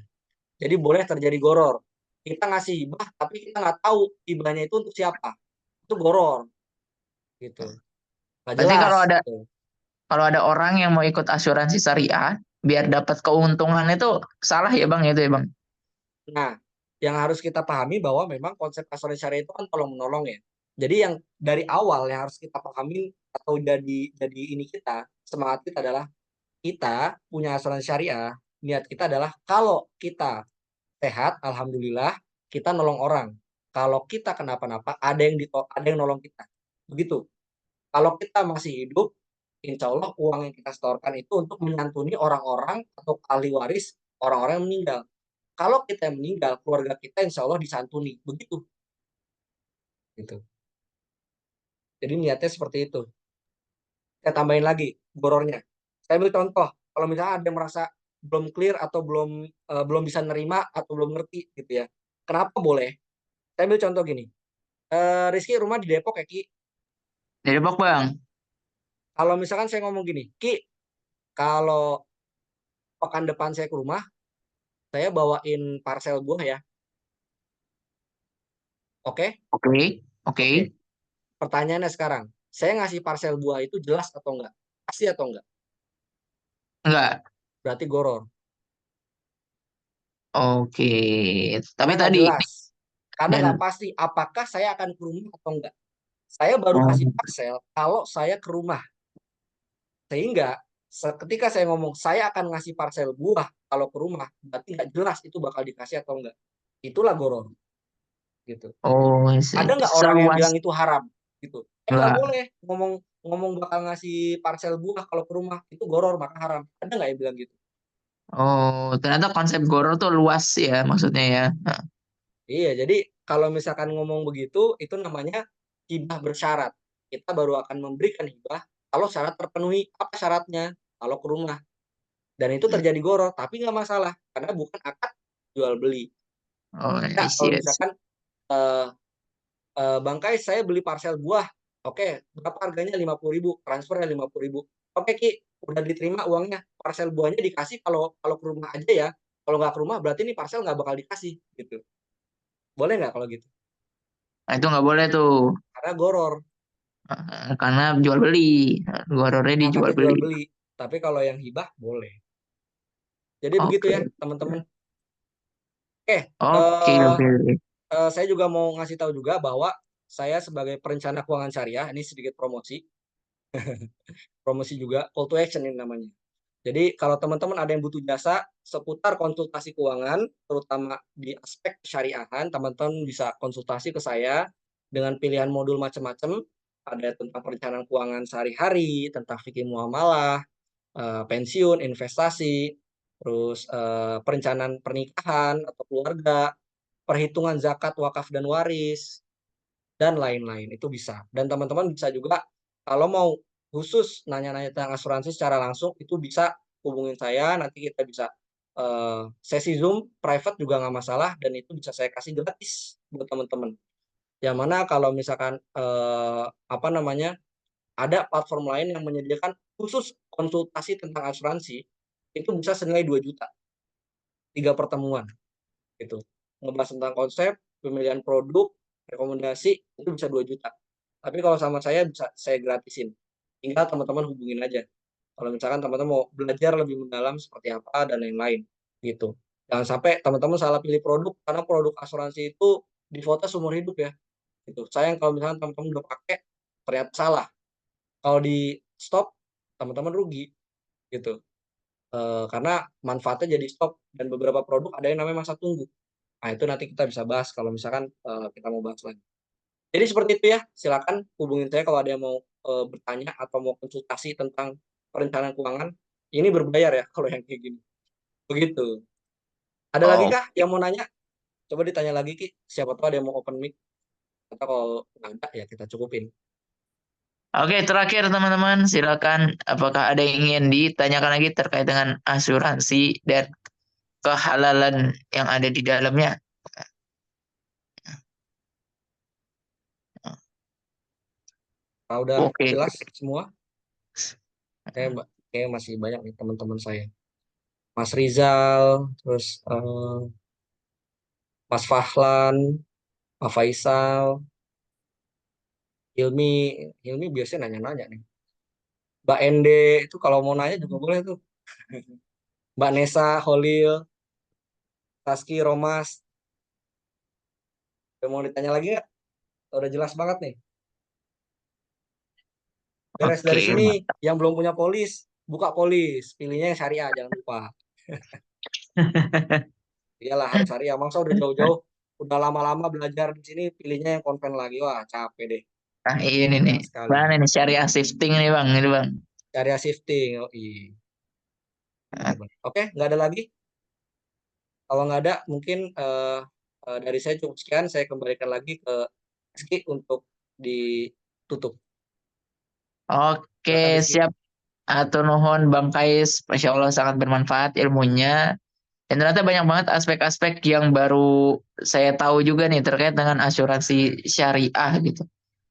Jadi boleh terjadi goror. Kita ngasih hibah, tapi kita nggak tahu hibahnya itu untuk siapa. Itu goror, gitu. Nggak Berarti jelas. kalau ada Gitu. kalau ada orang yang mau ikut asuransi syariah biar dapat keuntungan itu salah ya Bang itu ya Bang. Nah, yang harus kita pahami bahwa memang konsep asuransi syariah itu kan tolong menolong ya. Jadi yang dari awal yang harus kita pahami atau jadi ini kita semangat kita adalah kita punya asuransi syariah. Niat kita adalah kalau kita sehat, alhamdulillah kita nolong orang. Kalau kita kenapa-napa ada yang nolong kita. Begitu. Kalau kita masih hidup, insya Allah uang yang kita setorkan itu untuk menyantuni orang-orang atau ahli waris orang-orang yang meninggal. Kalau kita yang meninggal, keluarga kita insya Allah disantuni. Begitu. Gitu. Jadi niatnya seperti itu. Saya tambahin lagi gorornya. Saya ambil contoh. Kalau misalnya ada yang merasa belum clear atau belum bisa nerima atau belum ngerti gitu ya. Kenapa boleh? Saya ambil contoh gini. Rizky rumah di Depok ya Ki. Di Depok Bang. Kalau misalkan saya ngomong gini, Ki, kalau pekan depan saya ke rumah, saya bawain parcel buah ya. Oke? Oke. Oke. Pertanyaannya sekarang, saya ngasih parcel buah itu jelas atau enggak? Pasti atau enggak? Enggak. Berarti goror. Oke. Tapi Karena nggak tadi jelas. Karena dan nggak pasti apakah saya akan ke rumah atau enggak. Saya baru oh, kasih parcel kalau saya ke rumah. Sehingga ketika saya ngomong saya akan ngasih parcel buah kalau ke rumah, berarti nggak jelas itu bakal dikasih atau enggak. Itulah goror. Gitu. Ada nggak orang yang seluas bilang itu haram? Gitu. Nggak enggak. boleh ngomong bakal ngasih parcel buah kalau ke rumah itu goror maka haram. Ada nggak yang bilang gitu? Oh, ternyata konsep goror tuh luas ya maksudnya ya. Nah, Iya, jadi kalau misalkan ngomong begitu itu namanya hibah bersyarat. Kita baru akan memberikan hibah kalau syarat terpenuhi. Apa syaratnya? Kalau ke rumah. Dan itu terjadi goror, tapi nggak masalah karena bukan akad jual beli. oh, Nah, I kalau see, I see. misalkan eh, Bang Kai, saya beli parcel buah. Oke, berapa harganya? 50.000, transfernya 50.000. Oke, Ki, udah diterima uangnya. Parcel buahnya dikasih kalau kalau ke rumah aja ya. Kalau nggak ke rumah berarti ini parcel nggak bakal dikasih gitu. Boleh nggak kalau gitu? Nah, itu nggak boleh tuh. Karena goror. Karena jual beli. Gorornya dijual Akadnya jual beli. beli. Tapi kalau yang hibah boleh. Jadi begitu Oke. ya, teman-teman. Oke, Oke, oke, oke. saya juga mau ngasih tahu juga bahwa saya sebagai perencana keuangan syariah, ini sedikit promosi. Promosi juga, call to action ini namanya. Jadi kalau teman-teman ada yang butuh jasa seputar konsultasi keuangan, terutama di aspek syariahan, teman-teman bisa konsultasi ke saya dengan pilihan modul macam-macam. Ada tentang perencanaan keuangan sehari-hari, tentang fikih muamalah, pensiun, investasi, terus perencanaan pernikahan atau keluarga, perhitungan zakat, wakaf dan waris, dan lain-lain. Itu bisa. Dan teman-teman bisa juga kalau mau khusus nanya-nanya tentang asuransi secara langsung itu bisa hubungin saya, nanti kita bisa sesi Zoom private juga nggak masalah dan itu bisa saya kasih gratis buat teman-teman. Yang mana kalau misalkan apa namanya ada platform lain yang menyediakan khusus konsultasi tentang asuransi itu bisa senilai 2 juta 3 pertemuan gitu. Ngebahas tentang konsep, pemilihan produk, rekomendasi itu bisa 2 juta. Tapi kalau sama saya bisa saya gratisin. Tinggal teman-teman hubungin aja. Kalau misalkan teman-teman mau belajar lebih mendalam seperti apa dan lain-lain gitu. Jangan sampai teman-teman salah pilih produk karena produk asuransi itu difoto seumur hidup ya. Gitu. Sayang kalau misalkan teman-teman udah pakai ternyata salah. Kalau di stop teman-teman rugi gitu. Karena manfaatnya jadi stop dan beberapa produk ada yang namanya masa tunggu. Nah, itu nanti kita bisa bahas kalau misalkan kita mau bahas lagi. Jadi seperti itu ya, silakan hubungin saya kalau ada yang mau bertanya atau mau konsultasi tentang perencanaan keuangan. Ini berbayar ya kalau yang kayak gini. Begitu. Ada lagi Oh, kah yang mau nanya? Coba ditanya lagi Ki. Siapa tahu ada yang mau open mic. Atau kalau nggak ada ya kita cukupin. Oke, terakhir teman-teman, silakan apakah ada yang ingin ditanyakan lagi terkait dengan asuransi dan kehalalan yang ada di dalamnya? Udah Oke. jelas semua? Kayak masih banyak nih teman-teman saya. Mas Rizal, terus Mas Fahlan, Pak Faisal, Hilmi, Hilmi biasanya nanya-nanya nih. Mbak Ende itu kalau mau nanya juga boleh tuh. Mbak Nesa, Holil, Taski, Romas. Udah mau ditanya lagi nggak? Udah jelas banget nih. Beres Oke, dari sini, yang belum punya polis, buka polis. Pilihnya yang syariah, jangan lupa. Iyalah harus syariah. Masa udah jauh-jauh, udah lama-lama belajar di sini, pilihnya yang konven lagi. Wah, capek deh. Nah, ini nih. Nah, sekali. Mana nih syariah shifting nih Bang, ini Bang. Syariah shifting. Oh, iya. Oke, nggak ada lagi. Kalau nggak ada, mungkin dari saya cukup sekian. Saya kembalikan lagi ke Rizky untuk ditutup. Oke, Silakan, Rizky. siap. Atur nuhun Bang Kais, Masya Allah sangat bermanfaat ilmunya. Dan ternyata banyak banget aspek-aspek yang baru saya tahu juga nih terkait dengan asuransi syariah gitu.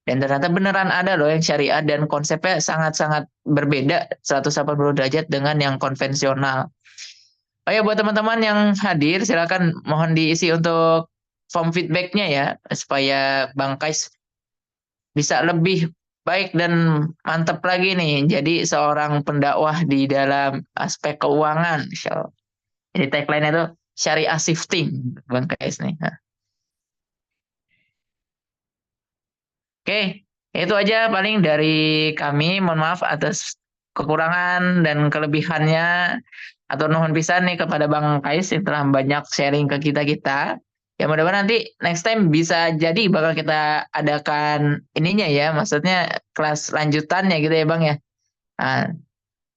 Dan ternyata beneran ada loh yang syariah dan konsepnya sangat-sangat berbeda 180 derajat dengan yang konvensional. Oh ya, buat teman-teman yang hadir, silakan mohon diisi untuk form feedbacknya ya, supaya Bang Kais bisa lebih baik dan mantap lagi nih. Jadi seorang pendakwah di dalam aspek keuangan, Insya Allah. Jadi tagline itu syariah shifting, Bang Kais nih. Nah. Oke, itu aja paling dari kami. Mohon maaf atas kekurangan dan kelebihannya. Atau nuhun pisan nih kepada Bang Kais yang telah banyak sharing ke kita-kita. Ya mudah-mudahan nanti next time bisa jadi bakal kita adakan ininya ya, maksudnya kelas lanjutannya gitu ya Bang ya. Nah,